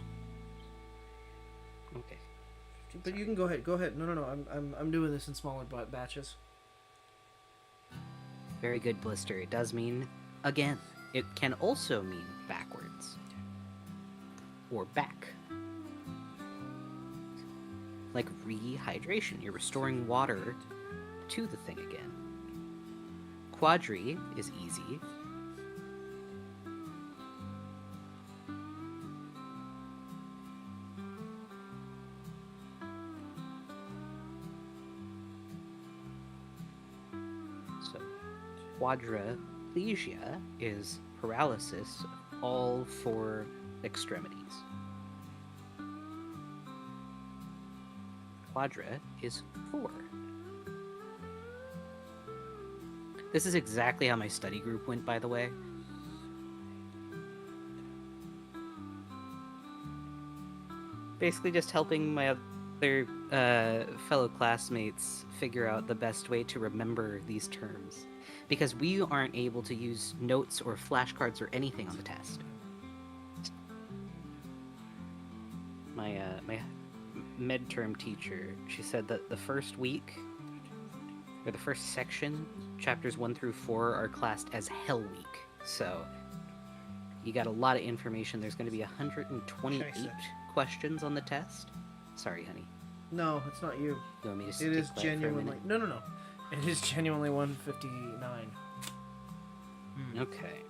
Okay. But you can go ahead. Go ahead. No. I'm doing this in smaller batches. Very good, Blister. It does mean again. It can also mean backwards. Or back. Like rehydration. You're restoring water to the thing again. Quadri is easy. So, quadriplegia is paralysis of all four extremities. Quadra is 4. This is exactly how my study group went, by the way. Basically just helping my other fellow classmates figure out the best way to remember these terms. Because we aren't able to use notes or flashcards or anything on the test. My midterm teacher, she said that the first week, or the first section, chapters 1 through 4 are classed as Hell Week. So, you got a lot of information. There's going to be 128 questions on the test. Sorry, honey. No, it's not you. You want me to It stay is quiet for a genuinely... minute? No. It is genuinely 159. Okay.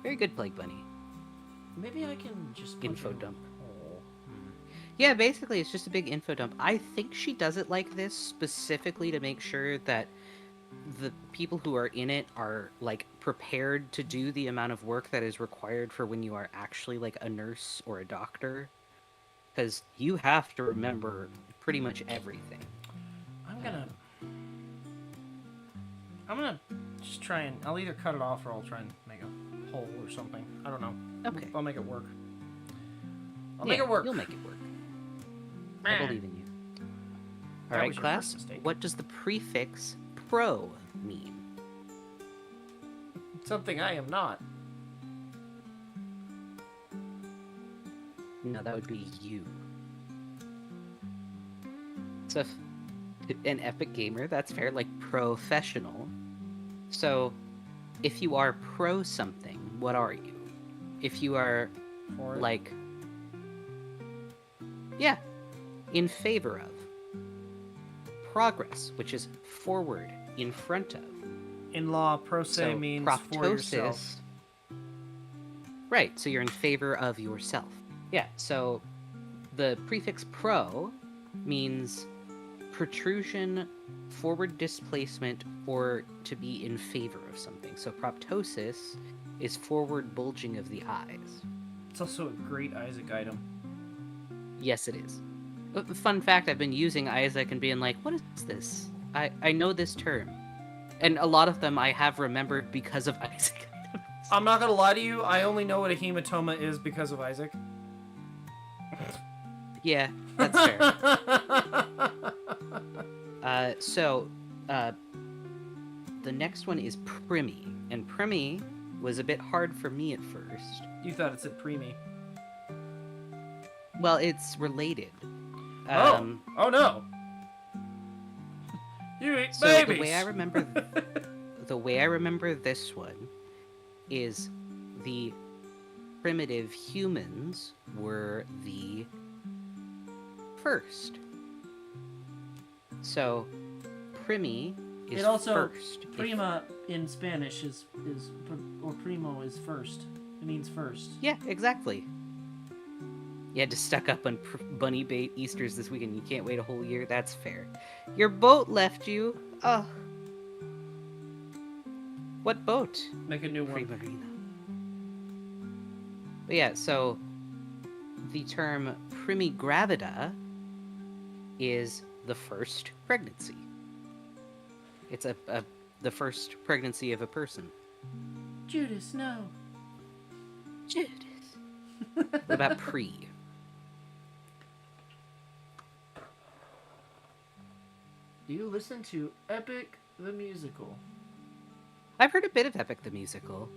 Very good, Plague Bunny. Maybe I can just... Info dump. Yeah, basically, it's just a big info dump. I think she does it like this specifically to make sure that the people who are in it are, like, prepared to do the amount of work that is required for when you are actually, like, a nurse or a doctor. Because you have to remember pretty much everything. I'm gonna just try and... I'll either cut it off or I'll try and make a hole or something. I don't know. Okay. I'll make it work. I'll make it work. You'll make it work. I believe in you. That Alright, was your class, first mistake. what does the prefix pro mean? Something I am not. No, that would be you. So, an epic gamer, that's fair, like professional. So, if you are pro something, what are you? If you are, For it. like, yeah, in favor of. Progress, which is forward, in front of. In law, pro se So, means proptosis. for yourself. Right, so you're in favor of yourself. Yeah, so the prefix pro means protrusion, forward displacement, or to be in favor of something. So proptosis is forward bulging of the eyes. It's also a great Isaac item. Yes, it is. Fun fact, I've been using Isaac and being like, what is this? I know this term. And a lot of them I have remembered because of Isaac. I'm not gonna lie to you, I only know what a hematoma is because of Isaac. Yeah, that's fair. The next one is Primi. And Primi was a bit hard for me at first. You thought it said preemie. Well, it's related. Oh no! You eat So babies! the way I remember this one is the primitive humans were the first. So, Primi is It also first. prima in Spanish is or primo is first. It means first. Yeah, exactly. You had to stuck up on bunny bait Easters this weekend. You can't wait a whole year. That's fair. Your boat left you. Oh. What boat? Make a new one. Primarina. But yeah, so the term primigravida is the first pregnancy. It's the first pregnancy of a person. Judas, no. Judas. What about pre? Do you listen to Epic the Musical? I've heard a bit of Epic the Musical.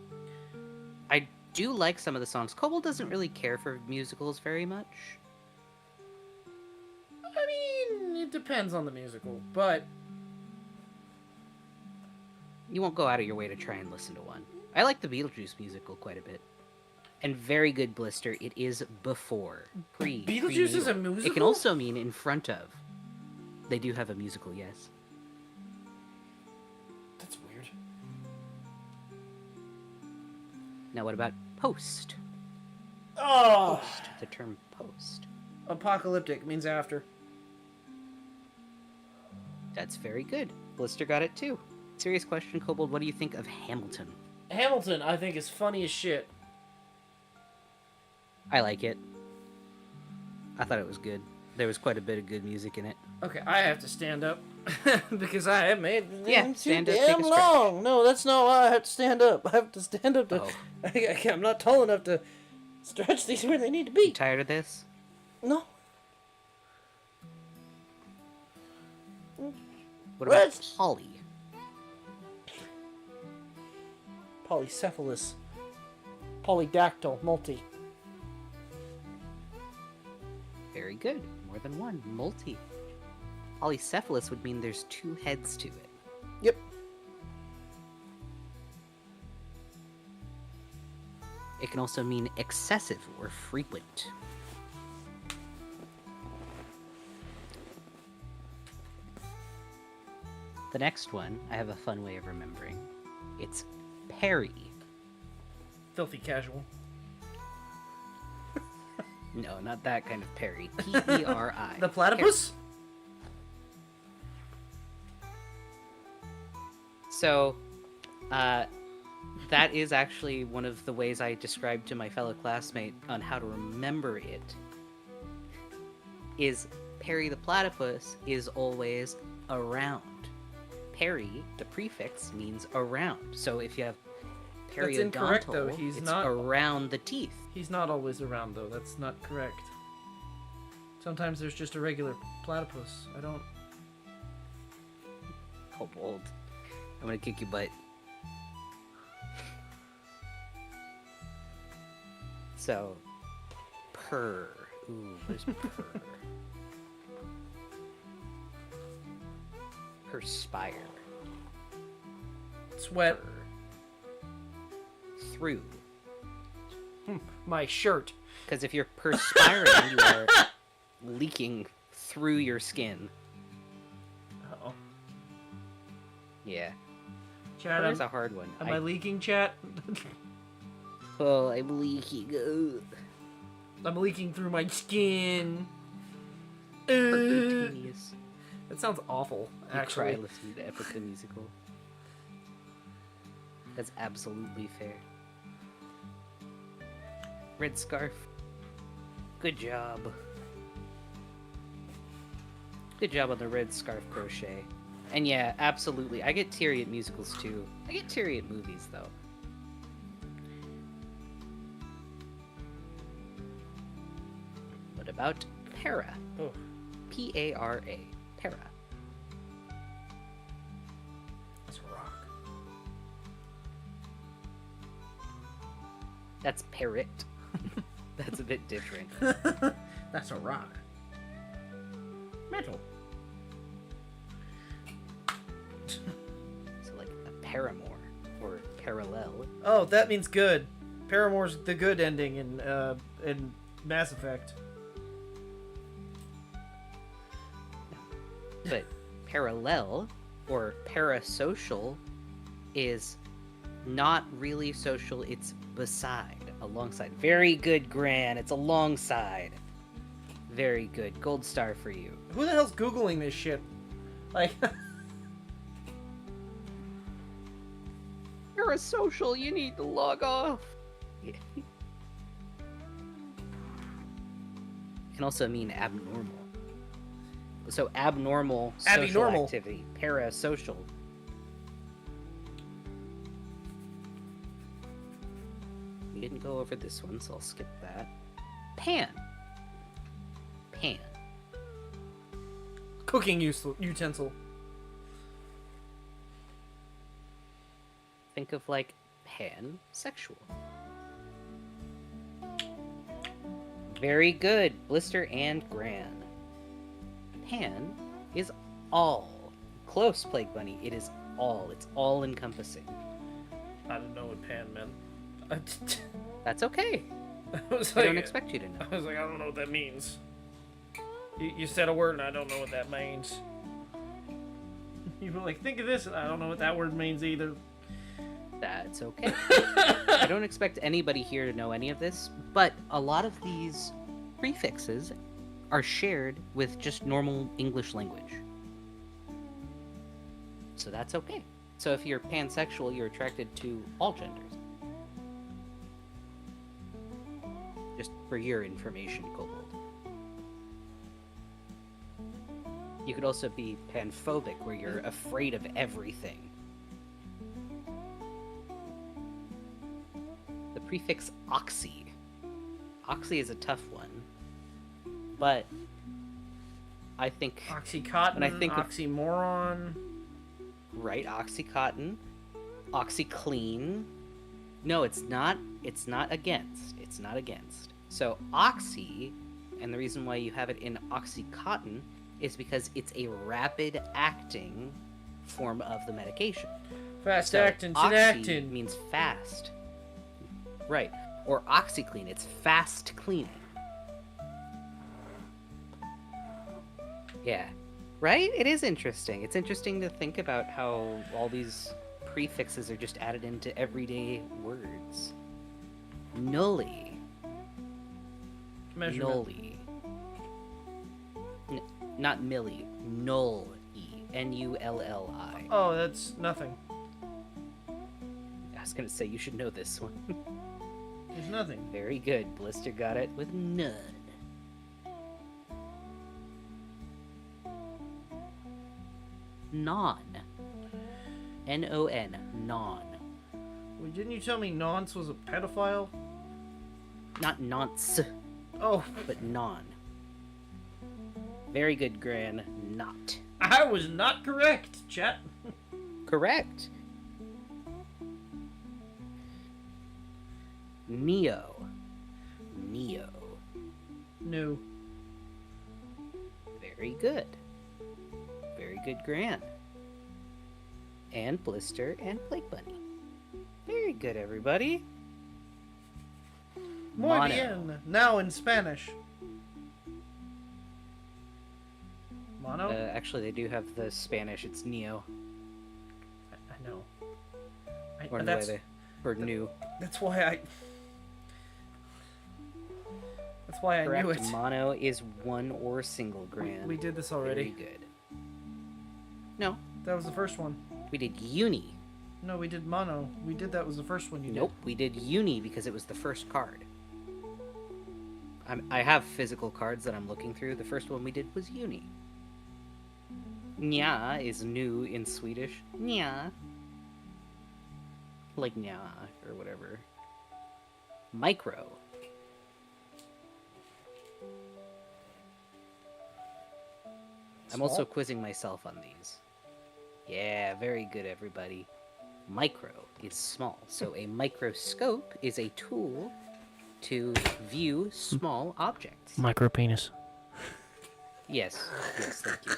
I do like some of the songs. Kobold doesn't really care for musicals very much. I mean, it depends on the musical, but You won't go out of your way to try and listen to one. I like the Beetlejuice musical quite a bit. And very good, Blister. It is before. Beetlejuice is a musical? It can also mean in front of. They do have a musical, yes. that's weird. Now what about post? Oh, Post. The term post. apocalyptic means after. That's very good. Blister got it too. Serious question, Kobold. What do you think of Hamilton? Hamilton, I think, is funny as shit. I like it. I thought it was good. There was quite a bit of good music in it. Okay, I have to stand up because I have made Yeah, too stand up, damn take a stretch. long. No, that's not why I have to stand up. I have to stand up to. Oh. I'm not tall enough to stretch these where they need to be. You tired of this? No. What about Rest. Polly? Polycephalus. Polydactyl. Multi. Very good. More than one. Multi. Polycephalus would mean there's two heads to it. Yep. It can also mean excessive or frequent. The next one, I have a fun way of remembering. It's Perry. Filthy casual. No, not that kind of Perry. P-E-R-I. The platypus? So, that is actually one of the ways I described to my fellow classmate on how to remember it. Is Perry the platypus is always around. Perry, the prefix, means around. So if you have periodontal, incorrect, though. He's it's not- around the teeth. He's not always around, though. That's not correct. Sometimes there's just a regular platypus. I don't... Kobold. I'm gonna kick your butt. So, purr. Ooh, where's purr? Perspire. Sweat. Through. My shirt. Because if you're perspiring, you are leaking through your skin. Uh-oh. Yeah. Chat, That's a hard one. am I leaking, chat? Oh, I'm leaking. Ugh. I'm leaking through my skin. Percutaneous. That sounds awful, You actually. cry listening to Epic the Musical. That's absolutely fair. Red scarf. Good job. Good job on the red scarf crochet. And yeah, absolutely. I get teary at musicals too. I get teary at movies though. What about para? Oh. P-A-R-A. Para. That's a rock. That's parrot. That's a bit different. That's a rock. Metal. So like a paramour or parallel. Oh, that means good. Paramore's the good ending in Mass Effect. But parallel Or parasocial is not really social, it's beside, alongside. Very good, Gran. It's alongside. Very good. Gold star for you. Who the hell's Googling this shit? Like, Parasocial, you need to log off. Yeah. Can also mean abnormal. So abnormal social Abnormal. activity. Parasocial. We didn't go over this one, so I'll skip that. Pan. Pan. cooking utensil. Think of like pansexual. Very good, Blister and Gran. Pan is all. Close, Plague Bunny. It is all. It's all encompassing. I didn't know what pan meant. That's okay. I was I like, don't expect you to know. I was like, I don't know what that means. You said a word and I don't know what that means. You were like, think of this, and I don't know what that word means either. That's okay. I don't expect anybody here to know any of this, but a lot of these prefixes are shared with just normal English language. So that's okay. So if you're pansexual, you're attracted to all genders. Just for your information, Kobold. You could also be panphobic, where you're afraid of everything. The prefix oxy. Oxy is a tough one. But I think... Oxycontin, when I think of- oxymoron. Right, Oxycontin. OxyClean. No, it's not. It's not against. It's not against. So oxy, and the reason why you have it in Oxycontin is because it's a rapid acting form of the medication. Fast So acting, oxy acting. means fast. Right. Or OxyClean, it's fast cleaning. Yeah. Right? It is interesting. It's interesting to think about how all these prefixes are just added into everyday words. Nully. Measurement. Nully. Not milli. Null. Nulli. Oh, that's nothing. I was gonna say you should know this one. There's nothing. Very good. Blister got it with none. Non. N-O-N. Non. Well, didn't you tell me Nonce was a pedophile? Not nonce, Oh, but non. Very good, Gran. Not. I was not correct, chat. Correct. Neo. Neo. No. Very good. Very good, Gran. And Blister and Plague Bunny. Very good, everybody. Muy Mono. bien. Now in Spanish. Mono? Actually, they do have the Spanish. It's Neo. I know. Or That's, Nueve. Or New. that's why I... That's why I Correct. knew it. Mono is one or single, Gran. We did this Very already. good. No, That was the first one. we did Uni. No, we did mono. We did that was the first one you Nope, we did Uni because it was the first card. I have physical cards that I'm looking through. The first one we did was Uni. Nya is new in Swedish. Nya. Like nya, or whatever. Micro. I'm also Small? quizzing myself on these. Yeah, very good, everybody. Micro is small. So a microscope is a tool to view small objects. Micro penis. Yes, yes, thank you.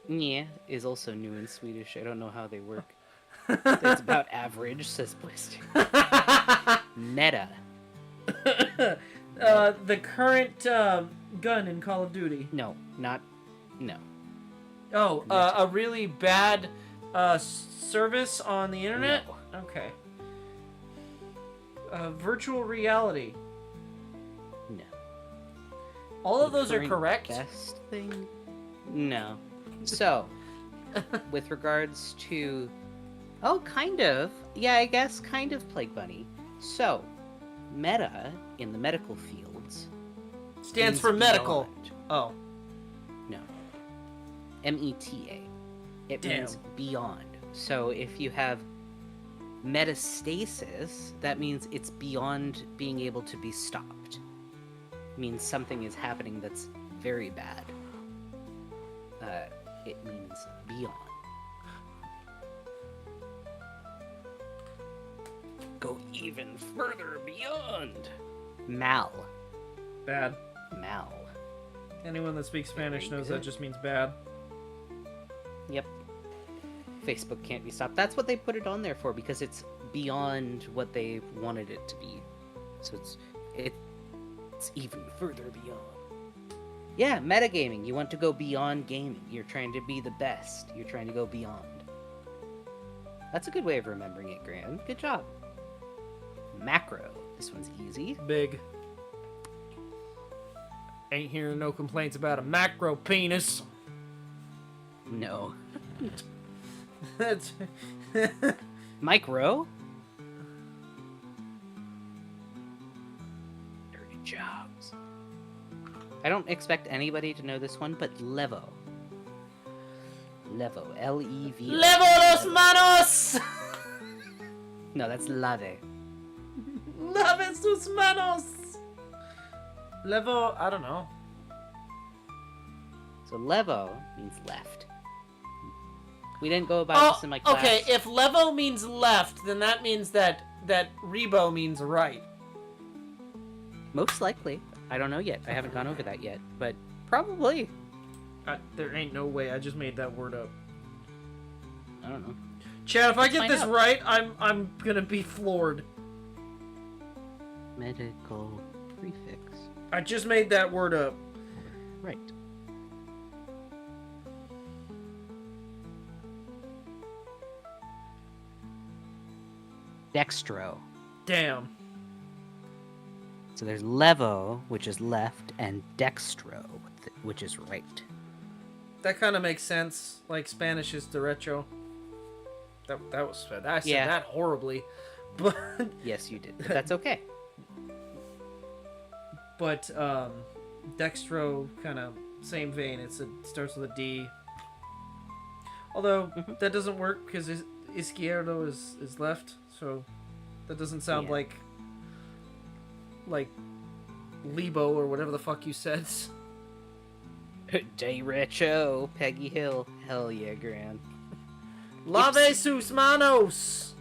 Yeah, is also new in Swedish. I don't know how they work. It's about average, says Blister. Meta. The current gun in Call of Duty. No, not... No. Oh, Meta. a really bad service on the internet? No. Okay. Virtual reality. No. All of those are Current correct? Best thing? No. So, with regards to... Oh, kind of. Yeah, I guess kind of Plague Bunny. So, meta, in the medical fields... Stands means for medical. beyond. Oh. No. META. It Damn. means beyond. So if you have metastasis, that means it's beyond being able to be stopped. It means something is happening that's very bad. It means beyond. Go even further beyond. Mal. Bad. Mal. Anyone that speaks Spanish Very knows that good. just means bad. Yep. Facebook can't be stopped. That's what they put it on there for, because it's beyond what they wanted it to be. So it's even further beyond. Yeah, metagaming. You want to go beyond gaming. You're trying to be the best. You're trying to go beyond. That's a good way of remembering it, Graham. Good job. Macro. This one's easy. Big. Ain't hearing no complaints about a macro penis. No. That's... Micro? Dirty jobs. I don't expect anybody to know this one, but Levo. Levo. L-E-V-O. Levo los manos! No, that's Lave. Lave sus manos! Levo, I don't know. So Levo means left. We didn't go about this in my class. Okay, if levo means left, then that means that rebo means right. Most likely. I don't know yet. I haven't gone over that yet, but probably. There ain't no way. I just made that word up. I don't know. Chad, if I Let's get find this out. right, I'm gonna be floored. Medical prefix. I just made that word up. Right. Dextro. Damn. So there's levo, which is left, and dextro, which is right. That kind of makes sense. Like Spanish is derecho. That was I said Yeah. that horribly, but Yes, you did. But that's okay. but dextro kind of same vein. It starts with a D. Although Mhm. that doesn't work because izquierdo is left, so that doesn't sound Yeah. like Lebo or whatever the fuck you said. Derecho, Peggy Hill. Hell yeah, Gran. Lave sus manos.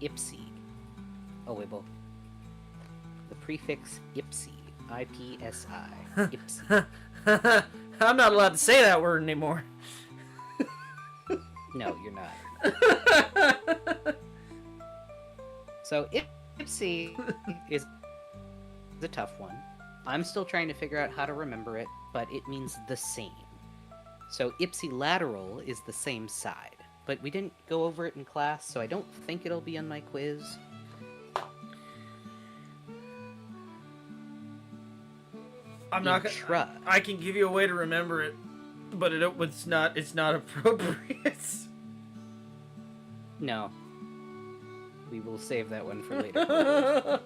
Ipsy. Oh, wait, well. The prefix ipsy. I-P-S-I. Ipsy. I'm not allowed to say that word anymore. No, you're not. So, ipsy is a tough one. I'm still trying to figure out how to remember it, but it means the same. So, ipsilateral is the same side. But we didn't go over it in class, so I don't think it'll be on my quiz. I'm not gonna. Intra. I can give you a way to remember it, but it's not appropriate. No. We will save that one for later.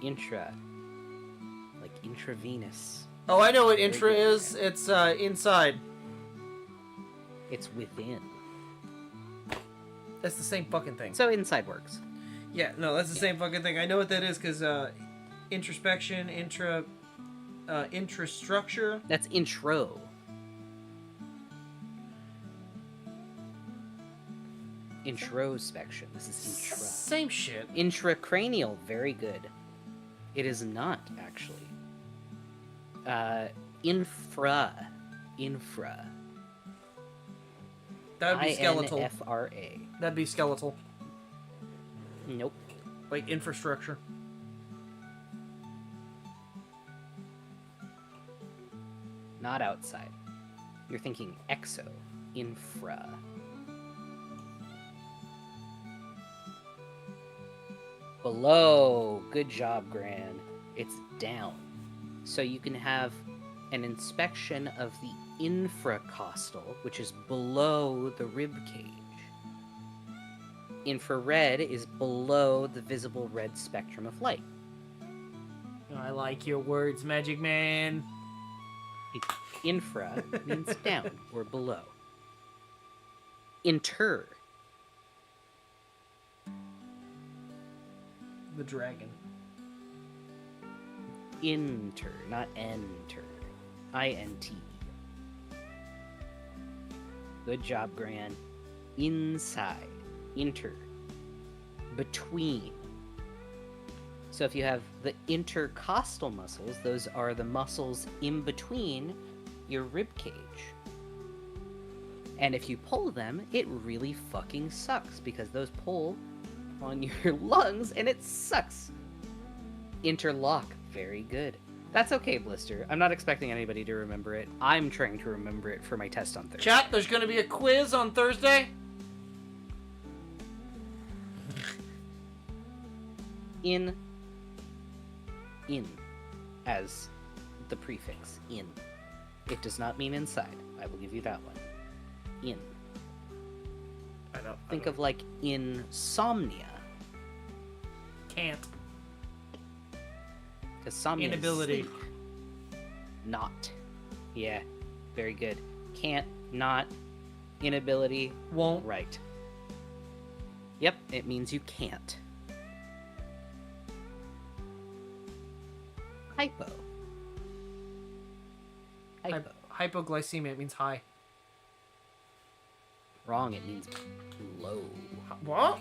Intra. Like intravenous. Oh, I know what intra is. It's inside. It's within. That's the same fucking thing. So inside works. Yeah, no, that's the same fucking thing. I know what that is because introspection, intrastructure. That's intro. Introspection. This is intra. Same shit. Intracranial. Very good. It is not, actually. Infra. That would be skeletal. I-N-F-R-A. That'd be skeletal. Nope. Like infrastructure. not outside. You're thinking exo, infra. Below. Good job, Gran. It's down. So you can have an inspection of the infracostal, which is below the rib cage. Infrared is below the visible red spectrum of light. I like your words, Magic Man. Infra means down or below. Inter. The dragon. Inter, not enter. I-N-T. Good job, Gran. Inside. Inter. Between. So if you have the intercostal muscles, those are the muscles in between your rib cage. And if you pull them, it really fucking sucks because those pull on your lungs and it sucks. Interlock. Very good. That's okay, Blister. I'm not expecting anybody to remember it. I'm trying to remember it for my test on Thursday. Chat, there's going to be a quiz on Thursday. In as the prefix in. It does not mean inside. I will give you that one. In. Think of like insomnia. Can't. Because somnia Inability. is sleep. Not. Yeah. Very good. Can't. Not. Inability. Won't. Right. Yep. It means you can't. Hypo. Hypo. Hypoglycemia means high. Wrong. It means low. What?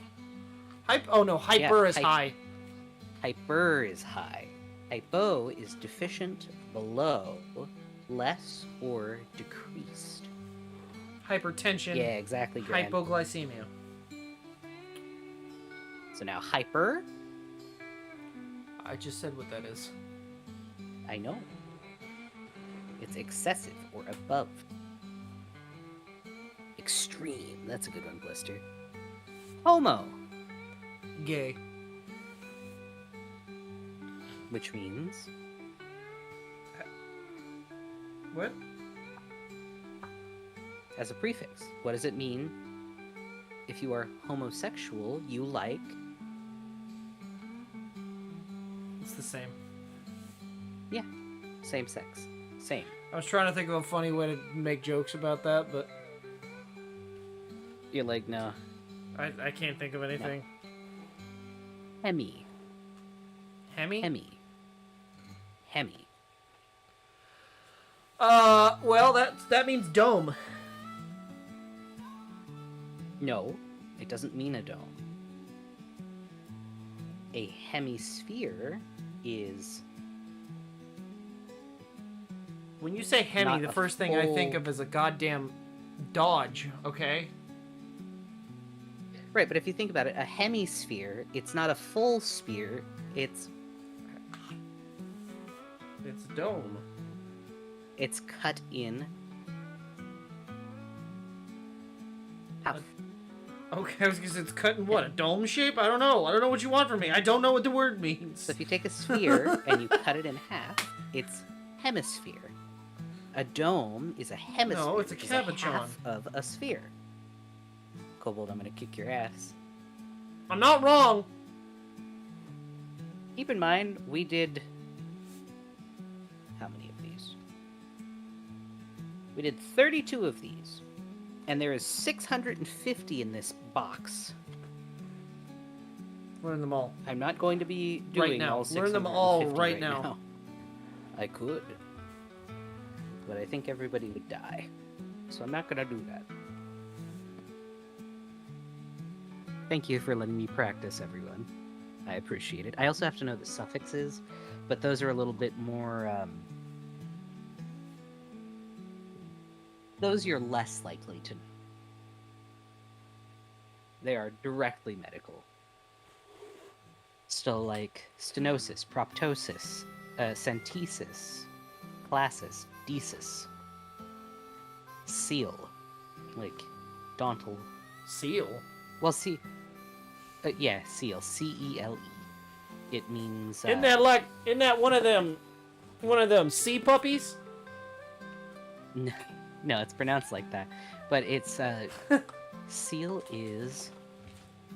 Oh no, hyper is high. Hyper is high. Hypo is deficient, below, less, or decreased. Hypertension. Yeah, exactly, Gran. Hypoglycemia. So now hyper. I just said what that is. I know. It's excessive or above. Extreme. That's a good one, Blister. Homo. Gay. Which means... What? As a prefix. What does it mean if you are homosexual, you like... It's the same. Yeah. Same sex. Same. I was trying to think of a funny way to make jokes about that, but You're like, no. I can't think of anything. Hemi. Hemi? Hemi. Hemi. Well, that means dome. No, it doesn't mean a dome. A hemisphere is... When you say Hemi, Not the a first thing I think full- of is a goddamn Dodge, okay? Right, but if you think about it, a hemisphere, it's not a full sphere, it's It's a dome. cut in half. Okay, I was gonna say it's cut in what, a dome shape? I don't know. I don't know what you want from me. I don't know what the word means. So if you take a sphere and you cut it in half, it's hemisphere. A dome is a hemisphere. No, it's a which is cabochon. half of a sphere. Kobold, I'm gonna kick your ass. I'm not wrong. Keep in mind, we did... How many of these? We did 32 of these. And there is 650 in this box. Learn them all. I'm not going to be doing Right now. all Learn them all 650 right now. I could. But I think everybody would die. So I'm not going to do that. Thank you for letting me practice, everyone. I appreciate it. I also have to know the suffixes, but those are a little bit more... Those you're less likely to know. They are directly medical. Still like stenosis, proptosis, centesis, classis, desis. seal. Like, Dontle. Seal. Well, see, yeah, seal. C-E-L-E. It means. Isn't that one of them sea puppies? No, no, it's pronounced like that, but it's seal is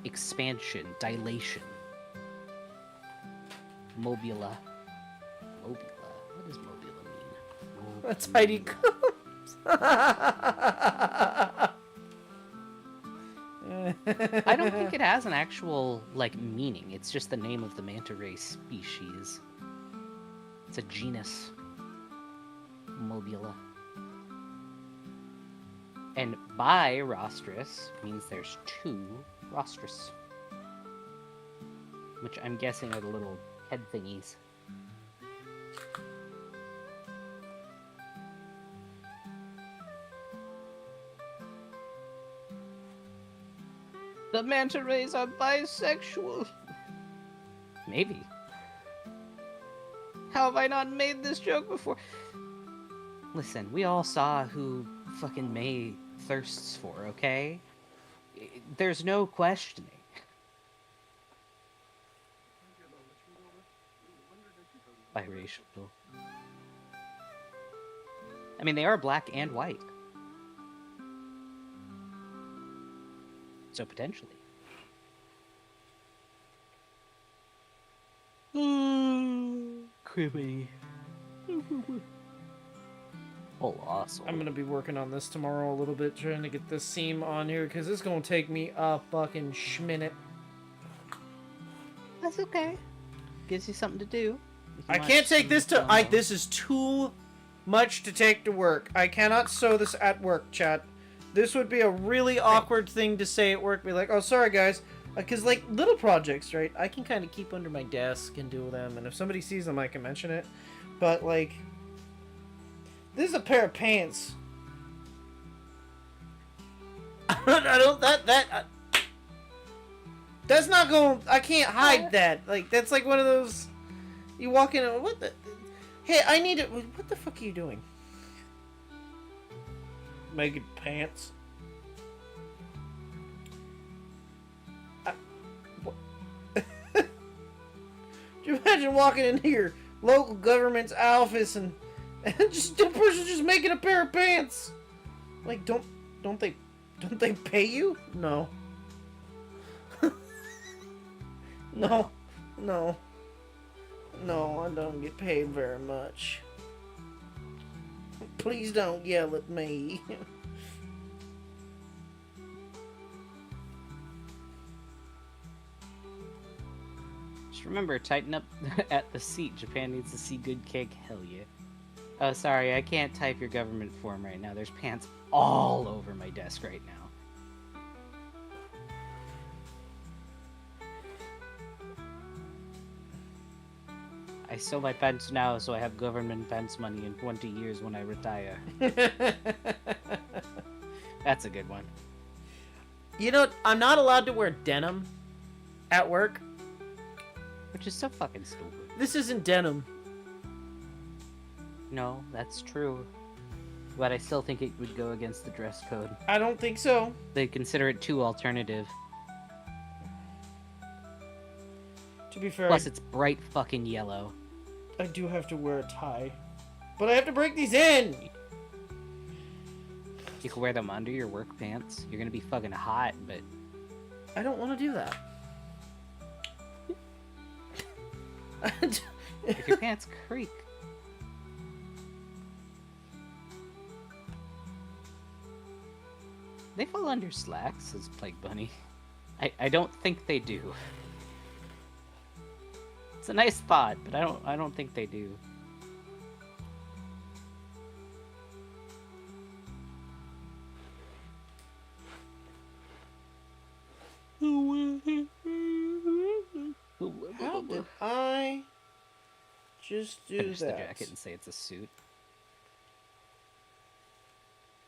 expansion, dilation. Mobula. Mobula. What does mobula mean? That's Heidi Combs. I don't think it has an actual, like, meaning. It's just the name of the manta ray species. It's a genus. Mobula. And bi-rostrous means there's two rostris. Which I'm guessing are the little head thingies. The manta rays are bisexual. Maybe. How have I not made this joke before? Listen, we all saw who fucking May thirsts for, okay? There's no questioning. Biracial. I mean, they are black and white. So potentially. Creepy. Oh, awesome. I'm gonna be working on this tomorrow a little bit, trying to get this seam on here, because it's gonna take me a fucking schminute. That's okay. Gives you something to do. I can't take this to... this is too much to take to work. I cannot sew this at work, chat. This would be a really awkward thing to say at work. Be like, oh, sorry, guys. Because, like, little projects, right? I can kind of keep under my desk and do them. And if somebody sees them, I can mention it. But, like... This is a pair of pants. That's not going... I can't hide that. Like, that's like one of those... You walk in and... What the... Hey, I need it... What the fuck are you doing? Making pants. Do you imagine walking into your local government's office and just the person just making a pair of pants? Like, don't they pay you? No. No, I don't get paid very much. Please don't yell at me. Just remember, tighten up at the seat. Japan needs to see good cake. Hell yeah. Oh, sorry, I can't type your government form right now. There's pants all over my desk right now. I sew my pants now so I have government pants money in 20 years when I retire. That's a good one. You know, I'm not allowed to wear denim at work. Which is so fucking stupid. This isn't denim. No, that's true. But I still think it would go against the dress code. I don't think so. They consider it too alternative. To be fair, Plus, it's bright fucking yellow. I do have to wear a tie. But I have to break these in! You can wear them under your work pants. You're gonna be fucking hot, but... I don't want to do that. If your pants creak. They fall under slacks, says Plague Bunny. I don't think they do. It's a nice thought, but I don't think they do. How did I just do Finish that? the jacket and say it's a suit.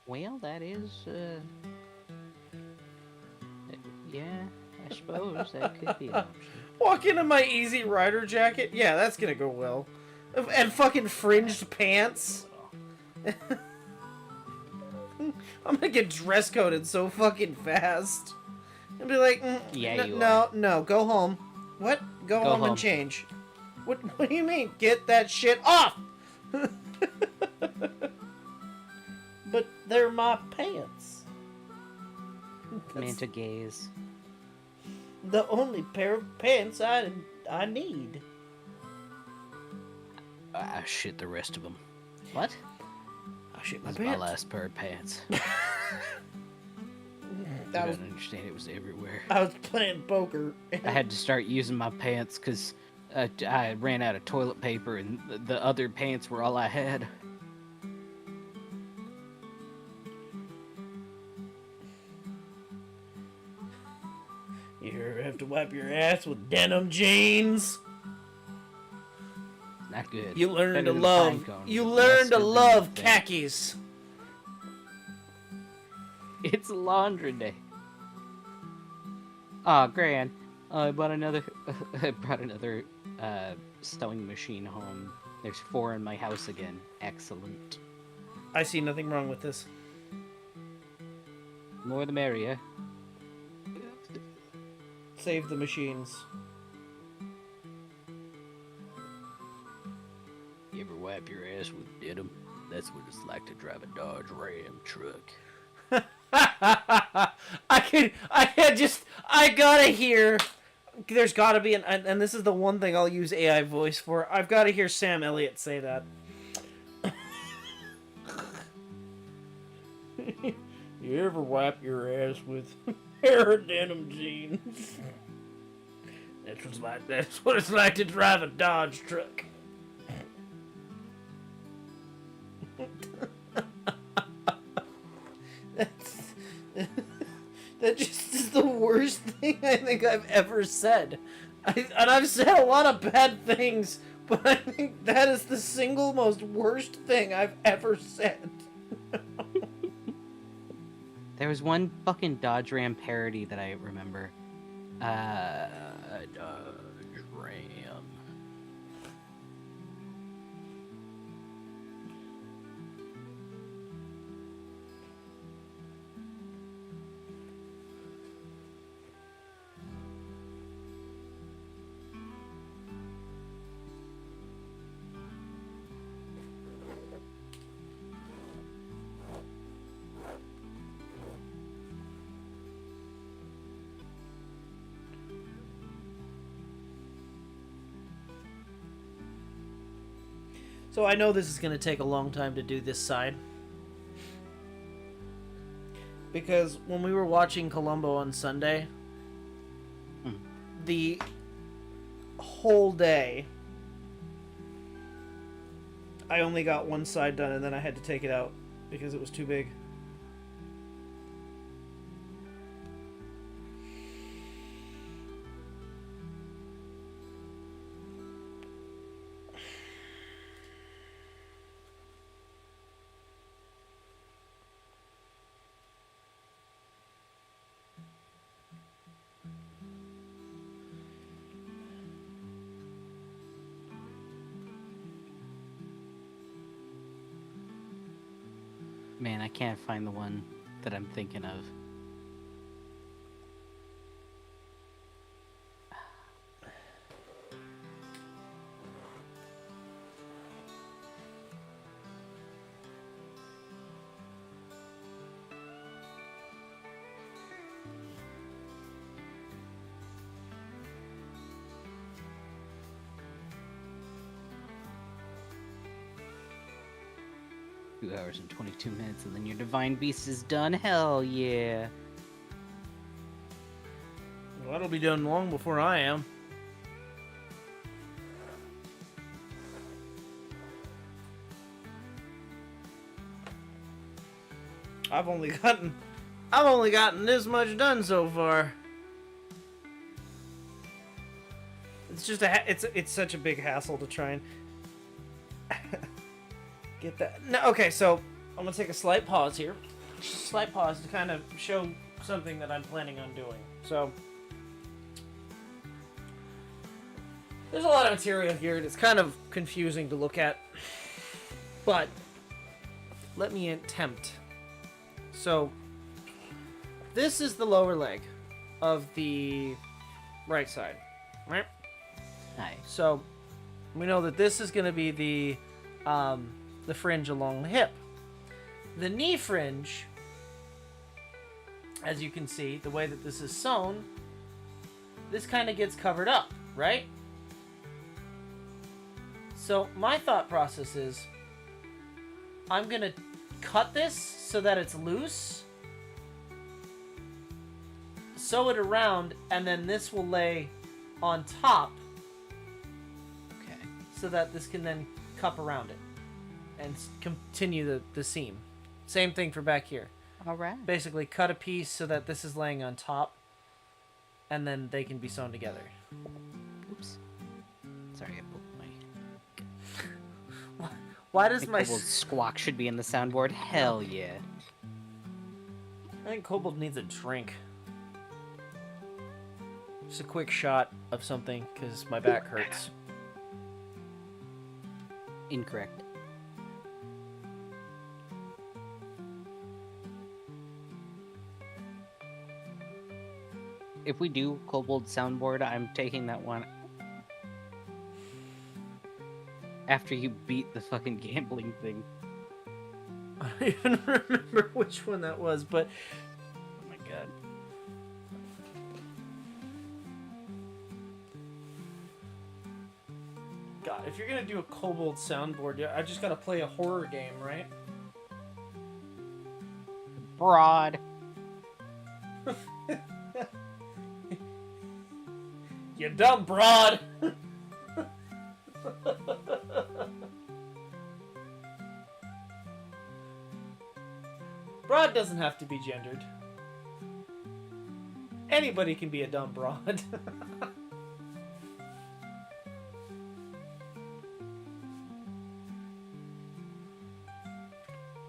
Well, that is, yeah, I suppose that could be an option. Walk into my Easy Rider jacket? Yeah, that's gonna go well. And fucking fringed pants. I'm gonna get dress coded so fucking fast. And be like, Yeah, you no, go home. What? Go home and home. change. What do you mean? Get that shit off! But they're my pants. Manta gaze. The only pair of pants I need. I shit the rest of them. What? I shit my That's my pants. last pair of pants. I I was, don't understand. It was everywhere. I was playing poker. I had to start using my pants because I ran out of toilet paper and the other pants were all I had. You ever have to wipe your ass with denim jeans? Not good. You learn Better to than love. pine cone, You but learn lesser to than love you think. khakis. It's laundry day. Aw, Gran. I bought another. I brought another sewing machine home. There's 4 in my house again. Excellent. I see nothing wrong with this. More the merrier. Save the machines. You ever wipe your ass with denim? That's what it's like to drive a Dodge Ram truck. I gotta hear. There's gotta be and this is the one thing I'll use AI voice for. I've gotta hear Sam Elliott say that. You ever wipe your ass with hair or denim jeans? That's what it's like to drive a Dodge truck. That just is the worst thing I think I've ever said. And I've said a lot of bad things, but I think that is the single most worst thing I've ever said. There was one fucking Dodge Ram parody that I remember. Dodge Ram. So I know this is going to take a long time to do this side. Because when we were watching Columbo on Sunday, the whole day, I only got one side done and then I had to take it out because it was too big. Man, I can't find the one that I'm thinking of. Hours and 22 minutes, and then your divine beast is done. Hell yeah. Well, that'll be done long before I am. I've only gotten this much done so far. It's just it's such a big hassle to try and get that. No, okay, so I'm gonna take a slight pause here. Just a slight pause to kind of show something that I'm planning on doing. So there's a lot of material here, and it's kind of confusing to look at. But let me attempt So this is the lower leg of the right side, right? Hi. So we know that this is going to be the fringe along the hip. The knee fringe, as you can see, the way that this is sewn, this kind of gets covered up, right? So my thought process is I'm going to cut this so that it's loose, sew it around, and then this will lay on top Okay. so that this can then cup around it and continue the seam. Same thing for back here. All right. Basically cut a piece so that this is laying on top, and then they can be sewn together. Oops. Sorry, I pulled my... Why does I think my... Kobold's squawk should be in the soundboard. Hell yeah. I think Kobold needs a drink. Just a quick shot of something, because my back hurts. Incorrect. If we do Kobold soundboard, I'm taking that one after you beat the fucking gambling thing. I don't even remember which one that was, but... Oh my god. God, if you're gonna do a Kobold soundboard, I just gotta play a horror game, right? Broad. You dumb broad! Broad doesn't have to be gendered. Anybody can be a dumb broad.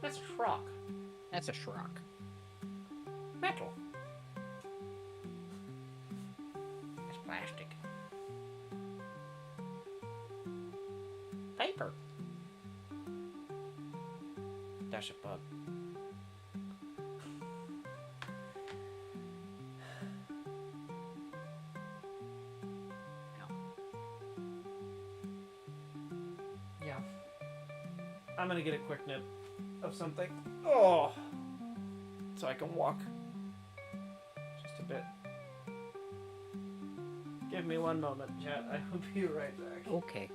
That's a shrock. That's a shrock. Metal. It's plastic. Paper. That's a bug. Yeah. I'm gonna get a quick nip of something. Oh! So I can walk. Just a bit. Give me one moment, chat. I will be right back. Okay.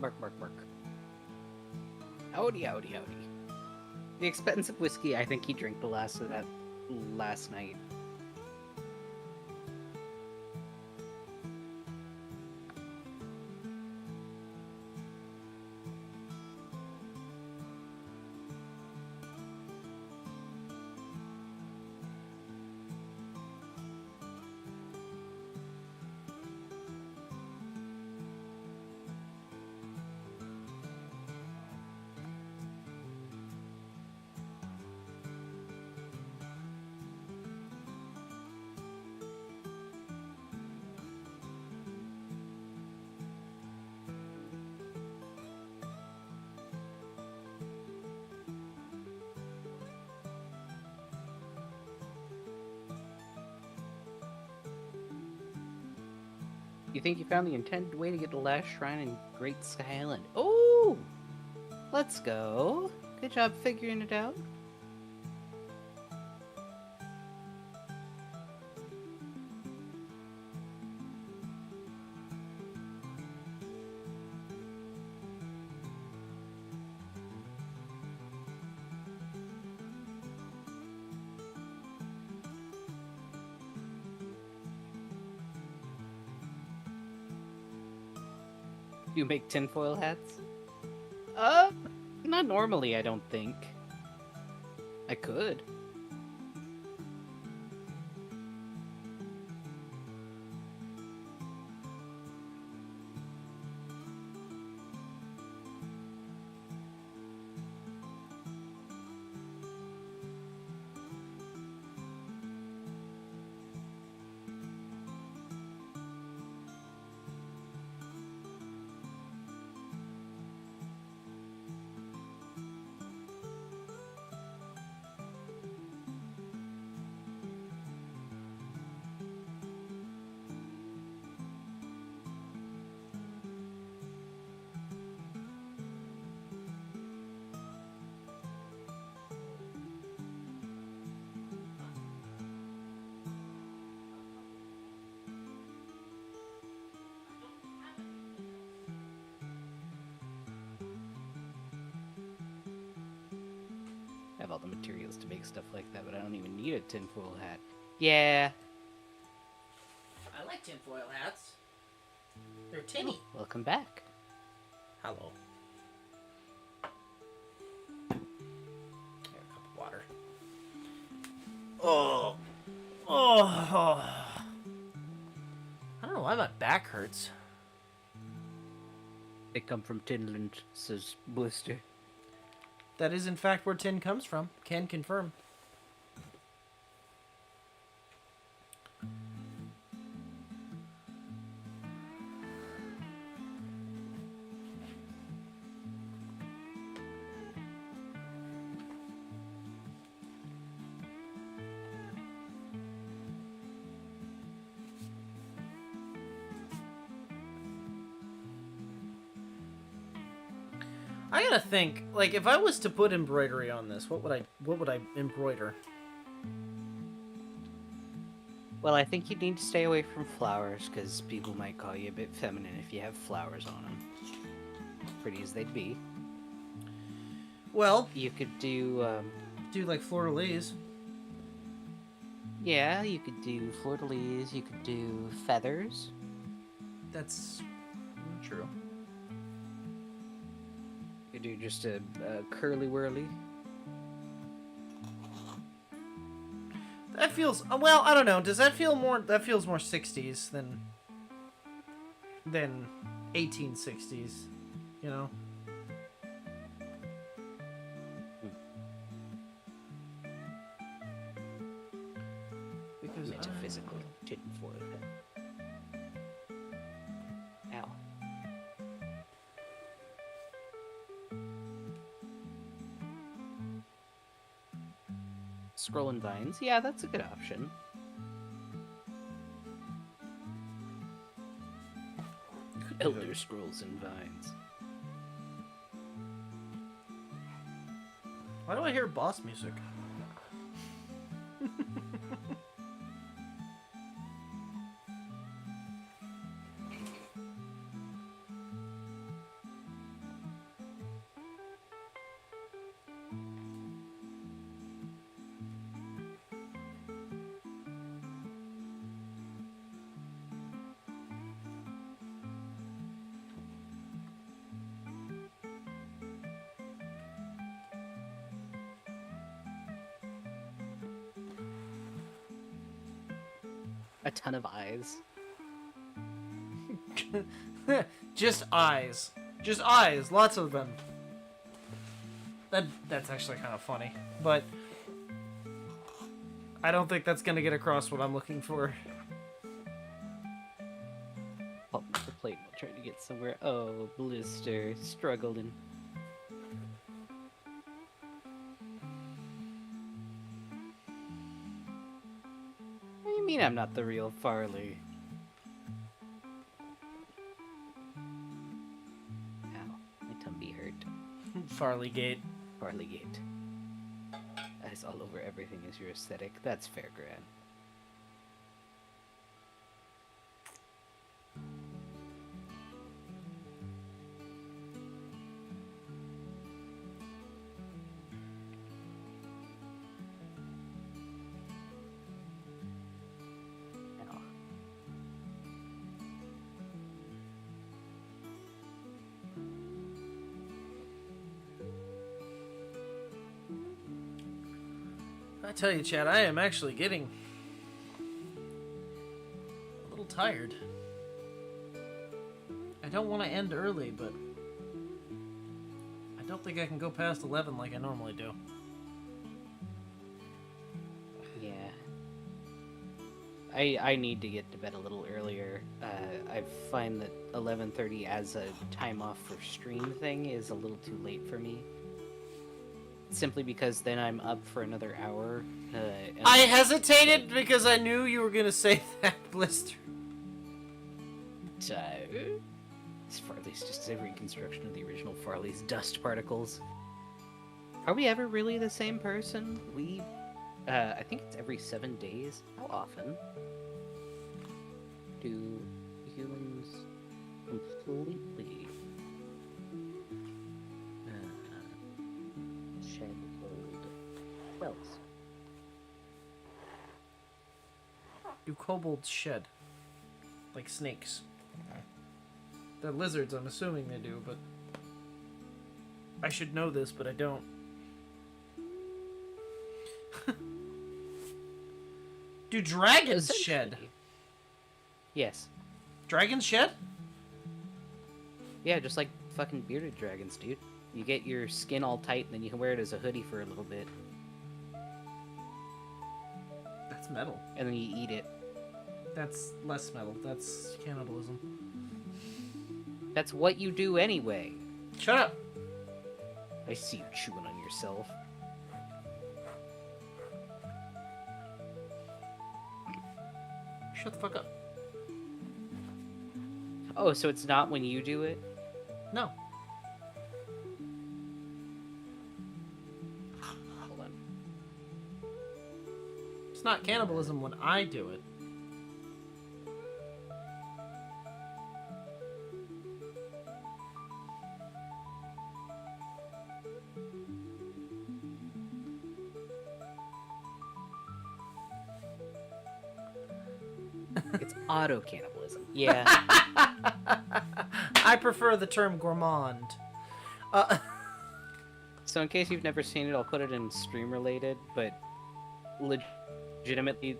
Bark, bark, bark. Howdy, howdy, howdy. The expensive whiskey, I think he drank the last of that last night. You think you found the intended way to get the last shrine in Great Sky Island? Oh! Let's go. Good job figuring it out. You make tinfoil hats? Not normally, I don't think. I could. have all the materials to make stuff like that, but I don't even need a tinfoil hat. Yeah. I like tinfoil hats. They're tinny. Welcome back. Hello. Here, a cup of water. Oh. I don't know why my back hurts. They come from Tinland, says Blister. That is, in fact, where tin comes from. Can confirm. I gotta think, like, if I was to put embroidery on this, what would I embroider? Well, I think you need to stay away from flowers, because people might call you a bit feminine if you have flowers on them. Pretty as they'd be. Well, You could do, do like fleur-de-lis. yeah, you could do fleur-de-lis, you could do feathers. That's true. You could do just a curly-whirly. That feels, well, I don't know. Does that feel more, that feels more 60s than 1860s, you know? Because Metaphysical tinfoil hat. Ow. Scroll and vines. Yeah, that's a good option. Elder Scrolls and Vines. Why do I hear boss music? A ton of eyes. Just eyes. Just eyes. Lots of them. That's actually kind of funny. But I don't think that's going to get across what I'm looking for. Pop up the plate while trying to get somewhere. Oh, Blister. Struggling. What do you mean I'm not the real Farley? Ow, my tummy hurt. Farleygate. Farleygate. Eyes all over everything is your aesthetic. That's fair, Gran. Ow. I tell you, Chad, I am actually getting a little tired. I don't want to end early, but I don't think I can go past 11 like I normally do. Yeah. I need to get to bed a little earlier. I find that 11:30 as a time off for stream thing is a little too late for me. Simply because then I'm up for another hour. And I hesitated because I knew you were going to say that, Blister. This Farley's just a reconstruction of the original Farley's dust particles. Are we ever really the same person? I think it's every 7 days. How often do humans completely shed old quills. Do kobolds shed? Like snakes. They're lizards, I'm assuming they do, but... I should know this, but I don't. Do dragons shed? Yes. Dragons shed? Yeah, just like fucking bearded dragons, dude. You get your skin all tight, and then you can wear it as a hoodie for a little bit. That's metal. And then you eat it. That's less metal. That's cannibalism. That's what you do anyway. Shut up! I see you chewing on yourself. Shut the fuck up. Oh, so it's not when you do it? No. Hold on. It's not cannibalism when I do it. It's auto-cannibalism. Yeah. I prefer the term gourmand. So in case you've never seen it, I'll put it in stream-related, but legitimately,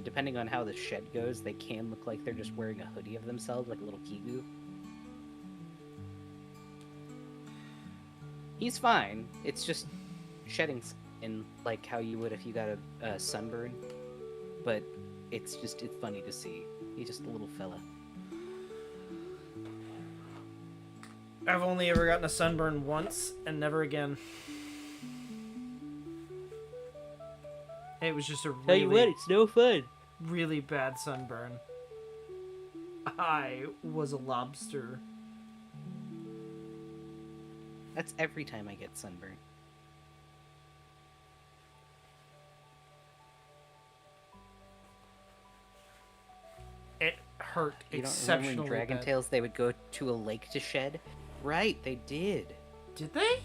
depending on how the shed goes, they can look like they're just wearing a hoodie of themselves, like a little kigu. He's fine. It's just shedding skin, like how you would if you got a sunburn. But it's funny to see. He's just a little fella. I've only ever gotten a sunburn once, and never again. It was just a Tell you what, really, it's no fun. really bad sunburn. I was a lobster. That's every time I get sunburned. It hurt You don't remember exceptionally in Dragon bad. Tales they would go to a lake to shed? Right, they did. Did they?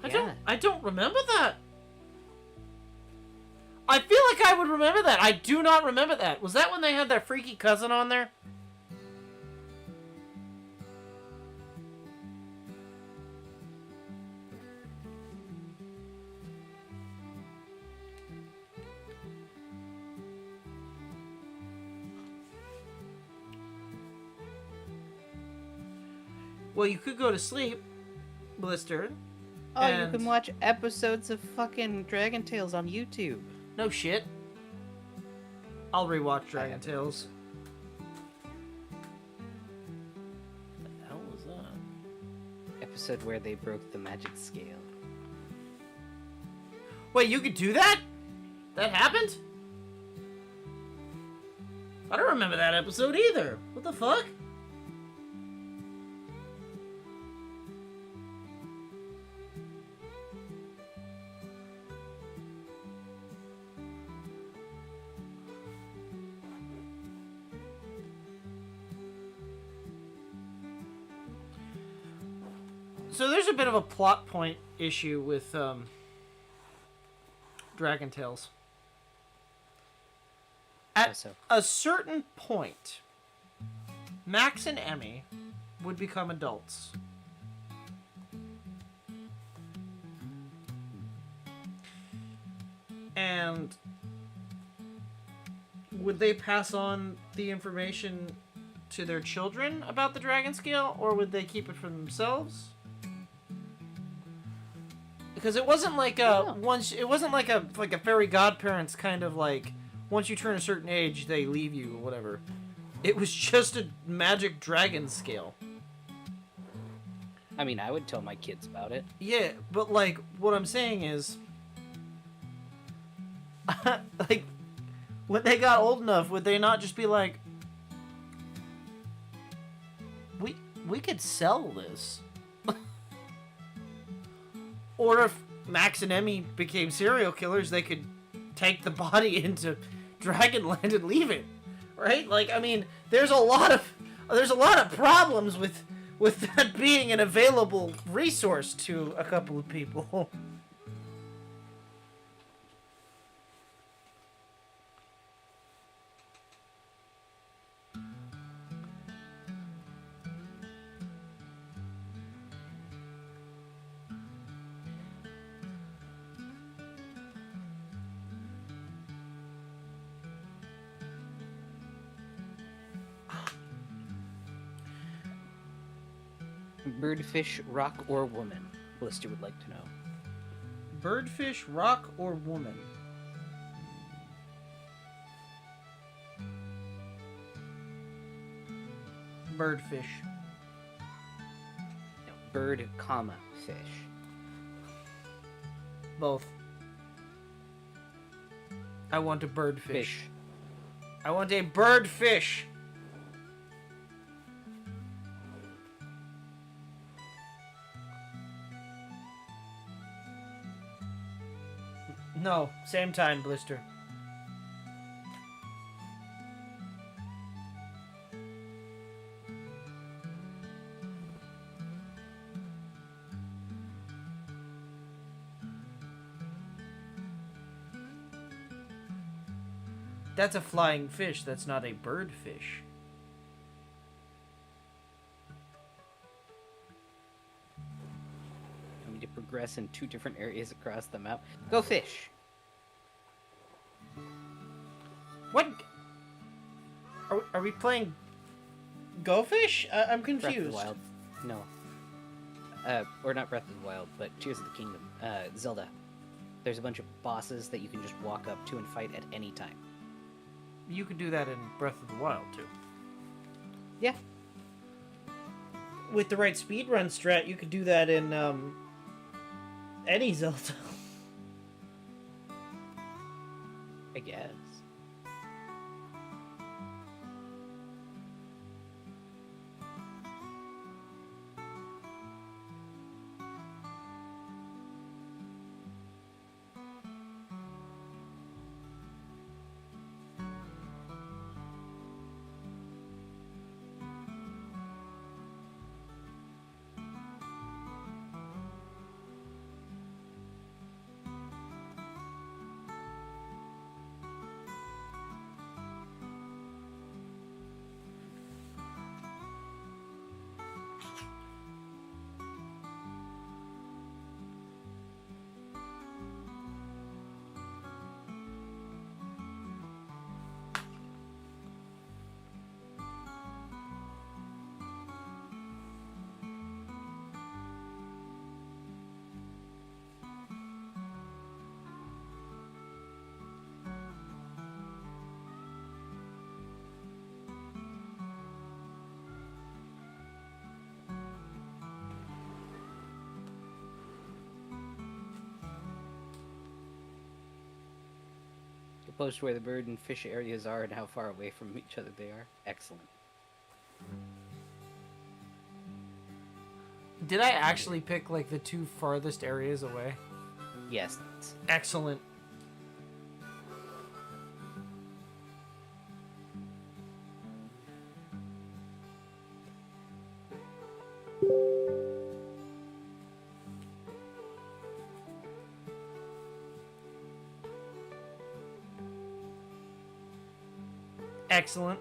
Yeah. I don't remember that. I feel like I would remember that. I do not remember that. Was that when they had that freaky cousin on there? Well, you could go to sleep, Blister. Oh, you and- can watch episodes of fucking Dragon Tales on YouTube. No shit. I'll rewatch Dragon Tales. What the hell was that? Episode where they broke the magic scale. Wait, you could do that? That happened? I don't remember that episode either. What the fuck? So there's a bit of a plot point issue with Dragon Tales. At So, a certain point, Max and Emmy would become adults. And would they pass on the information to their children about the dragon scale, or would they keep it for themselves? Because it wasn't like a it wasn't like a fairy godparents kind of like once you turn a certain age they leave you or whatever. It was just a magic dragon scale. I mean, I would tell my kids about it. Yeah, but like what I'm saying is like when they got old enough, would they not just be like we could sell this? Or if Max and Emmy became serial killers, they could take the body into Dragonland and leave it, right? Like, I mean, there's a lot of problems with that being an available resource to a couple of people. Birdfish, rock, or woman? Blister would like to know. Birdfish, rock, or woman? Birdfish. No, bird, comma, fish. Both. I want a birdfish. Fish. I want a birdfish. No, same time, Blister. That's a flying fish, that's not a birdfish. Want me to progress in 2 different areas across the map? Go fish! What? Are we playing Go Fish? I'm Breath of confused. the Wild. No. Or not Breath of the Wild, but Tears of the Kingdom. Zelda. There's a bunch of bosses that you can just walk up to and fight at any time. You could do that in Breath of the Wild, too. Yeah. With the right speedrun strat, you could do that in, any Zelda. I guess. Post where the bird and fish areas are and how far away from each other they are. Excellent. Did I actually pick, like, the 2 farthest areas away? Yes. Excellent. Excellent.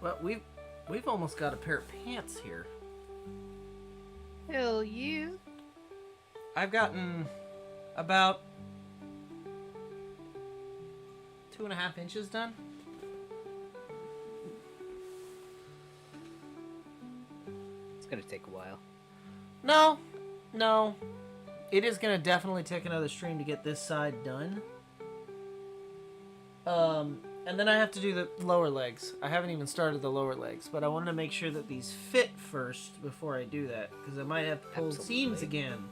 Well, we've almost got a pair of pants here. Hell yeah. I've gotten about 2.5 inches done. It's gonna take a while. No. It is gonna definitely take another stream to get this side done. And then I have to do the lower legs. I haven't even started the lower legs, but I wanted to make sure that these fit first before I do that, because I might have to pull seams again.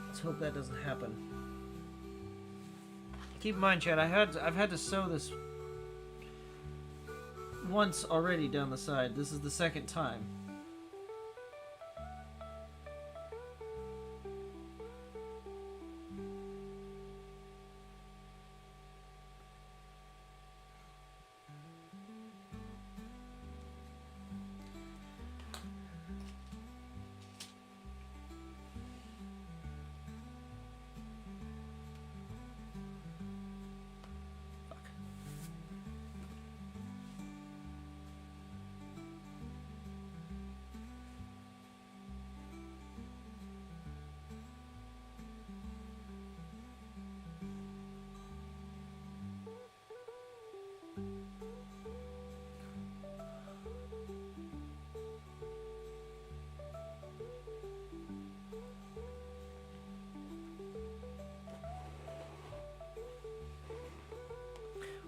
Let's hope that doesn't happen. Keep in mind, Chad, I've had to sew this once already down the side. This is the second time.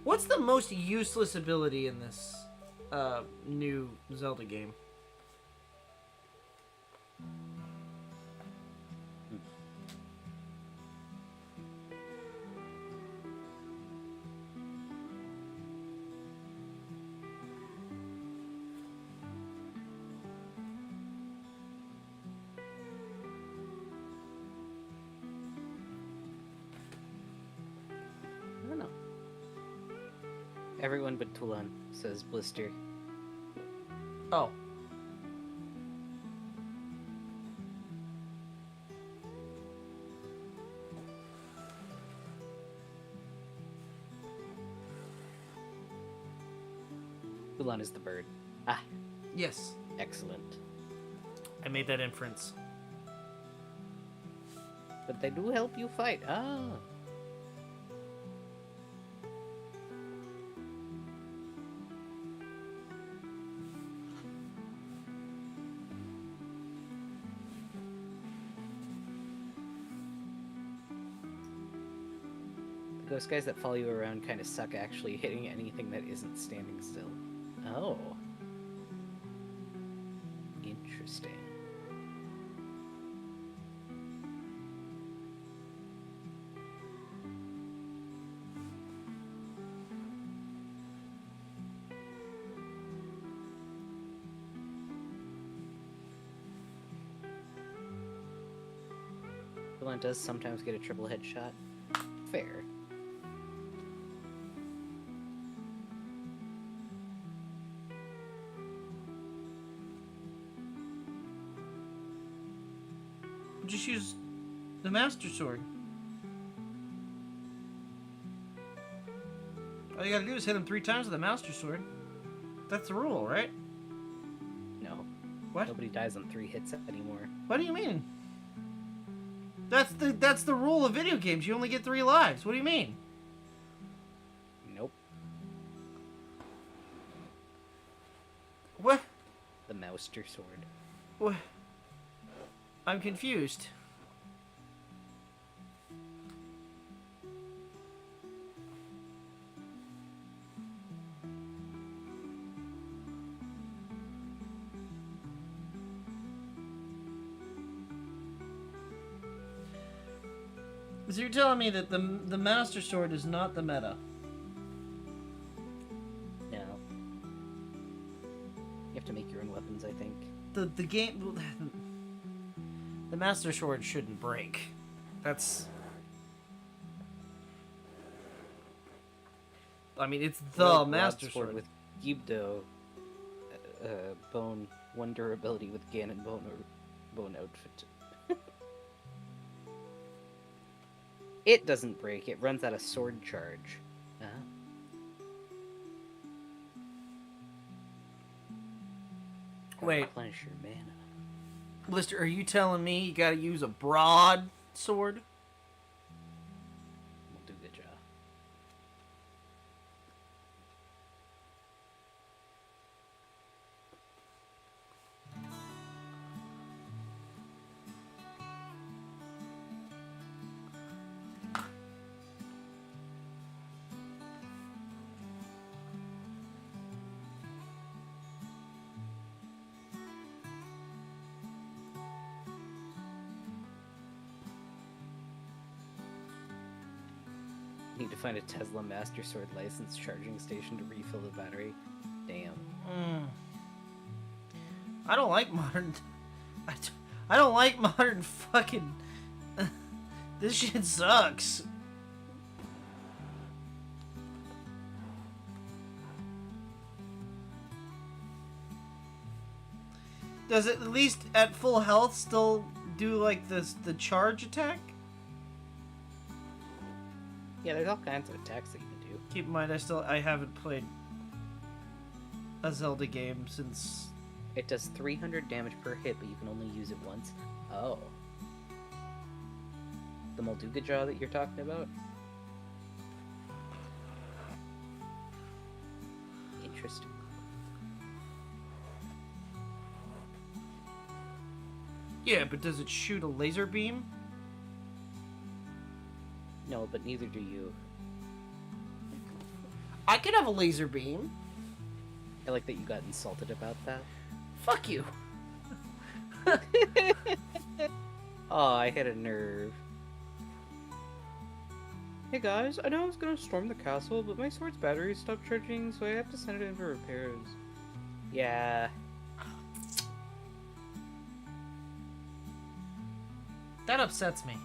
What's the most useless ability in this new Zelda game? I don't know. Everyone but Tulan, says Blister. Oh. Tulan is the bird. Ah, Yes. excellent. I made that inference. But they do help you fight. Ah. Those guys that follow you around kind of suck actually hitting anything that isn't standing still. Oh. Interesting. Dylan does sometimes get a triple headshot. Fair. Just use the Master Sword. All you gotta do is hit him 3 times with the Master Sword. That's the rule, right? No. What? Nobody dies on 3 hits anymore. What do you mean? That's the rule of video games. You only get 3 lives. What do you mean? Nope. What? The Mouster Sword. What? I'm confused. So you're telling me that the Master Sword is not the meta? No. You have to make your own weapons, I think. The game... The Master Sword shouldn't break. That's... I mean, it's the Well, Master Sword Sword. with Gibdo, bone, 1 durability with Ganon bone outfit. It doesn't break, it runs out of sword charge. Wait. Replenish your mana. Blister, are you telling me you gotta use a broad sword? We'll do good job. Need to find a Tesla Master Sword license charging station to refill the battery. Damn. I don't like modern. I don't like modern fucking. This shit sucks. Does it at least at full health still do like the charge attack? Yeah, there's all kinds of attacks that you can do. Keep in mind, I haven't played a Zelda game since. It does 300 damage per hit, but you can only use it once. Oh. The Molduga Jaw that you're talking about? Interesting. Yeah, but does it shoot a laser beam? No, but neither do you. I could have a laser beam. I like that you got insulted about that. Fuck you. Oh, I hit a nerve. Hey guys, I know I was gonna storm the castle, but my sword's battery stopped charging, so I have to send it in for repairs. Yeah. That upsets me.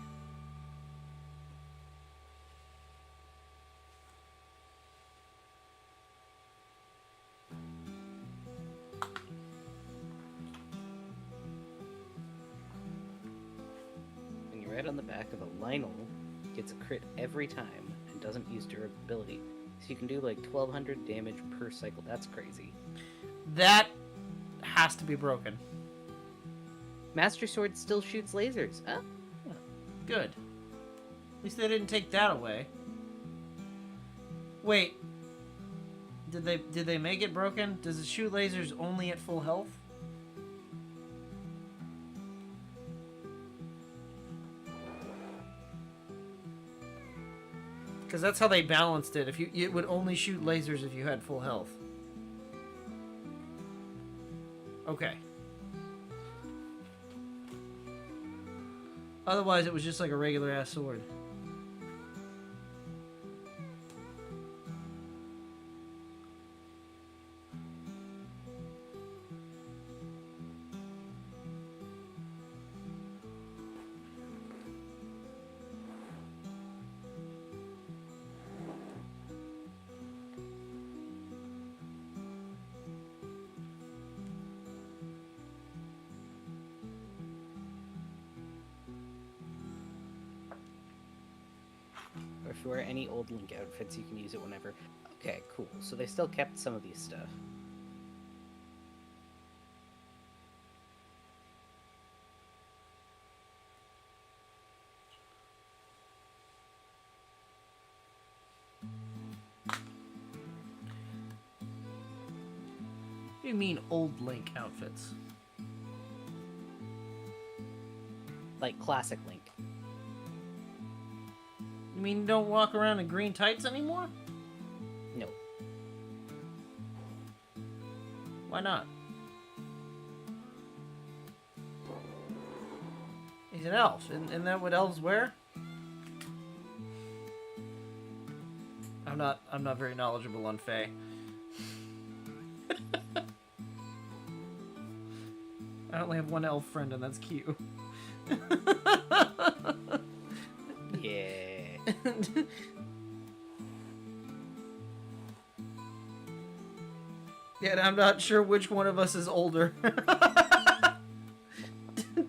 When you ride on the back of a Lionel, it gets a crit every time and doesn't use durability. So you can do like 1200 damage per cycle. That's crazy. That has to be broken. Master Sword still shoots lasers. Huh? Good. At least they didn't take that away. Wait. Did they make it broken? Does it shoot lasers only at full health? Because that's how they balanced it. It would only shoot lasers if you had full health. Okay. Otherwise, it was just like a regular ass sword. Or if you wear any old Link outfits, you can use it whenever. Okay, cool. So they still kept some of these stuff. What do you mean old Link outfits? Like classic Link. You mean you don't walk around in green tights anymore? No. Why not? He's an elf. Isn't that what elves wear? I'm not very knowledgeable on Fae. I only have one elf friend, and that's cute. Yeah. Yeah, and I'm not sure which one of us is older.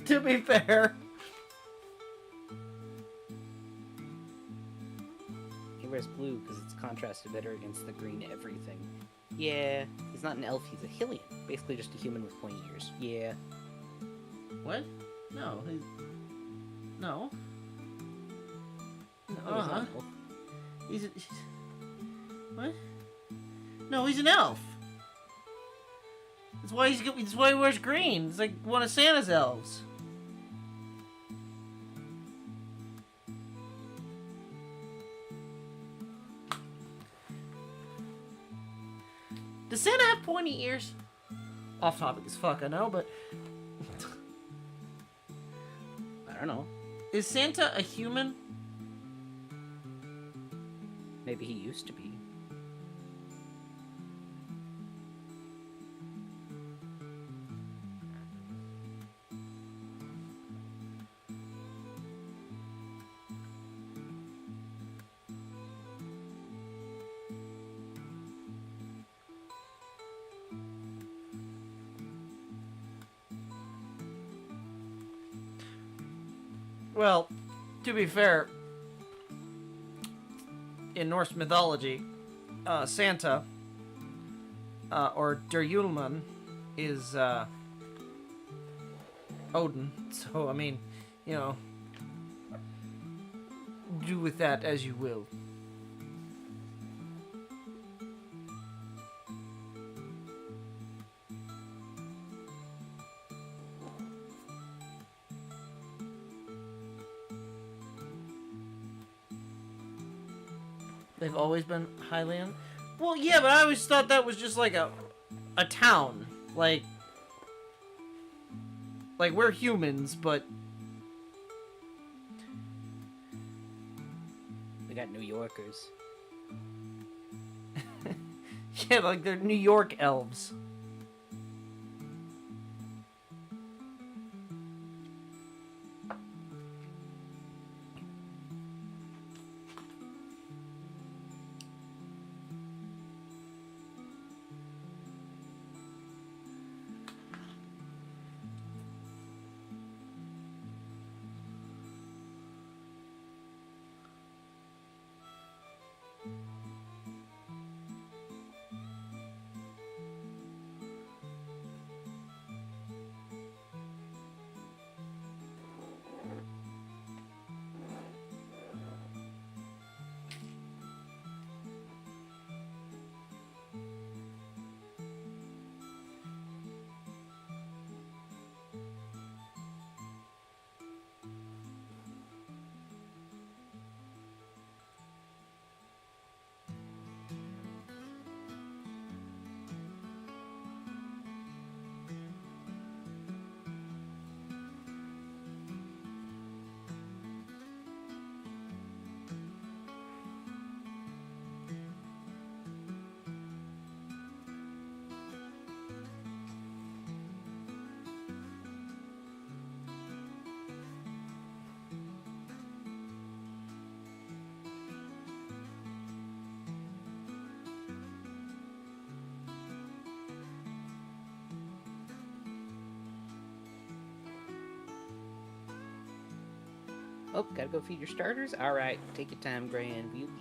To be fair. He wears blue because it's contrasted better against the green everything. Yeah, he's not an elf, he's a Hylian. Basically just a human with pointy ears. Yeah. What? No. No. No, he's Uh-huh. not an elf. What? No, he's an elf. That's why he wears green. It's like one of Santa's elves. Does Santa have pointy ears? Off topic as fuck, I know, but I don't know. is Santa a human? Maybe he used to be. Well, to be fair, in Norse mythology, Santa, or Der Yulman, is Odin. So, I mean, you know, do with that as you will. They've always been Hylian? Well, yeah, but I always thought that was just like a town. Like we're humans, but We got New Yorkers. yeah, like they're New York elves. Oh, gotta go feed your starters? Alright, take your time, Grand Beauty.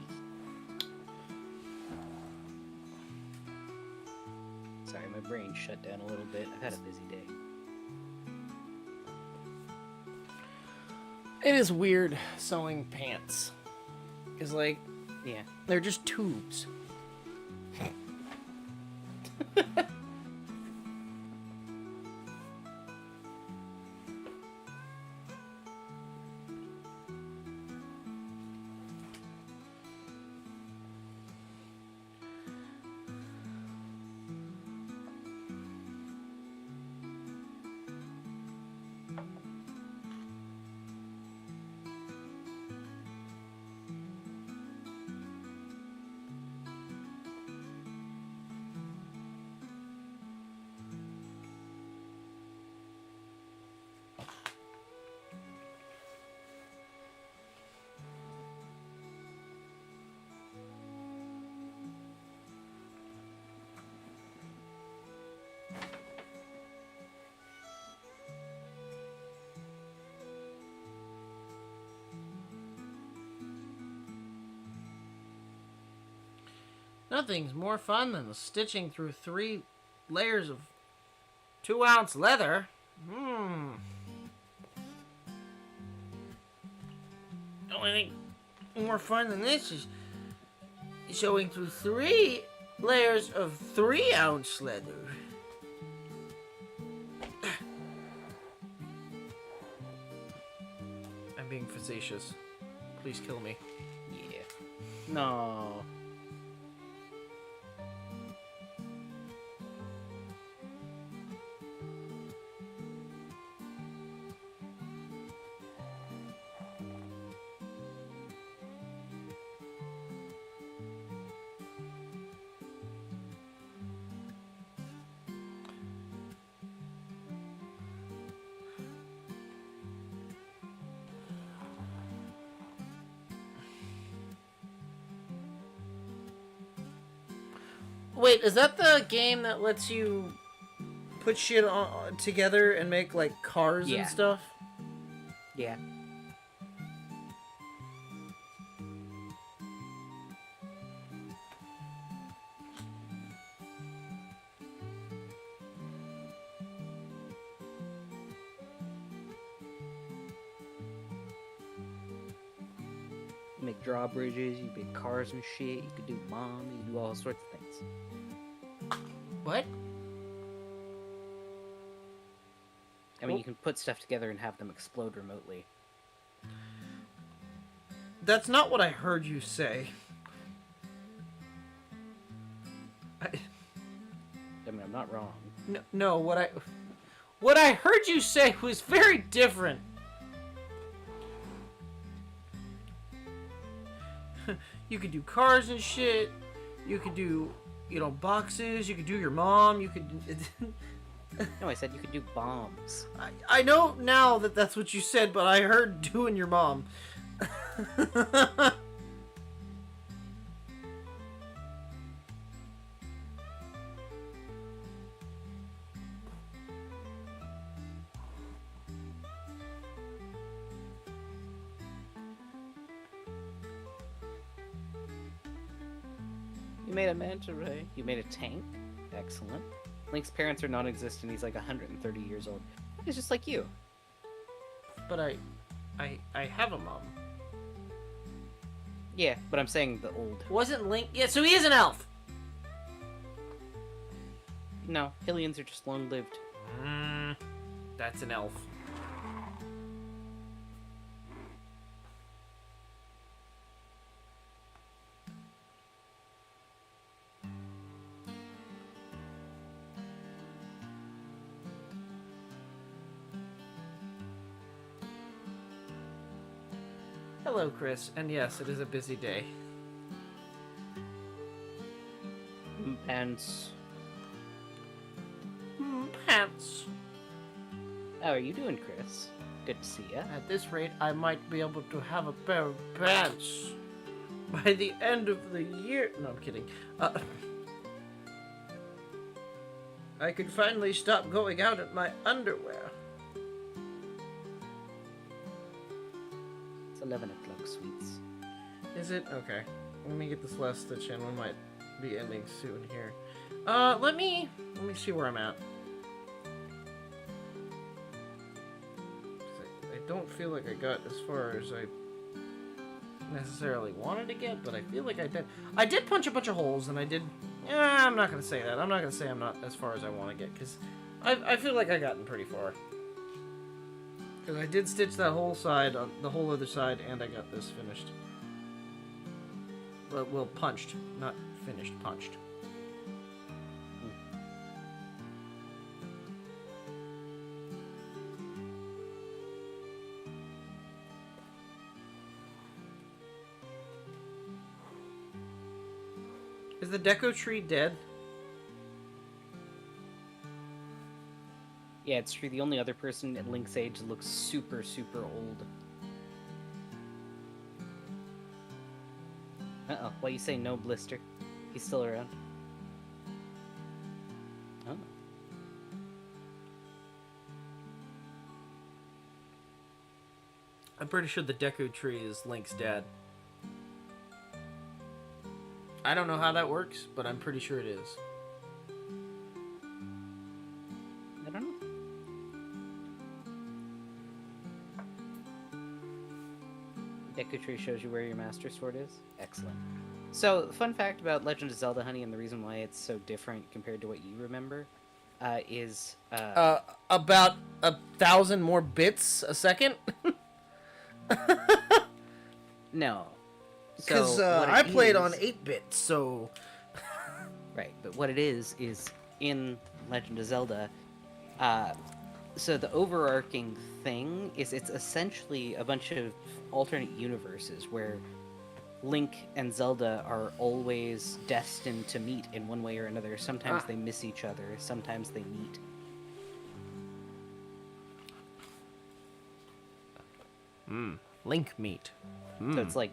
Sorry, my brain shut down a little bit. I've had a busy day. It is weird sewing pants. Cause like Yeah. they're just tubes. Nothing's more fun than stitching through 3 layers of 2-ounce leather. The only thing more fun than this is sewing through 3 layers of 3-ounce leather. I'm being facetious. Please kill me. Yeah. No. Wait, is that the game that lets you put shit together and make, like, cars Yeah. and stuff? Yeah. You make drawbridges, you make cars and shit, you could do mom, you can do all sorts of things. What? I mean, you can put stuff together and have them explode remotely. That's not what I heard you say. I mean, I'm not wrong. No, what I heard you say was very different. You could do cars and shit. You could do, boxes. You could do your mom. You could. No, I said you could do bombs. I know now that that's what you said, but I heard doing your mom. You made a manta ray. You made a tank. Excellent. Link's parents are non-existent. He's like 130 years old. He's just like you. But I have a mom. Yeah, but I'm saying the old. Wasn't Link? Yeah, so he is an elf. No, Hylians are just long-lived. That's an elf. Hello, Chris. And yes, it is a busy day. Pants. Pants. How are you doing, Chris? Good to see ya. At this rate, I might be able to have a pair of pants by the end of the year. No, I'm kidding. I could finally stop going out in my underwear. It's 11 o'clock, sweets. Is it? Okay. Let me get this last stitch in. We might be ending soon here. Let me see where I'm at. I don't feel like I got as far as I necessarily wanted to get, but I feel like I did. I did punch a bunch of holes, and I did. Yeah, I'm not gonna say that. I'm not gonna say I'm not as far as I want to get, because I feel like I gotten pretty far. Because I did stitch that whole side, on the whole other side, and I got this finished. Well, punched, not finished, punched. Is the deco tree dead? Yeah, it's true. The only other person at Link's age looks super, super old. Uh-oh. What you say, no Blister? He's still around. Oh. I'm pretty sure the deco tree is Link's dad. I don't know how that works, but I'm pretty sure it is. I don't know. Deku Tree shows you where your Master Sword is. Excellent. So, fun fact about Legend of Zelda, honey, and the reason why it's so different compared to what you remember, is About 1,000 more bits a second. no. Because So, what I it played is- on 8-bit, so... Right, but what it is in Legend of Zelda, so the overarching thing is it's essentially a bunch of alternate universes where Link and Zelda are always destined to meet in one way or another. Sometimes they miss each other, sometimes they meet. Link meet. So it's like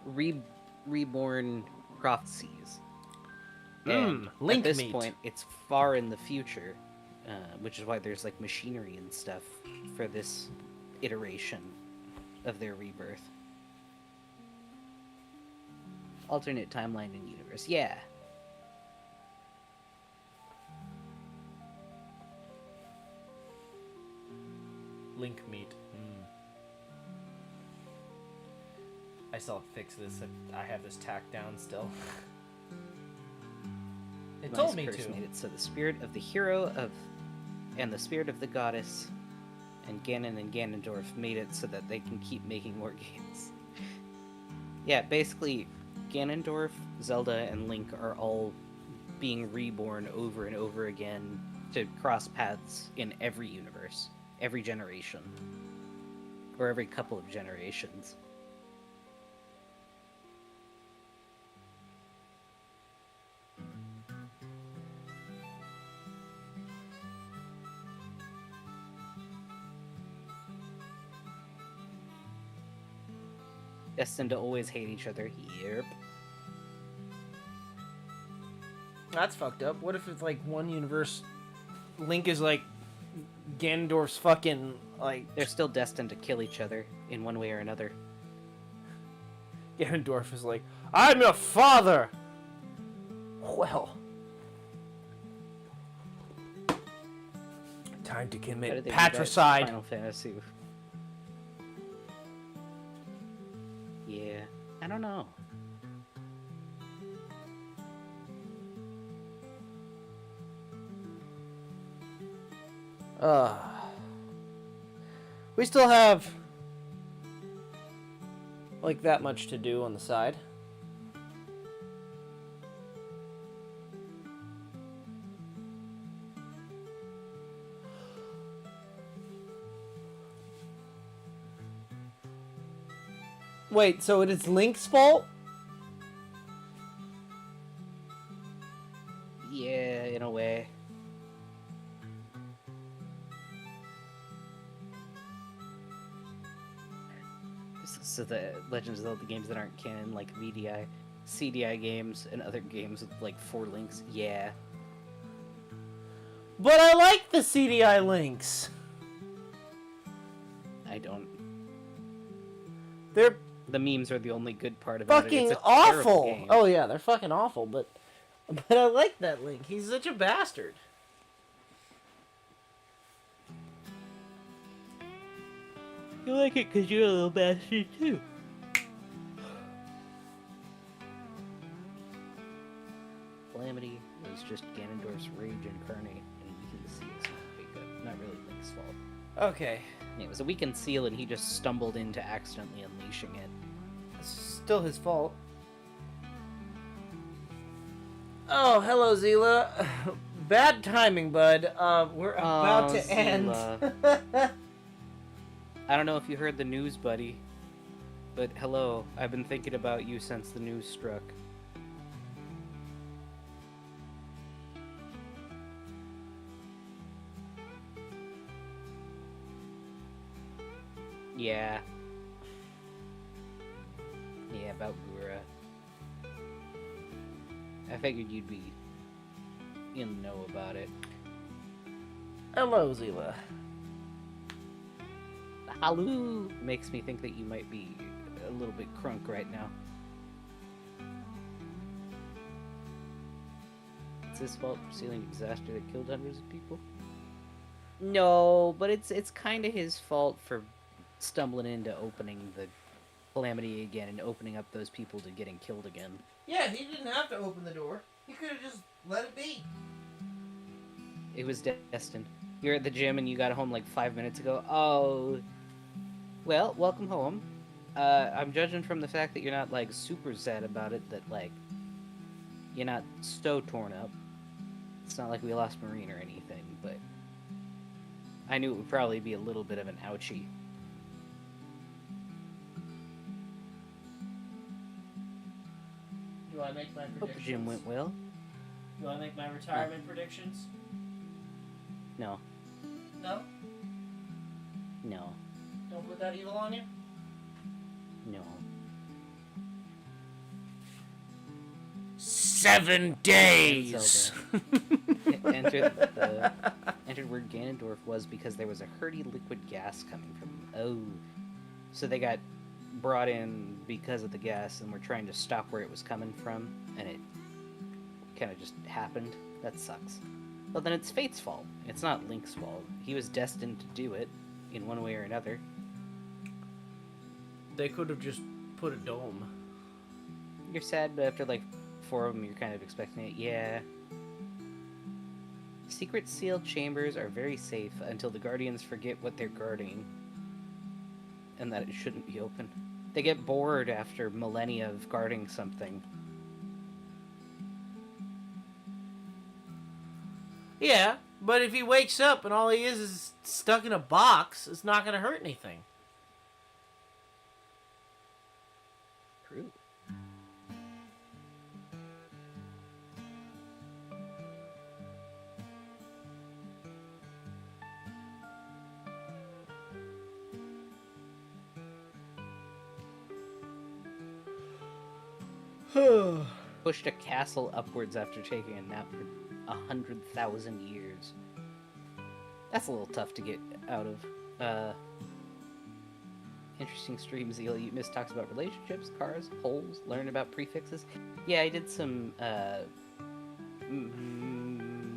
reborn prophecies. And Link at this meet. point, it's far in the future, which is why there's like machinery and stuff for this iteration of their rebirth. Alternate timeline and universe, yeah. Link meet. I still have to fix this. I have this tacked down still. It told me Curse to. made it so the spirit of the hero and the spirit of the goddess and Ganon and Ganondorf made it so that they can keep making more games. Yeah, basically, Ganondorf, Zelda, and Link are all being reborn over and over again to cross paths in every universe, every generation, or every couple of generations. Destined to always hate each other. Yep. That's fucked up. What if it's like one universe, Link is like Ganondorf's fucking like They're still destined to kill each other in one way or another. Ganondorf is like, I'm your father. Well, time to How did commit they do that in patricide. Final Fantasy. Yeah, I don't know. We still have like that much to do on the side. Wait, so it is Link's fault? Yeah, in a way. So the Legends of Zelda games that aren't canon, like VDI, CDI games, and other games with like 4 links, yeah. But I like the CDI links. I don't. They're The memes are the only good part about it. fucking It's a terrible awful. game. Oh yeah, they're fucking awful, but I like that Link. He's such a bastard. You like it because you're a little bastard too. Calamity is just Ganondorf's rage incarnate, and we can see it's not really Link's fault. Okay. It was a weakened seal, and he just stumbled into accidentally unleashing it. It's still his fault. Oh, hello, Zila. Bad timing, bud. We're about to end. I don't know if you heard the news, buddy, but hello, I've been thinking about you since the news struck. Yeah. Yeah, about Gura. I figured you'd be in the know about it. Hello, Zila. Halloo! Makes me think that you might be a little bit crunk right now. it's his fault for sealing a disaster that killed hundreds of people? No, but it's kind of his fault for stumbling into opening the calamity again and opening up those people to getting killed again. Yeah, he didn't have to open the door. He could have just let it be. It was destined. You're at the gym and you got home like 5 minutes ago. Oh, well, welcome home. I'm judging from the fact that you're not like super sad about it, that like you're not so torn up. It's not like we lost Marine or anything, but I knew it would probably be a little bit of an ouchie. Do I make my predictions? Hope the gym went well. Do I make my retirement predictions? No. No? No. Don't put that evil on you? No. 7 days! Entered where Ganondorf was because there was a hurdy liquid gas coming from him. Oh. So they got brought in because of the gas and were trying to stop where it was coming from, and it kind of just happened. That sucks. Well, then it's Fate's fault. It's not Link's fault. He was destined to do it in one way or another. They could have just put a dome. You're sad, but after like 4 of them, you're kind of expecting it. Yeah. Secret sealed chambers are very safe until the Guardians forget what they're guarding and that it shouldn't be open. They get bored after millennia of guarding something. Yeah, but if he wakes up and all he is stuck in a box, it's not going to hurt anything. True. Pushed a castle upwards after taking a nap for 100,000 years. That's a little tough to get out of. Interesting stream, Zeal. You missed talks about relationships, cars, holes, learn about prefixes. Yeah, I did some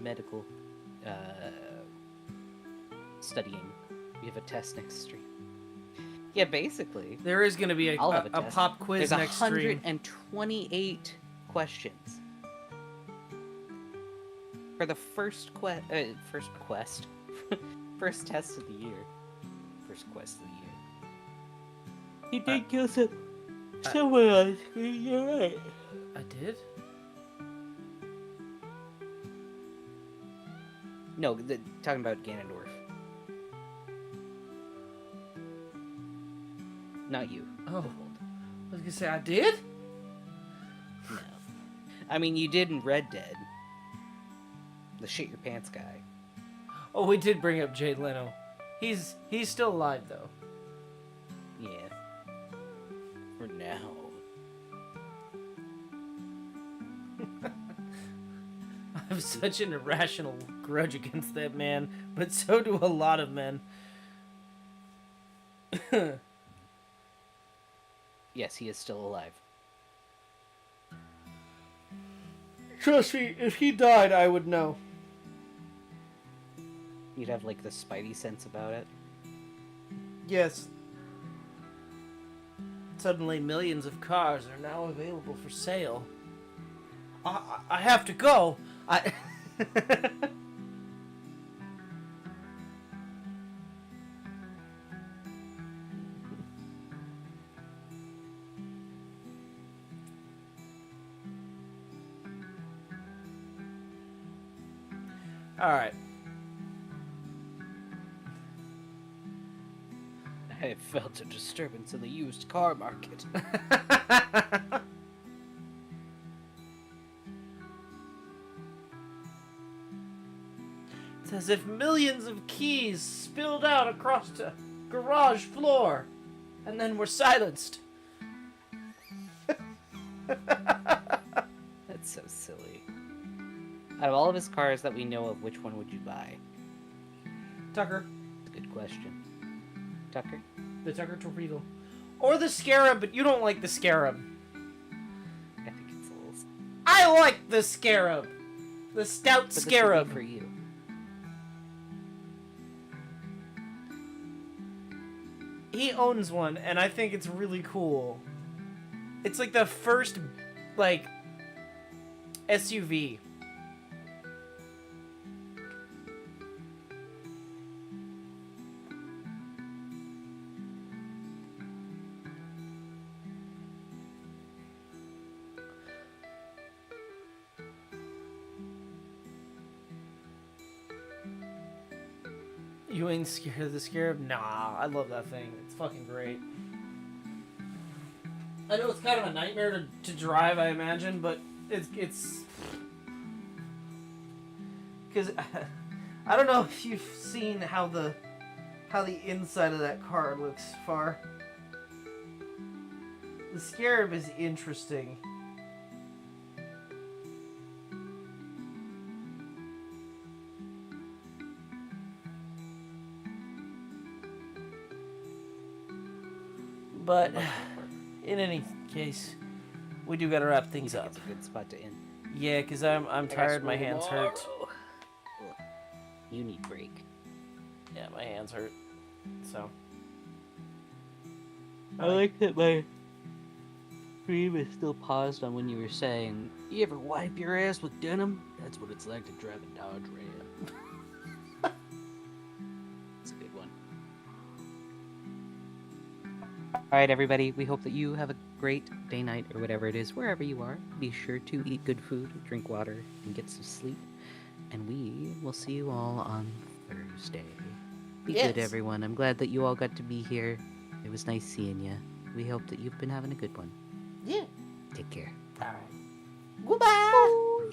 medical studying. We have a test next stream. Yeah, basically. There is going to be a test. pop quiz There's next stream. 128 questions. For the first first test of the year. First quest of the year. You did kill someone on screen, you're right. I did? No, talking about Ganondorf. Not you. Oh. I was going to say, I did? No. I mean, you did in Red Dead. The shit your pants guy. Oh, we did bring up Jay Leno. He's still alive, though. Yeah. For now. I have such an irrational grudge against that man, but so do a lot of men. Yes, he is still alive. Trust me, if he died, I would know. You'd have, like, the spidey sense about it. Yes. Suddenly, millions of cars are now available for sale. I have to go. All right. I felt a disturbance in the used car market. It's as if millions of keys spilled out across the garage floor and then were silenced. That's so silly. Out of all of his cars that we know of, which one would you buy? Tucker. Good question. Tucker? The Tucker Torpedo. Or the Scarab, but you don't like the Scarab. I think it's a little... I like the Scarab! The stout But this would be scarab. for you. He owns one, and I think it's really cool. It's like the first, like, SUV. You ain't scared of the scarab? Nah, I love that thing. It's fucking great. I know it's kind of a nightmare to drive, I imagine, but it's because I don't know if you've seen how the inside of that car looks far. The scarab is interesting. But in any case, we do gotta wrap things up. It's a good spot to end. Yeah, cause I'm tired. My hands hurt. You need break. Yeah, my hands hurt. So. I like that my stream is still paused on when you were saying, "You ever wipe your ass with denim? That's what it's like to drive a Dodge Ram." It's a good one. Alright, everybody, we hope that you have a great day, night, or whatever it is, wherever you are. Be sure to eat good food, drink water, and get some sleep. And we will see you all on Thursday. Be good, everyone. I'm glad that you all got to be here. It was nice seeing you. We hope that you've been having a good one. Yeah. Take care. All right. Goodbye.